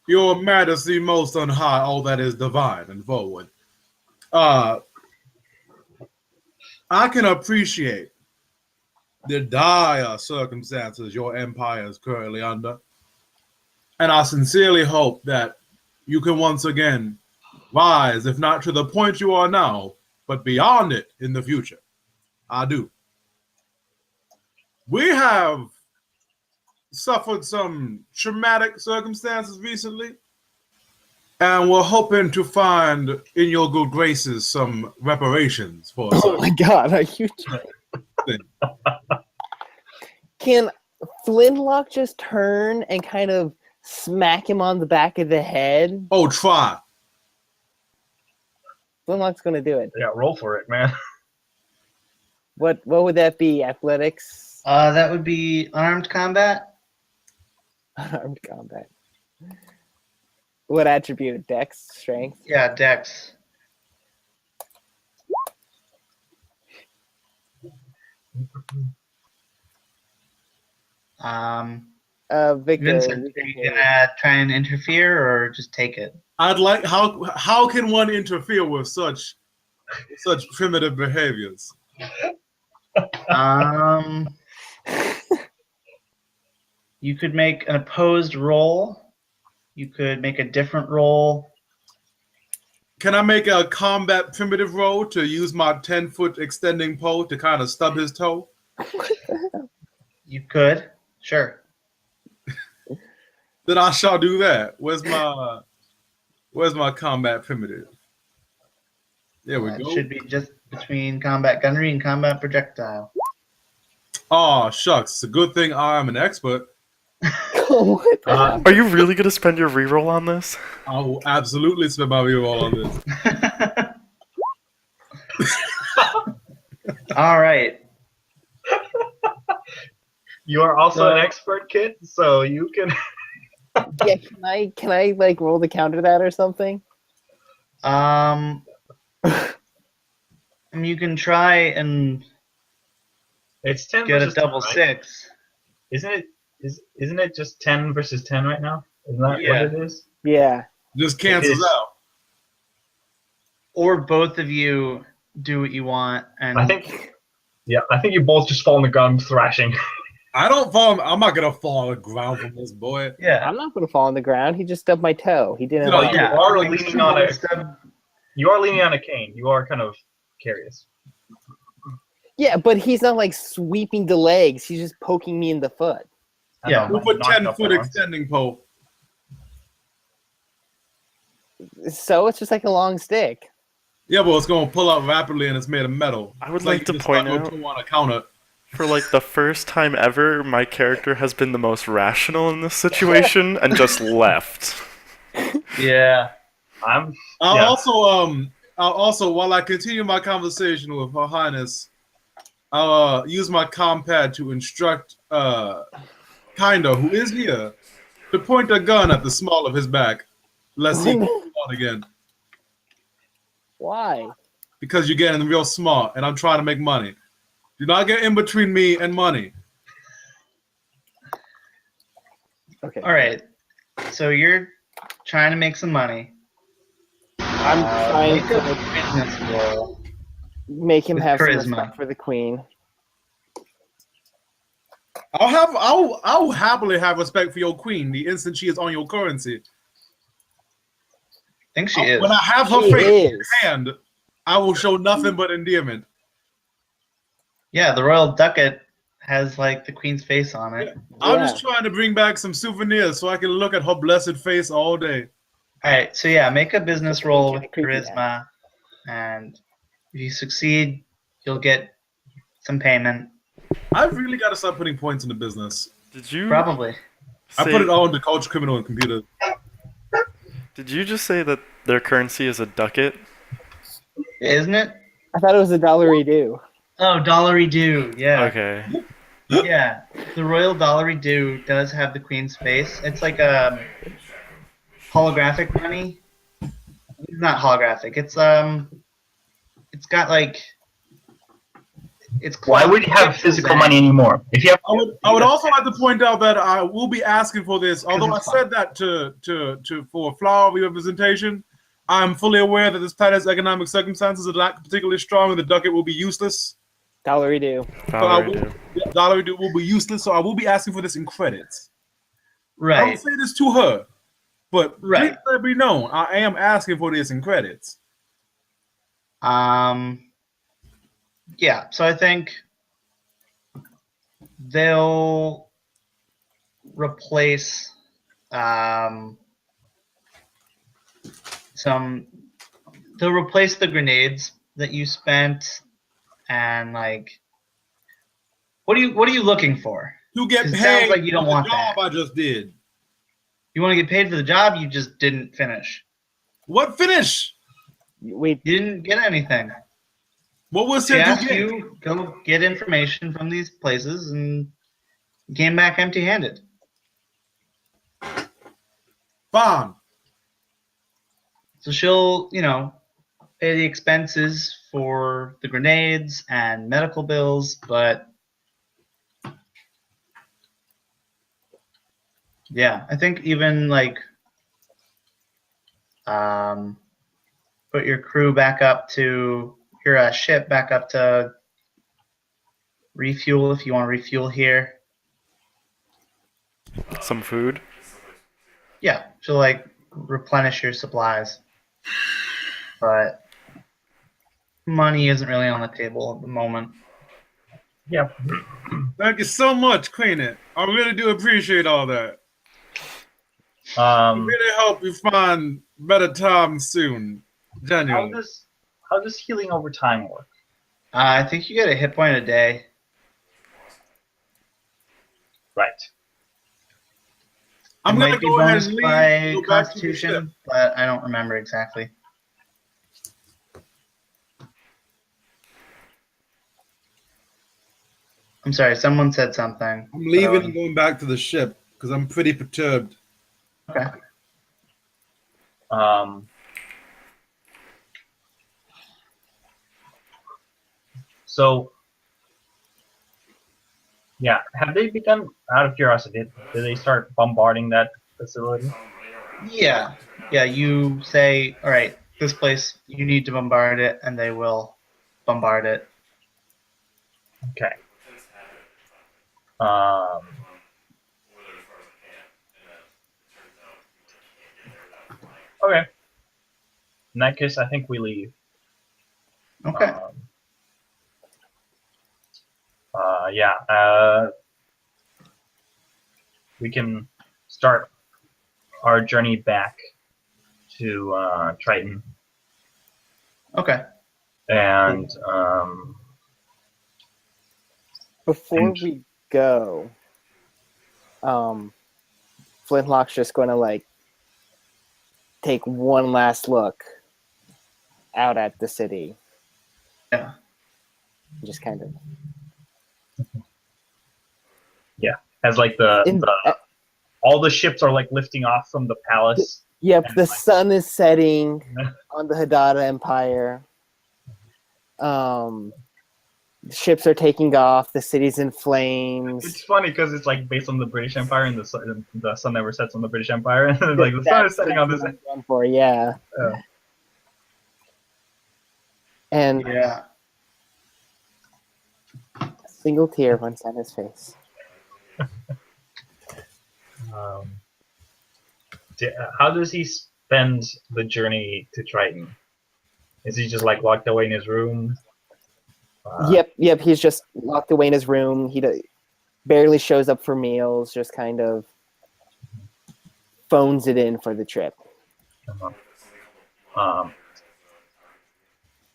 Your Majesty most on high, all that is divine and forward. I can appreciate the dire circumstances your empire is currently under. And I sincerely hope that you can once again rise, if not to the point you are now, but beyond it in the future. I do. We have suffered some traumatic circumstances recently, and we're hoping to find in your good graces some reparations for us. Oh my god, are you Can Flintlock just turn and kind of smack him on the back of the head? Oh, try. Flintlock's gonna do it. Yeah, roll for it, man. What would that be? Athletics, That would be unarmed combat. unarmed combat. What attribute? Dex, strength. Yeah, Dex. Victor. Vincent, we are can you hear gonna try and interfere or just take it? I'd like how can one interfere with such primitive behaviors? You could make an opposed roll. You could make a different roll. Can I make a combat primitive roll to use my 10-foot extending pole to kind of stub his toe? You could, sure. Then I shall do that. Where's my combat primitive? There we It go. should be just between combat gunnery and combat projectile. Oh shucks! It's a good thing I am an expert. What the hell? Are you really gonna spend your reroll on this? I will absolutely spend my reroll on this. All right. You are also an expert, Kit, so you can. Yeah, can I like roll to counter that or something? You can try and It's 10 get a versus double 10, right? 6. Isn't it just 10 versus 10 right now? Isn't that Yeah. what it is? Yeah. Just cancels is. out. Or both of you do what you want, and I think you both just fall on the ground thrashing. I don't fall. I'm not gonna fall on the ground from this boy. yeah. I'm not gonna fall on the ground. He just stubbed my toe. He didn't. No, like you it. are Makes leaning two on a- bullets stab- You are leaning on a cane. You are kind of curious. Yeah, but he's not like sweeping the legs. He's just poking me in the foot. I Yeah. don't know, Who put knocked up 10-foot once. extending pole? So it's just like a long stick. Yeah, but it's gonna pull out rapidly and it's made of metal. I would It's like you to just point stuck out- your toe on a counter. For like the first time ever, my character has been the most rational in this situation and just left. Yeah. I'm. I'll Yeah. also, while I continue my conversation with Her Highness, I'll use my compad to instruct Kinda, who is here, to point a gun at the small of his back, lest he gets out again. Why? Because you're getting real smart, and I'm trying to make money. Do not get in between me and money. Okay. All right. So you're trying to make some money. I'm trying Make a to business roll. make him with have some charisma. respect for the queen. I'll happily have respect for your queen the instant she is on your currency. I think she is. When I have her She face in is. hand, I will show nothing but endearment. Yeah, the royal ducat has like the queen's face on it. I'm Yeah. just trying to bring back some souvenirs so I can look at her blessed face all day. All right. So yeah, make a business roll with Kinda creepy, charisma, and if you succeed, you'll get some payment. I've really got to start putting points into business. Did you Probably. I say- put it all into culture, criminal, and computer. Did you just say that their currency is a ducat? Isn't it? I thought it was a dollary-do. Oh, dollary do. Yeah. Okay. Yeah. The royal dollary do does have the queen's face. It's like a holographic money. It's not holographic. It's got like it's. Why would you have physical money anymore? If you have, I would also like to point out that I will be asking for this. Although I it's said that for flowery representation, I'm fully aware that this planet's economic circumstances are not particularly strong, and the ducat will be useless. Dollary-do. Dollar will be useless, so I will be asking for this in credits. I will Right. say this to her, but Right. please let it be known I am asking for this in credits. Yeah. So I think they'll replace they'll replace the grenades that you spent, and like what are you looking for? To get 'Cause it paid sounds like you don't for want the job that. I just did. You want to get paid for the job you just didn't finish. What finish? We You didn't get anything. What was She said asked to get? you go get information from these places, and you came back empty-handed. Fine. So she'll, pay the expenses for the grenades and medical bills, but yeah, I think even put your crew back up to your ship back up to refuel if you want to refuel here. Some food. Yeah, she'll replenish your supplies, but money isn't really on the table at the moment. Yeah. Thank you so much, Queenie. I really do appreciate all that. It Um, really help you find better times soon. how Genuinely. does healing over time work? I think you get a hit point a day. Right. I'm It gonna might be go ahead bonus and leave. by Go back to the ship. Constitution, but I don't remember exactly. I'm sorry, someone said something. I'm leaving but, and going back to the ship because I'm pretty perturbed. Okay. So, yeah, have they begun? Out of curiosity, did they start bombarding that facility? Yeah. Yeah, you say, all right, this place, you need to bombard it, and they will bombard it. Okay. Um, okay. In that case, I think we leave. Okay. Yeah. We can start our journey back to Triton, Okay. and before And- we go, Flintlock's just going to take one last look out at the city. Yeah. Just kind of as all the ships are lifting off from the palace. Yep, And, the sun is setting on the Hadada Empire. Ships are taking off. The city's in It's flames. funny because it's based on the British Empire, and the sun never sets on the British Empire, and the sun is setting on this. That's what I'm going for, yeah. Yeah. And Yeah. a single tear runs down his face. How does he spend the journey to Triton? Is he just locked away in his room? Yep. He's just locked away in his room. He barely shows up for meals. Just kind of phones it in for the trip.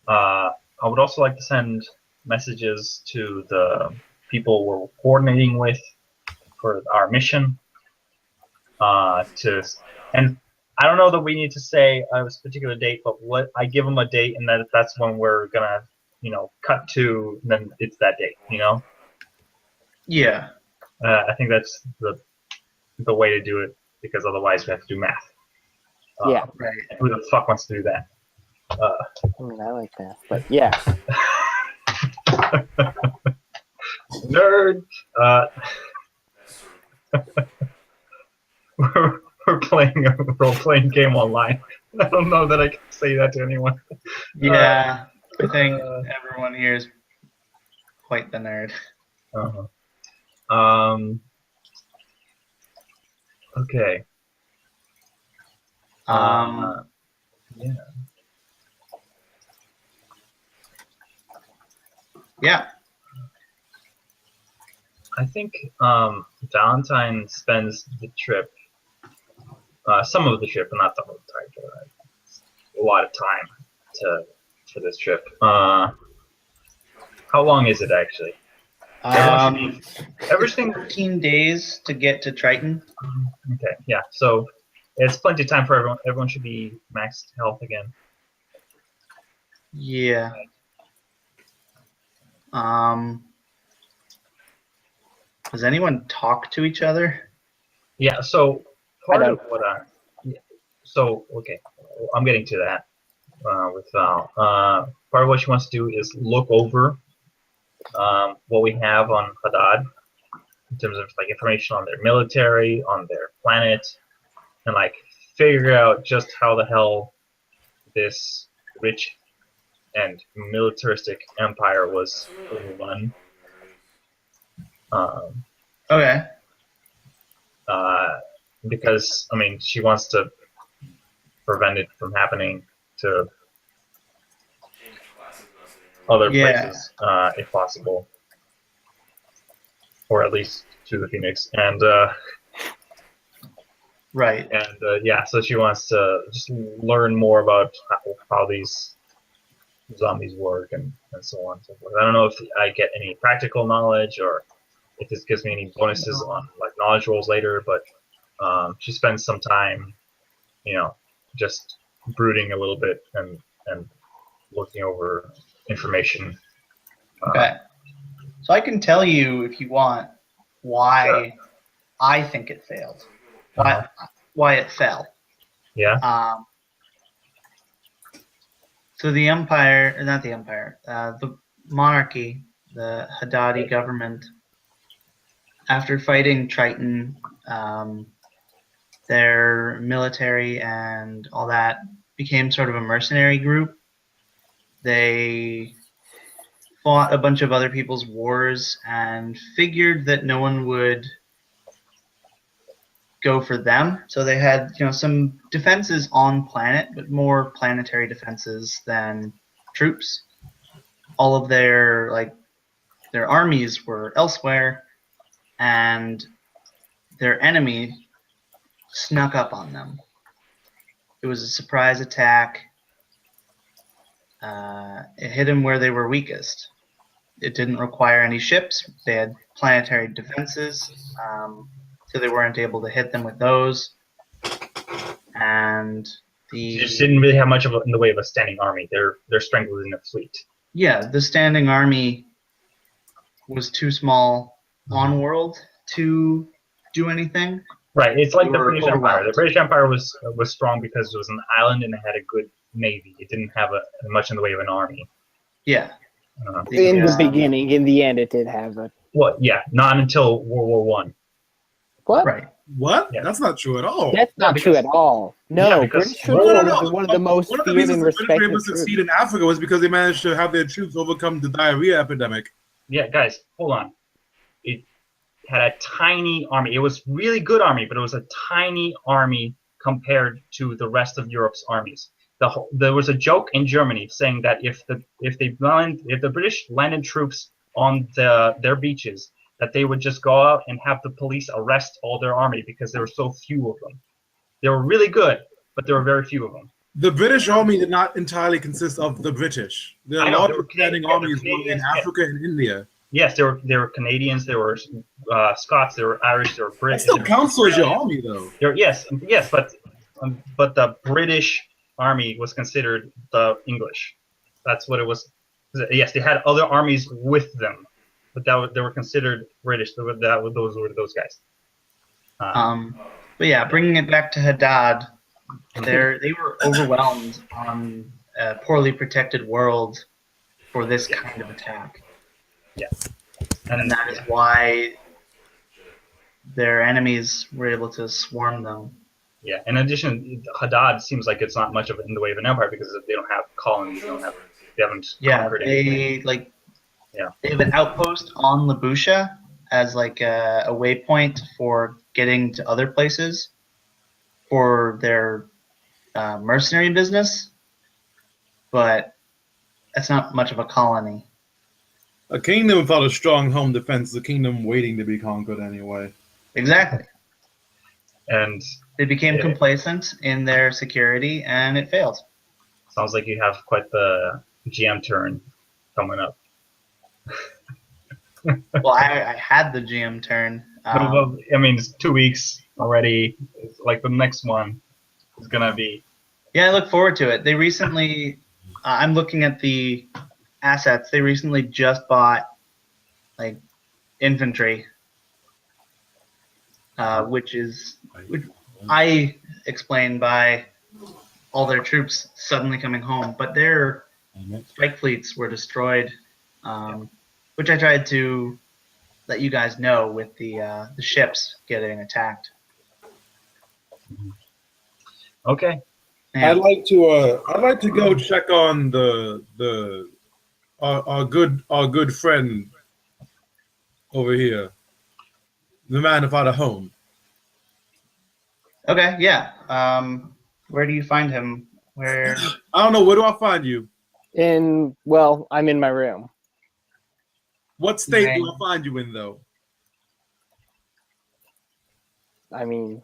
I would also like to send messages to the people we're coordinating with for our mission. And I don't know that we need to say a particular date, but I give them a date, and that's when we're gonna, cut to. Then it's that date, Yeah. I think that's the way to do it, because otherwise we have to do math. Yeah. Right. Who the fuck wants to do that? I like that. But yeah. Nerd. We're playing a role-playing game online. I don't know that I can say that to anyone. Yeah. I think everyone here is quite the nerd. Okay. Yeah. Yeah. I think Valentine spends the trip, some of the trip, but not the whole entire trip. A lot of time for this trip. How long is it actually? Everything 14 days to get to Triton. Okay, yeah. So it's plenty of time for everyone. Everyone should be maxed health again. Yeah. Does anyone talk to each other? Yeah. So part I of what I. Yeah, so okay, I'm getting to that with Val. Part of what she wants to do is look over what we have on Haddad in terms of like information on their military, on their planet, and like figure out just how the hell this rich and militaristic empire was overrun. Um, Okay. because I mean, she wants to prevent it from happening to other Yeah. places, if possible, or at least to the Phoenix. Right. Yeah, so she wants to just learn more about how these zombies work and so on and so forth. I don't know if I get any practical knowledge or if this gives me any bonuses on like knowledge rolls later, but she spends some time, just brooding a little bit and looking over information. Okay. So I can tell you if you want why I think it failed. Why it fell. Yeah. So the monarchy, the Haddadi government, after fighting Triton, their military and all that became sort of a mercenary group. They fought a bunch of other people's wars and figured that no one would go for them. So they had, some defenses on planet, but more planetary defenses than troops. All of their armies were elsewhere, and their enemy snuck up on them. It was a surprise attack. It hit them where they were weakest. It didn't require any ships. They had planetary defenses, so they weren't able to hit them with those. And They just didn't really have much in the way of a standing army. Their strength was in a fleet. Yeah, the standing army was too small on world to do anything. Right, it's like They the were British Empire. overwhelmed. The British Empire was strong because it was an island and it had a good navy. It didn't have much in the way of an army. Yeah. In the beginning, in the end, it did have a. Well, yeah, not until World War One. What? Right. What? Yeah. That's not true at all. That's not true at all. No, Yeah, because- British troops No. were one of the most One of the feared reasons and the British were able respected to succeed troops. in Africa was because they managed to have their troops overcome the diarrhea epidemic. Yeah, guys, hold on. It had a tiny army. It was really good army, but it was a tiny army compared to the rest of Europe's armies. There was a joke in Germany saying that if the British landed troops on their beaches, that they would just go out and have the police arrest all their army because there were so few of them. They were really good, but there were very few of them. The British army did not entirely consist of the British. There I are know, large there were standing Canadians, armies both in Canadians, Africa and India. Yes, there were Canadians, there were Scots, there were Irish, there were That British. still counts as your army, though. Yes, but the British army was considered the English. That's what it was. Yes, they had other armies with them, but they were considered British. Those were those guys. But yeah, bringing it back to Haddad, they were overwhelmed on a poorly protected world for this kind of attack. Yeah, And that is why their enemies were able to swarm them. Yeah. In addition, Haddad seems like it's not much of in the way of an empire because they don't have colonies. They haven't conquered anything. They have an outpost on Labusha as like a waypoint for getting to other places for their mercenary business, but that's not much of a colony. A kingdom without a strong home defense is a kingdom waiting to be conquered anyway. Exactly. And They became complacent in their security, and it failed. sounds like you have quite the GM turn coming up. Well, I had the GM turn. Well, I mean, it's 2 weeks already. It's like the next one is gonna be. Yeah, I look forward to it. They recently I'm looking at the assets. They recently just bought like infantry, which I explain by all their troops suddenly coming home, but their strike fleets were destroyed, which I tried to let you guys know with the ships getting attacked. Okay. Yeah. I'd like to go check on the our good friend over here, the man without a home. Okay. Yeah. Where do you find him? Where? I don't know. Where do I find you? I'm in my room. What state Okay. do I find you in, though? I mean,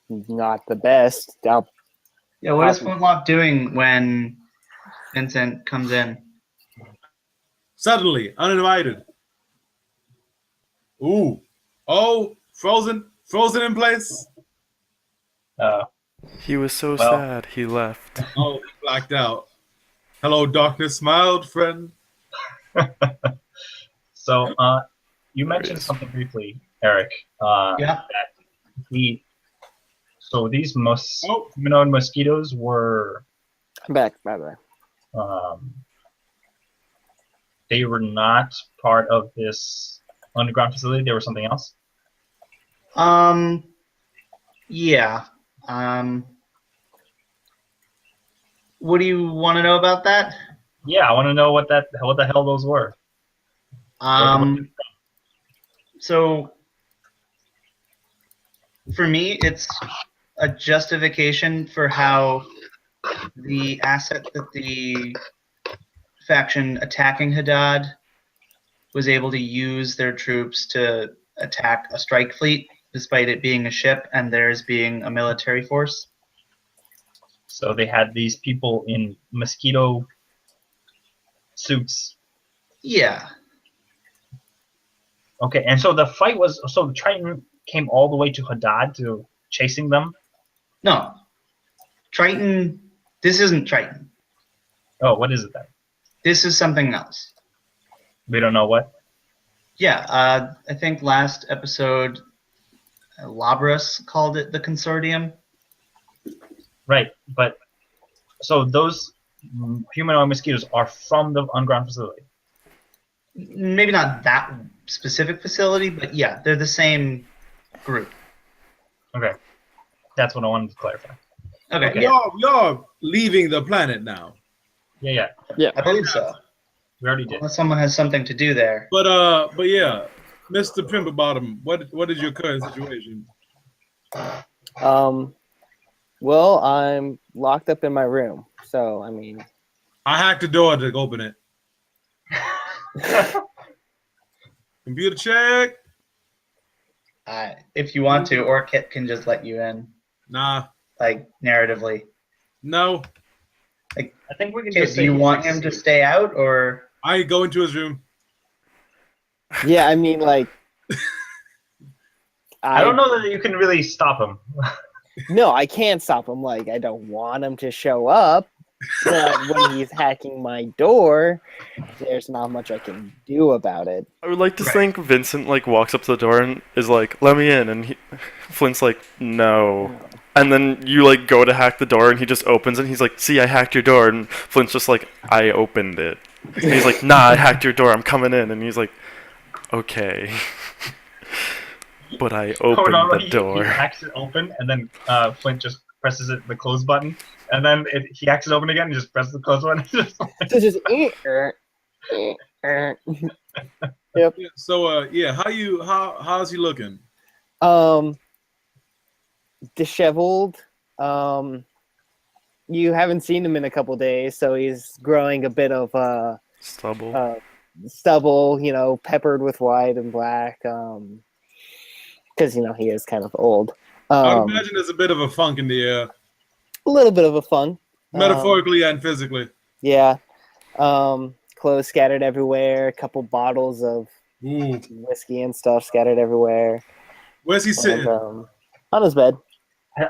not the best. Yeah. What is Flintlock doing when Vincent comes in? Suddenly, uninvited. Ooh. Oh, frozen in place. He was so Well. sad he left. Oh, blacked out. Hello, darkness, my old friend. So, you There he mentioned is. something briefly, Eric. Yeah. So these Oh. humanoid mosquitoes were I'm back. By the way. they were not part of this underground facility. They were something else. Yeah. What do you want to know about that? Yeah, I want to know what the hell those were. So for me, it's a justification for how the asset that the faction attacking Haddad was able to use their troops to attack a strike fleet, despite it being a ship and theirs being a military force. So they had these people in mosquito suits. Yeah. Okay, and so the fight was the Triton came all the way to Haddad to chasing them. No. Triton. This isn't Triton. Oh, what is it then? This is something else. We don't know what. Yeah, I think last episode, Labras called it the Consortium. Right, but so those humanoid mosquitoes are from the underground facility. Maybe not that specific facility, but yeah, they're the same group. Okay, that's what I wanted to clarify. Okay, Okay. yeah, We are leaving the planet now. Yeah, I believe so. we already did. Unless someone has something to do there. But yeah, Mr. Pimplebottom, what is your current situation? Well, I'm locked up in my room, so I mean, I hacked the door to open it. Computer check. If you want to, or Kit can just let you in, Nah, like narratively. no. I think we can Kit, just do say you he's want like him to safe. stay out, or I ain't go into his room. yeah, I mean, like, I don't know that you can really stop him. No, I can't stop him. Like, I don't want him to show up, but when he's hacking my door, there's not much I can do about it. I would like to Right. think Vincent like walks up to the door and is like, "Let me in," and Flint's like, "No." And then you like go to hack the door and he just opens it and he's like, "See, I hacked your door," and Flint's just like, "I opened it." And he's like, "Nah, I hacked your door. I'm coming in," and he's like, "Okay." But I opened the He door. hacks it open, and then Flint just presses the close button, and then he hacks it open again and just presses the close button. So just Yep. Yeah, so yeah, how's he looking? Disheveled. You haven't seen him in a couple days, so he's growing a bit of Stubble. stubble, peppered with white and black. Because he is kind of old. I would imagine there's a bit of a funk in the air, A little bit of a fun. metaphorically and physically. Yeah. Clothes scattered everywhere. A couple bottles of Ooh, whiskey and stuff scattered everywhere. where's he sitting? And, on his bed.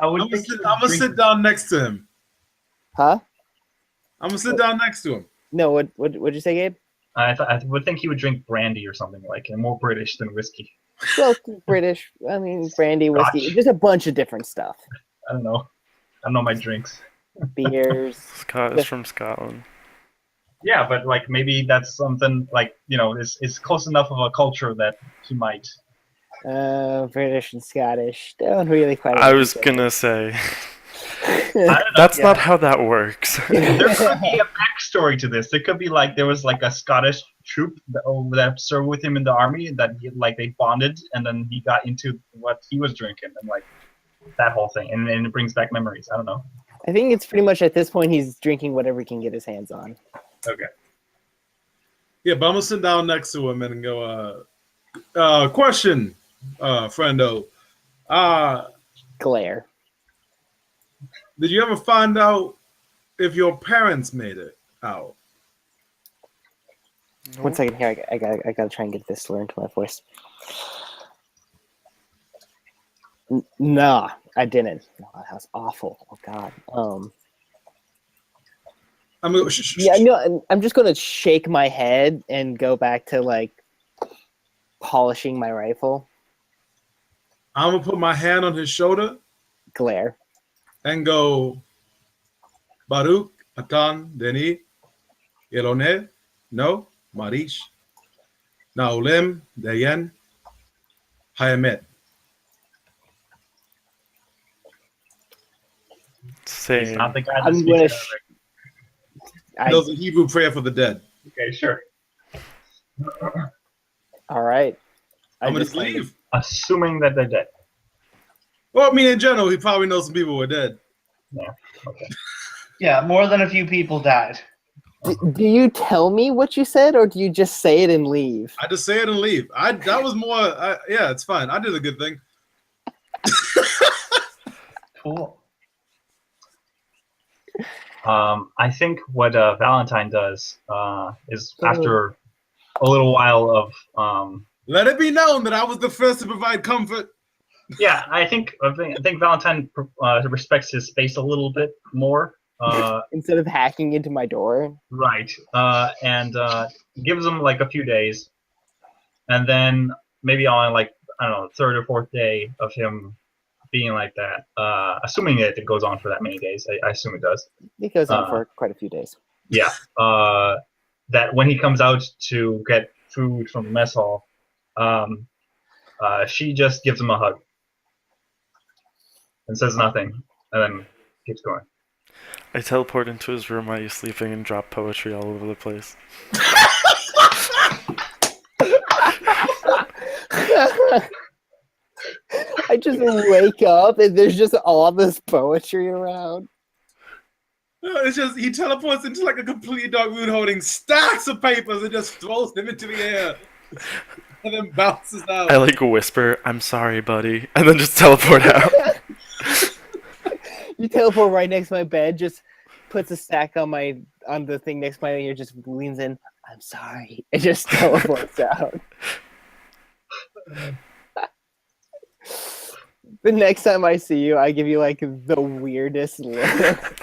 I would I'm think gonna sit down next to him. Huh? I'm gonna sit down next to him. No, what'd you say, Gabe? I would think he would drink brandy or something like, and more British than whiskey. Well, British. I mean, brandy, whiskey, Scotch. just a bunch of different stuff. I don't know. I don't know my drinks. Beers. Scott is from Scotland. Yeah, but like maybe that's something like is close enough of a culture that he might. British and Scottish don't really quite. I like was each other. gonna say I don't know. that's not how that works. There could be a backstory to this. There could be like there was like a Scottish troop that served with him in the army that they bonded, and then he got into what he was drinking and like that whole thing, and it brings back memories. I don't know. I think it's pretty much at this point he's drinking whatever he can get his hands on. Okay. Yeah, but I'm gonna sit down next to him and go. Question, friendo. Glare. Did you ever find out if your parents made it out? One second here. I gotta try and get this slur into my voice. Nah, I didn't. No, that was awful. Oh God. I'm gonna, Yeah, no, I'm just gonna shake my head and go back to like polishing my rifle. I'm gonna put my hand on his shoulder Glare. and go, Baruch Atan Deni Elone No Marish Naolem Dayen Hayamet. He's Same. not the guy that I'm speaks gonna. Arabic. Those are Hebrew prayer for the dead. Okay, sure. All right. I'm gonna just leave. Assuming that they're dead. Well, I mean, in general, he probably knows some people were dead. Yeah. Okay. Yeah, more than a few people died. Do you tell me what you said, or do you just say it and leave? I just say it and leave. That was more. Yeah, it's fine. I did a good thing. Cool. I think what Valentine does is after a little while of Let it be known that I was the first to provide comfort. yeah, I think Valentine respects his space a little bit more. Instead of hacking into my door. Right, and gives him like a few days, and then maybe on like I don't know, third or fourth day of him being like that, assuming that it goes on for that many days, I assume it does. It goes on for quite a few days. Yeah, that when he comes out to get food from the mess hall, she just gives him a hug and says nothing, and then keeps going. I teleport into his room while he's sleeping and drop poetry all over the place. I just wake up and there's just all this poetry around. It's just he teleports into like a completely dark room holding stacks of papers and just throws them into the air. And then bounces out. I like whisper, "I'm sorry, buddy," and then just teleport out. You teleport right next to my bed, just puts a stack on the thing next to my ear, just leans in. I'm sorry. It just teleports out. The next time I see you, I give you like the weirdest look.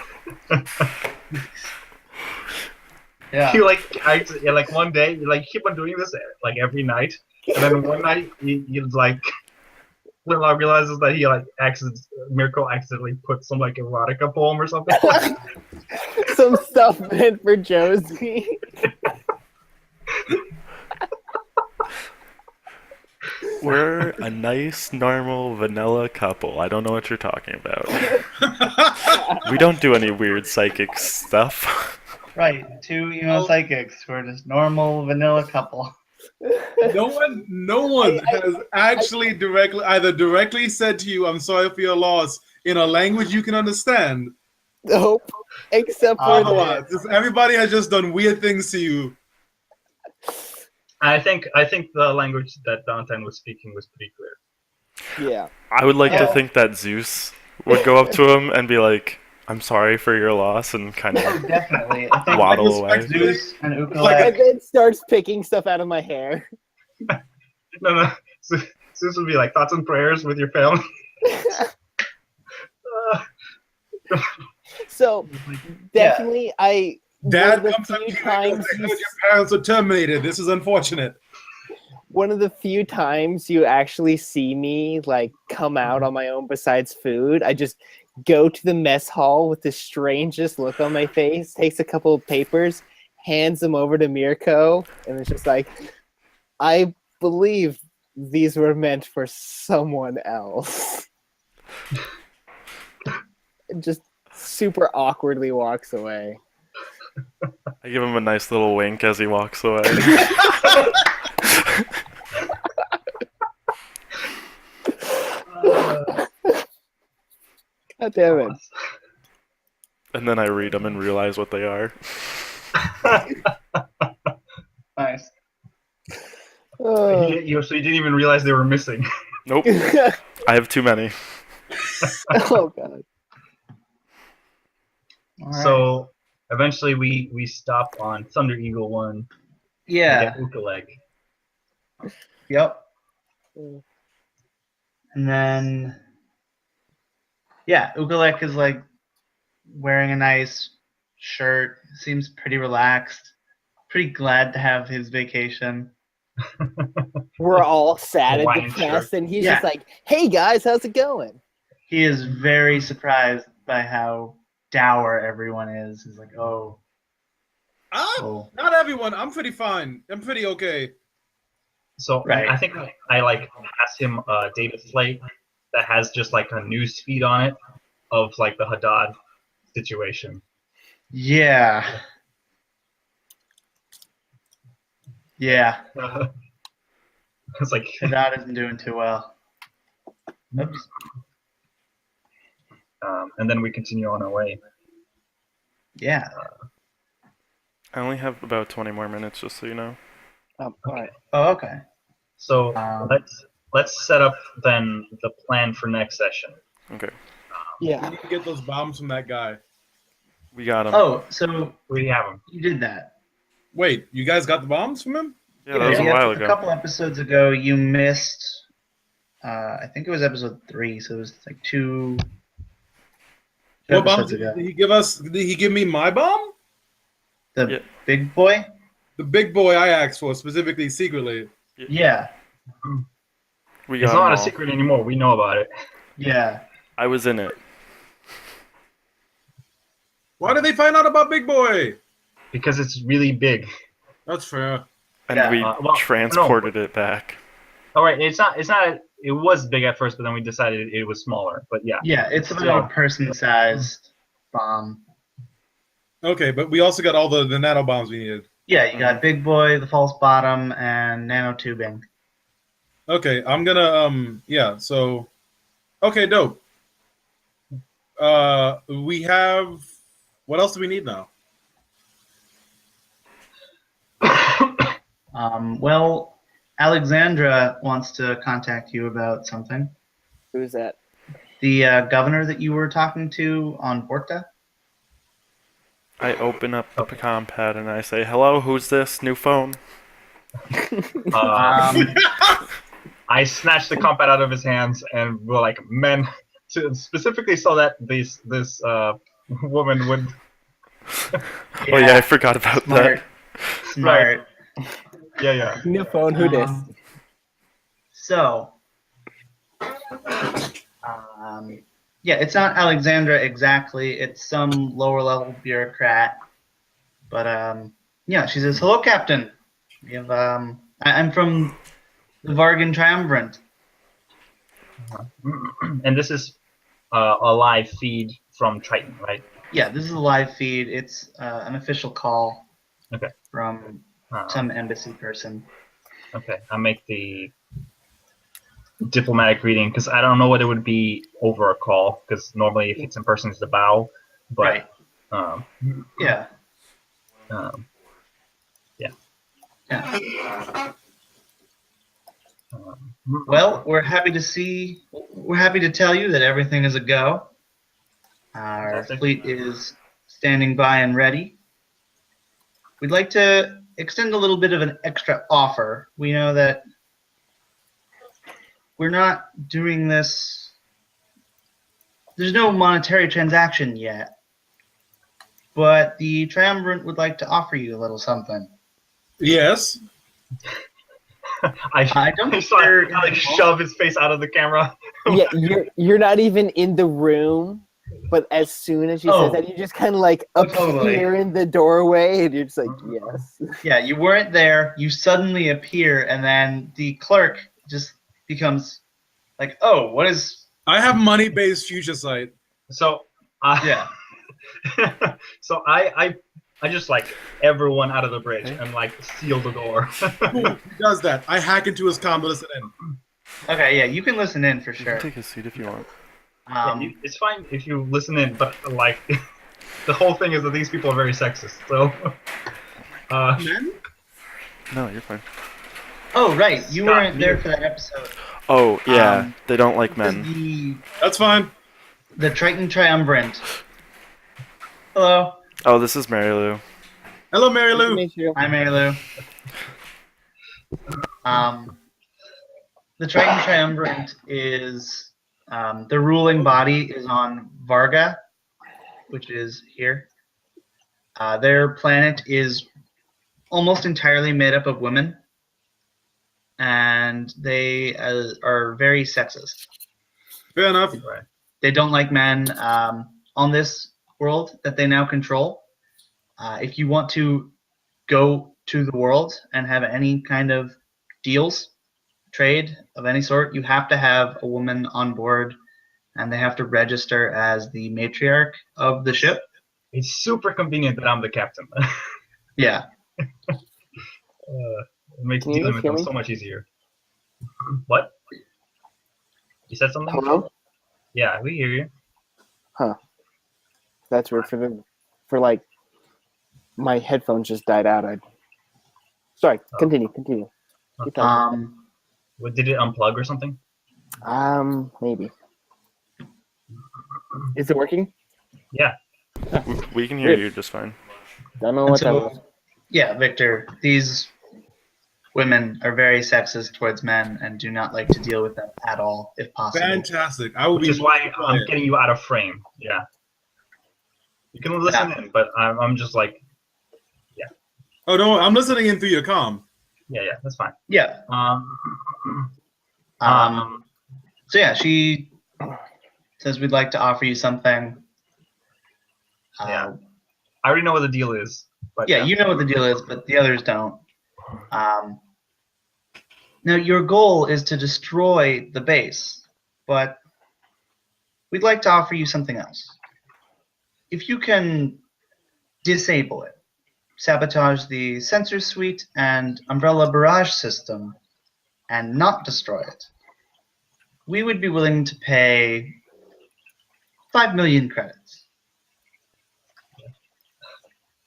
Yeah. He like one day you like keep on doing this like every night, and then one night he like Lila realizes that he like Mirko accidentally put some like erotica poem or something. Some stuff meant for Josie. We're a nice, normal, vanilla couple. I don't know what you're talking about. We don't do any weird psychic stuff. Right. Two emo psychics. We're just normal vanilla couple. No one has actually directly said to you, "I'm sorry for your loss," in a language you can understand. Nope. Except for Otherwise, everybody has just done weird things to you. I think the language that Valentine was speaking was pretty clear. Yeah. I would like to Oh. think that Zeus would go up to him and be like, "I'm sorry for your loss," and kind of Definitely. I think waddle away. Zeus and And Ukulele. then starts picking stuff out of my hair. No. Zeus would be like thoughts and prayers with your family. So definitely, Dad one of the comes up to few you and goes, times I heard your parents were terminated. This is unfortunate. one of the few times you actually see me like come out on my own besides food. I just go to the mess hall with the strangest look on my face, takes a couple of papers, hands them over to Mirko, and it's just like, I believe these were meant for someone else. And just super awkwardly walks away. I give him a nice little wink as he walks away. God damn it. And then I read them and realize what they are. Nice. Oh. So you didn't even realize they were missing. Nope. I have too many. Oh god. All right. So eventually we stop on Thunder Eagle 1 and yeah. get Ukaleg. Yep. And then, yeah, Ugalek is like wearing a nice shirt. Seems pretty relaxed. Pretty glad to have his vacation. We're all sad and Hawaiian depressed, shirt. and he's Yeah. just like, hey guys, how's it going? He is very surprised by how dour everyone is. He's like, oh. Not everyone. I'm pretty fine. I'm pretty okay. So Right. I think I like pass him a data slate that has just like a news feed on it of like the Haddad situation. Yeah. Yeah. It's like Haddad isn't doing too well. Oops. and then we continue on our way. Yeah. I only have about 20 more minutes, just so you know. All right. Oh, okay. So Um, let's set up then the plan for next session. Okay. Yeah. We need to get those bombs from that guy. We got him. Oh, so We have them. you did that. Wait, you guys got the bombs from him? Yeah, that was a Yeah, while A ago. couple episodes ago, you missed. I think it was episode 3, so it was like two What bombs episodes ago. did he give us? Did he give me my bomb? The Yeah. big boy. The big boy I asked for, specifically secretly. Yeah. We It's got 'em not a all. secret anymore. We know about it Yeah. I was in it. Why did they find out about big boy? because it's really big. That's fair. And Yeah, we well, transported it back. All right, it's not. It was big at first, but then we decided it was smaller. But yeah, Yeah, it's about So- a person-sized bomb. Okay, but we also got all the nano bombs we needed. Yeah, you got big boy, the false bottom, and nanotubing. Okay, I'm gonna yeah, so okay, dope. We have what else do we need now? Well, Alexandra wants to contact you about something. Who's that? The governor that you were talking to on Porta. I open up the pecan pad and I say, "Hello, who's this? New phone?" Um, I snatched the combat out of his hands and were like, "Men," specifically so that this woman would. Oh yeah, I forgot about smart. Smart. Yeah. New phone, who dis? So, yeah, it's not Alexandra exactly. It's some lower level bureaucrat. But yeah, she says, "Hello, Captain. We have I'm from the Vargan Triumvirate." And this is a live feed from Triton, right? Yeah, this is a live feed. It's an official call. Okay. From some embassy person. Okay, I make the diplomatic greeting because I don't know what it would be over a call because normally if it's in person it's the bow, but Right. Yeah. Yeah. Yeah. Well, we're happy to tell you that everything is a go. Our Fantastic. fleet is standing by and ready. We'd like to extend a little bit of an extra offer. We know that we're not doing this. There's no monetary transaction yet. but the Triumvirate would like to offer you a little something. Yes. I don't I saw care I, like shove his face out of the camera. Yeah, you're not even in the room, but as soon as she says Oh. that, you just kind of like Oh, appear totally. in the doorway, and you're just like, yes. Yeah, you weren't there. You suddenly appear, and then the clerk just becomes like, "Oh, what is?" I have money-based future sight. So Yeah. so I just like everyone out of the bridge and like seal the door. Who does that? I hack into his comm to listen in. Okay, yeah, you can listen in for You sure. can take a seat if you want. It's fine if you listen in, but like the whole thing is that these people are very sexist. So Men? No, you're fine. Oh, right, you Scott, weren't there mute. for that episode. Oh, yeah. Um, They don't like This is men. That's fine. the Triton Triumvirate. Hello, Oh, this is Mary Lou. Hello, Mary Nice to Lou. meet you. I'm Mary Lou. The Triton Triumvirate is the ruling body is on Varga, which is here. Their planet is almost entirely made up of women, and they are very sexist. Fair enough. right. They don't like men on this world that they now control. If you want to go to the world and have any kind of deals, trade of any sort, you have to have a woman on board, and they have to register as the matriarch of the ship. It's super convenient that I'm the captain. Yeah. It makes Can you dealing guys with hear them me? so much easier. What? You said something? Hello? Yeah, we hear you. That's weird for like my headphones just died out. Sorry, continue. Keep talking. What, did it unplug or something? Maybe. Is it working? Yeah. We can hear Weird. you just fine. Don't know And what that so, was. yeah, Victor, these women are very sexist towards men and do not like to deal with them at all, if possible. Fantastic. I will Which be. is why I'm quiet. getting you out of frame. Yeah. You can listen in, but I'm just like, Oh no, I'm listening in through your comm. yeah, that's fine. Yeah. So yeah, she says we'd like to offer you something. Yeah. I already know what the deal is. But Yeah, you know what the deal is, but the others don't. Now, your goal is to destroy the base, but we'd like to offer you something else. If you can disable it, sabotage the sensor suite and umbrella barrage system, and not destroy it, we would be willing to pay 5 million credits.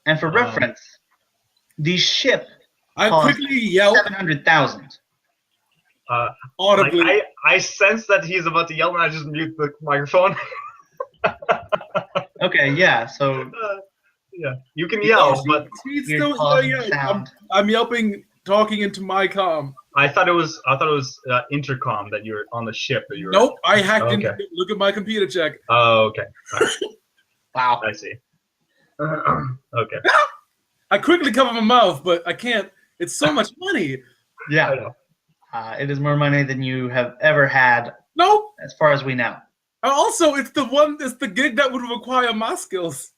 And for reference, the ship I cost quickly yelled 700,000. audibly. Like, I sense that he's about to yell, and I just mute the microphone. Okay, yeah, so Yeah, you can yell, but He's weird still pause yeah. sound. I'm yelping, talking into my comm. I thought it was intercom that you're on the ship that you were. Nope, I hacked Okay. into. Look at my computer check. Oh, okay. Wow. I see. Okay. I quickly cover my mouth, but I can't. It's so much money. I Yeah, know. it is more money than you have ever had, Nope. as far as we know. Also, it's the gig that would require my skills.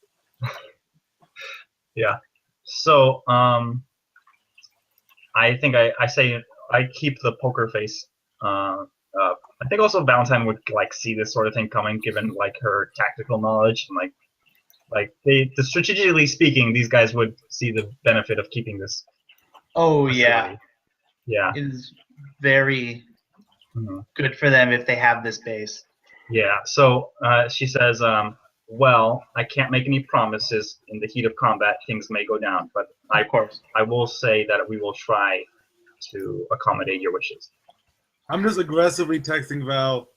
Yeah. So, I think I say I keep the poker face. I think also Valentine would like see this sort of thing coming, given like her tactical knowledge and like strategically speaking, these guys would see the benefit of keeping this. Oh, facility. yeah. Yeah. It is very Mhm. good for them if they have this base. Yeah. So she says, "Well, I can't make any promises. In the heat of combat, things may go down, but Of course. I will say that we will try to accommodate your wishes." I'm just aggressively texting Val.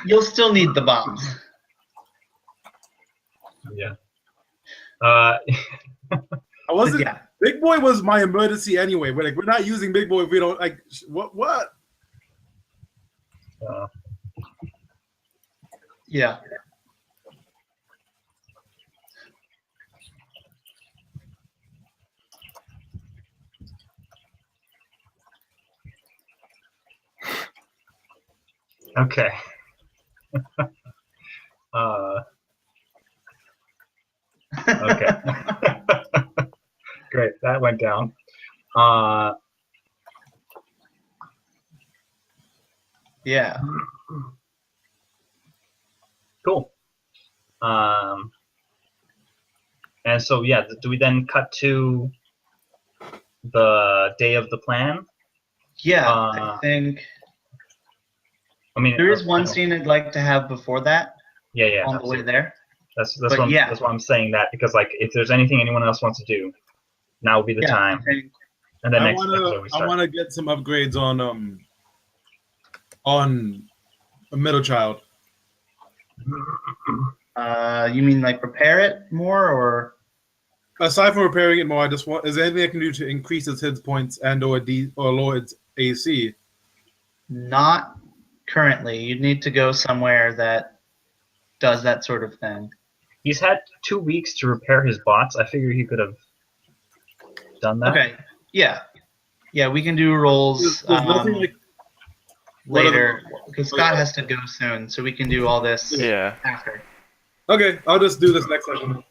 You'll still need the bombs. Yeah. I wasn't. Yeah. Big boy boy was my emergency anyway. We're like, we're not using big boy if we don't like. What? Uh, Yeah. okay. Okay. Great, that went down. Yeah. Cool. And so yeah, do we then cut to the day of the plan? Yeah. Uh, I think I mean, there is I one don't- scene I'd like to have before that Yeah, yeah. on the absolutely. way there. That's But what yeah. that's why I'm saying that, because like if there's anything anyone else wants to do, now would be the Yeah. I time. think And then I next episode we start. wanna get some upgrades on a middle child. you mean like prepare it more or Aside from repairing it more, I just want, is there anything I can do to increase its hit points and or lower its AC? not currently? You'd need to go somewhere that does that sort of thing. He's had 2 weeks to repair his bots. I figure he could have done that. Okay. Yeah. Yeah, we can do rolls There's nothing like what are the- later because Scott has to go soon, so we can do all this Yeah. after. Okay, I'll just do this next session.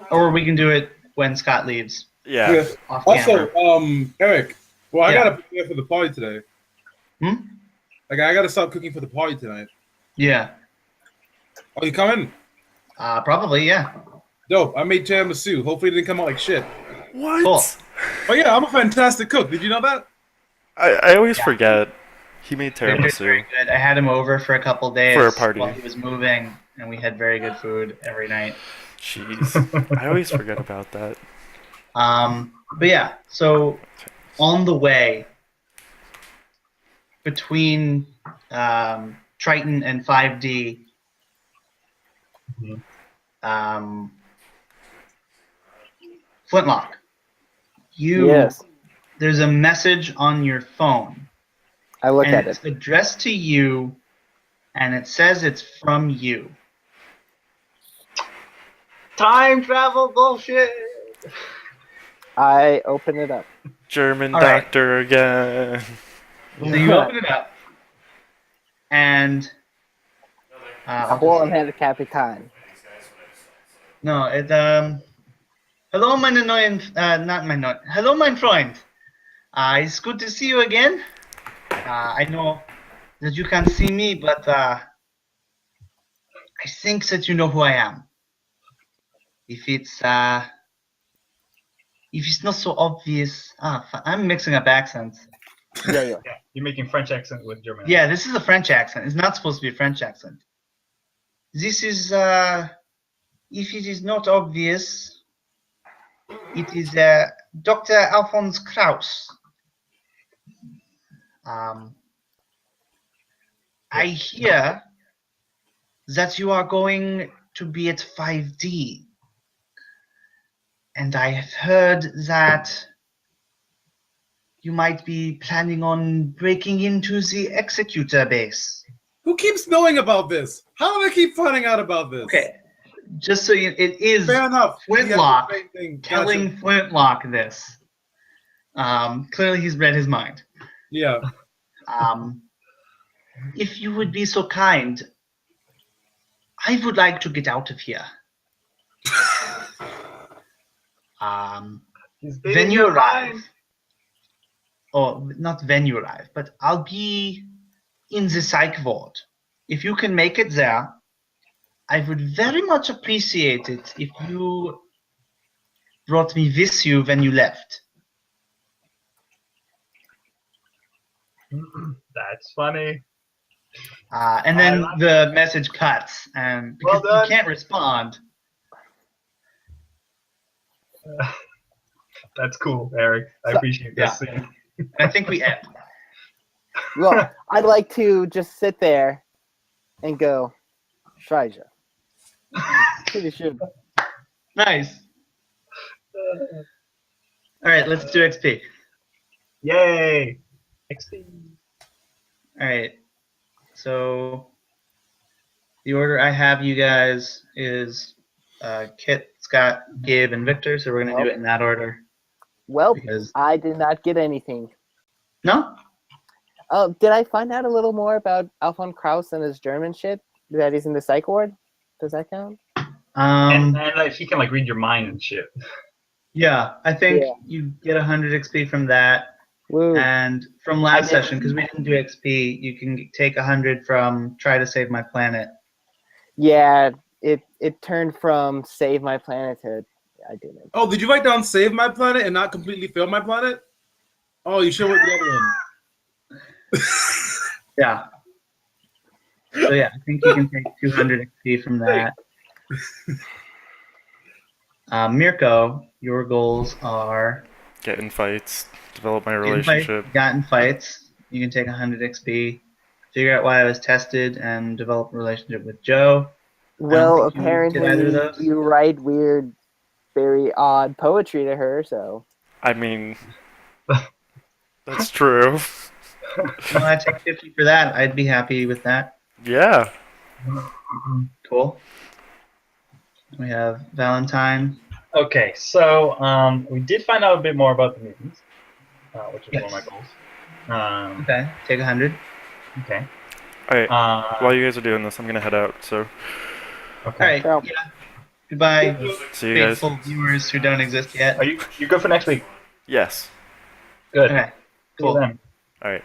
Or we can do it when Scott leaves Yeah. Yeah. off camera. Also, Eric, well, I Yeah. gotta prepare for the party today. Hmm? Like, I gotta start cooking for the party tonight. Yeah. Oh, you coming? Probably, yeah. Dope. I made tiramisu. Hopefully, it didn't come out like shit. What? Cool. Oh yeah, I'm a fantastic cook. Did you know that? I always forget. He made Very tiramisu. good. I had him over for a couple days For a party. while he was moving, and we had very good food every night. Jeez. I always forget about that. But yeah, so on the way between Triton and 5D, Mhm. Flintlock, Yes, there's a message on your phone, I look and at it's it. addressed to you, and it says it's from you. Time travel bullshit. I open it up. German All right. doctor again. So you open it up, and Hallo, Herr Kapitan. no, it hello, meine neuen, not my neuen. Hello, mein Freund. It's good to see you again. I know that you can't see me, but I think that you know who I am. If it's not so obvious, I'm mixing up accents. Yeah, Yeah, you're making French accent with German. Yeah, this is a French accent. It's not supposed to be a French accent. This is, if it is not obvious, it is Dr. Alphonse Kraus. I hear that you are going to be at 5D. And I have heard that you might be planning on breaking into the Executor base. Who keeps knowing about this? How do they keep finding out about this? Okay, just so you, it is Fair enough. Flintlock Yeah, same thing. telling Gotcha. Flintlock this. Clearly he's read his mind. Yeah. If you would be so kind, I would like to get out of here. When you arrive, or not when you arrive, but I'll be in the psych ward. If you can make it there, I would very much appreciate it if you brought me with you when you left. That's funny. And then the message cuts, and because Well done. you can't respond. That's cool, Eric. I appreciate this scene. And I think we end. Well, I'd like to just sit there and go, Shreija. Pretty sure. Nice. All right, let's do XP. Yay! XP. All right. So the order I have you guys is Kit, Scott, Gabe, and Victor. So we're gonna do it in that order Well, because I did not get anything. no. Did I find out a little more about Alphonse Krauss and his German shit? That he's in the psych ward? Does that count? And like he can like read your mind and shit. Yeah, I think Yeah. you get 100 XP from that. Woo. And from last session, because we didn't do XP, you can take 100 from Try to Save My Planet. Yeah, it turned from Save My Planet to I didn't. Oh, did you write down Save My Planet and not completely Fail My Planet? Oh, you should write the other one. Yeah. So yeah, I think you can take 200 XP from that. Mirko, your goals are Get in fights, develop my get in fights, relationship. got in fights. You can take 100 XP. Figure out why I was tested and develop a relationship with Joe. Well, think you get either of apparently those. you write weird, very odd poetry to her, so I mean, that's true. Well, I take 50 for that. I'd be happy with that. Yeah. Cool. We have Valentine. Okay, so we did find out a bit more about the mutants, which is one of my Yes. goals. Okay, take 100. Okay. Alright, Uh, while you guys are doing this, I'm gonna head out, so All okay. right. Well. Yeah. Goodbye, see you guys. faithful viewers who don't exist yet. Are you good for next week? Yes. Good. Okay. See you Cool. then. Alright.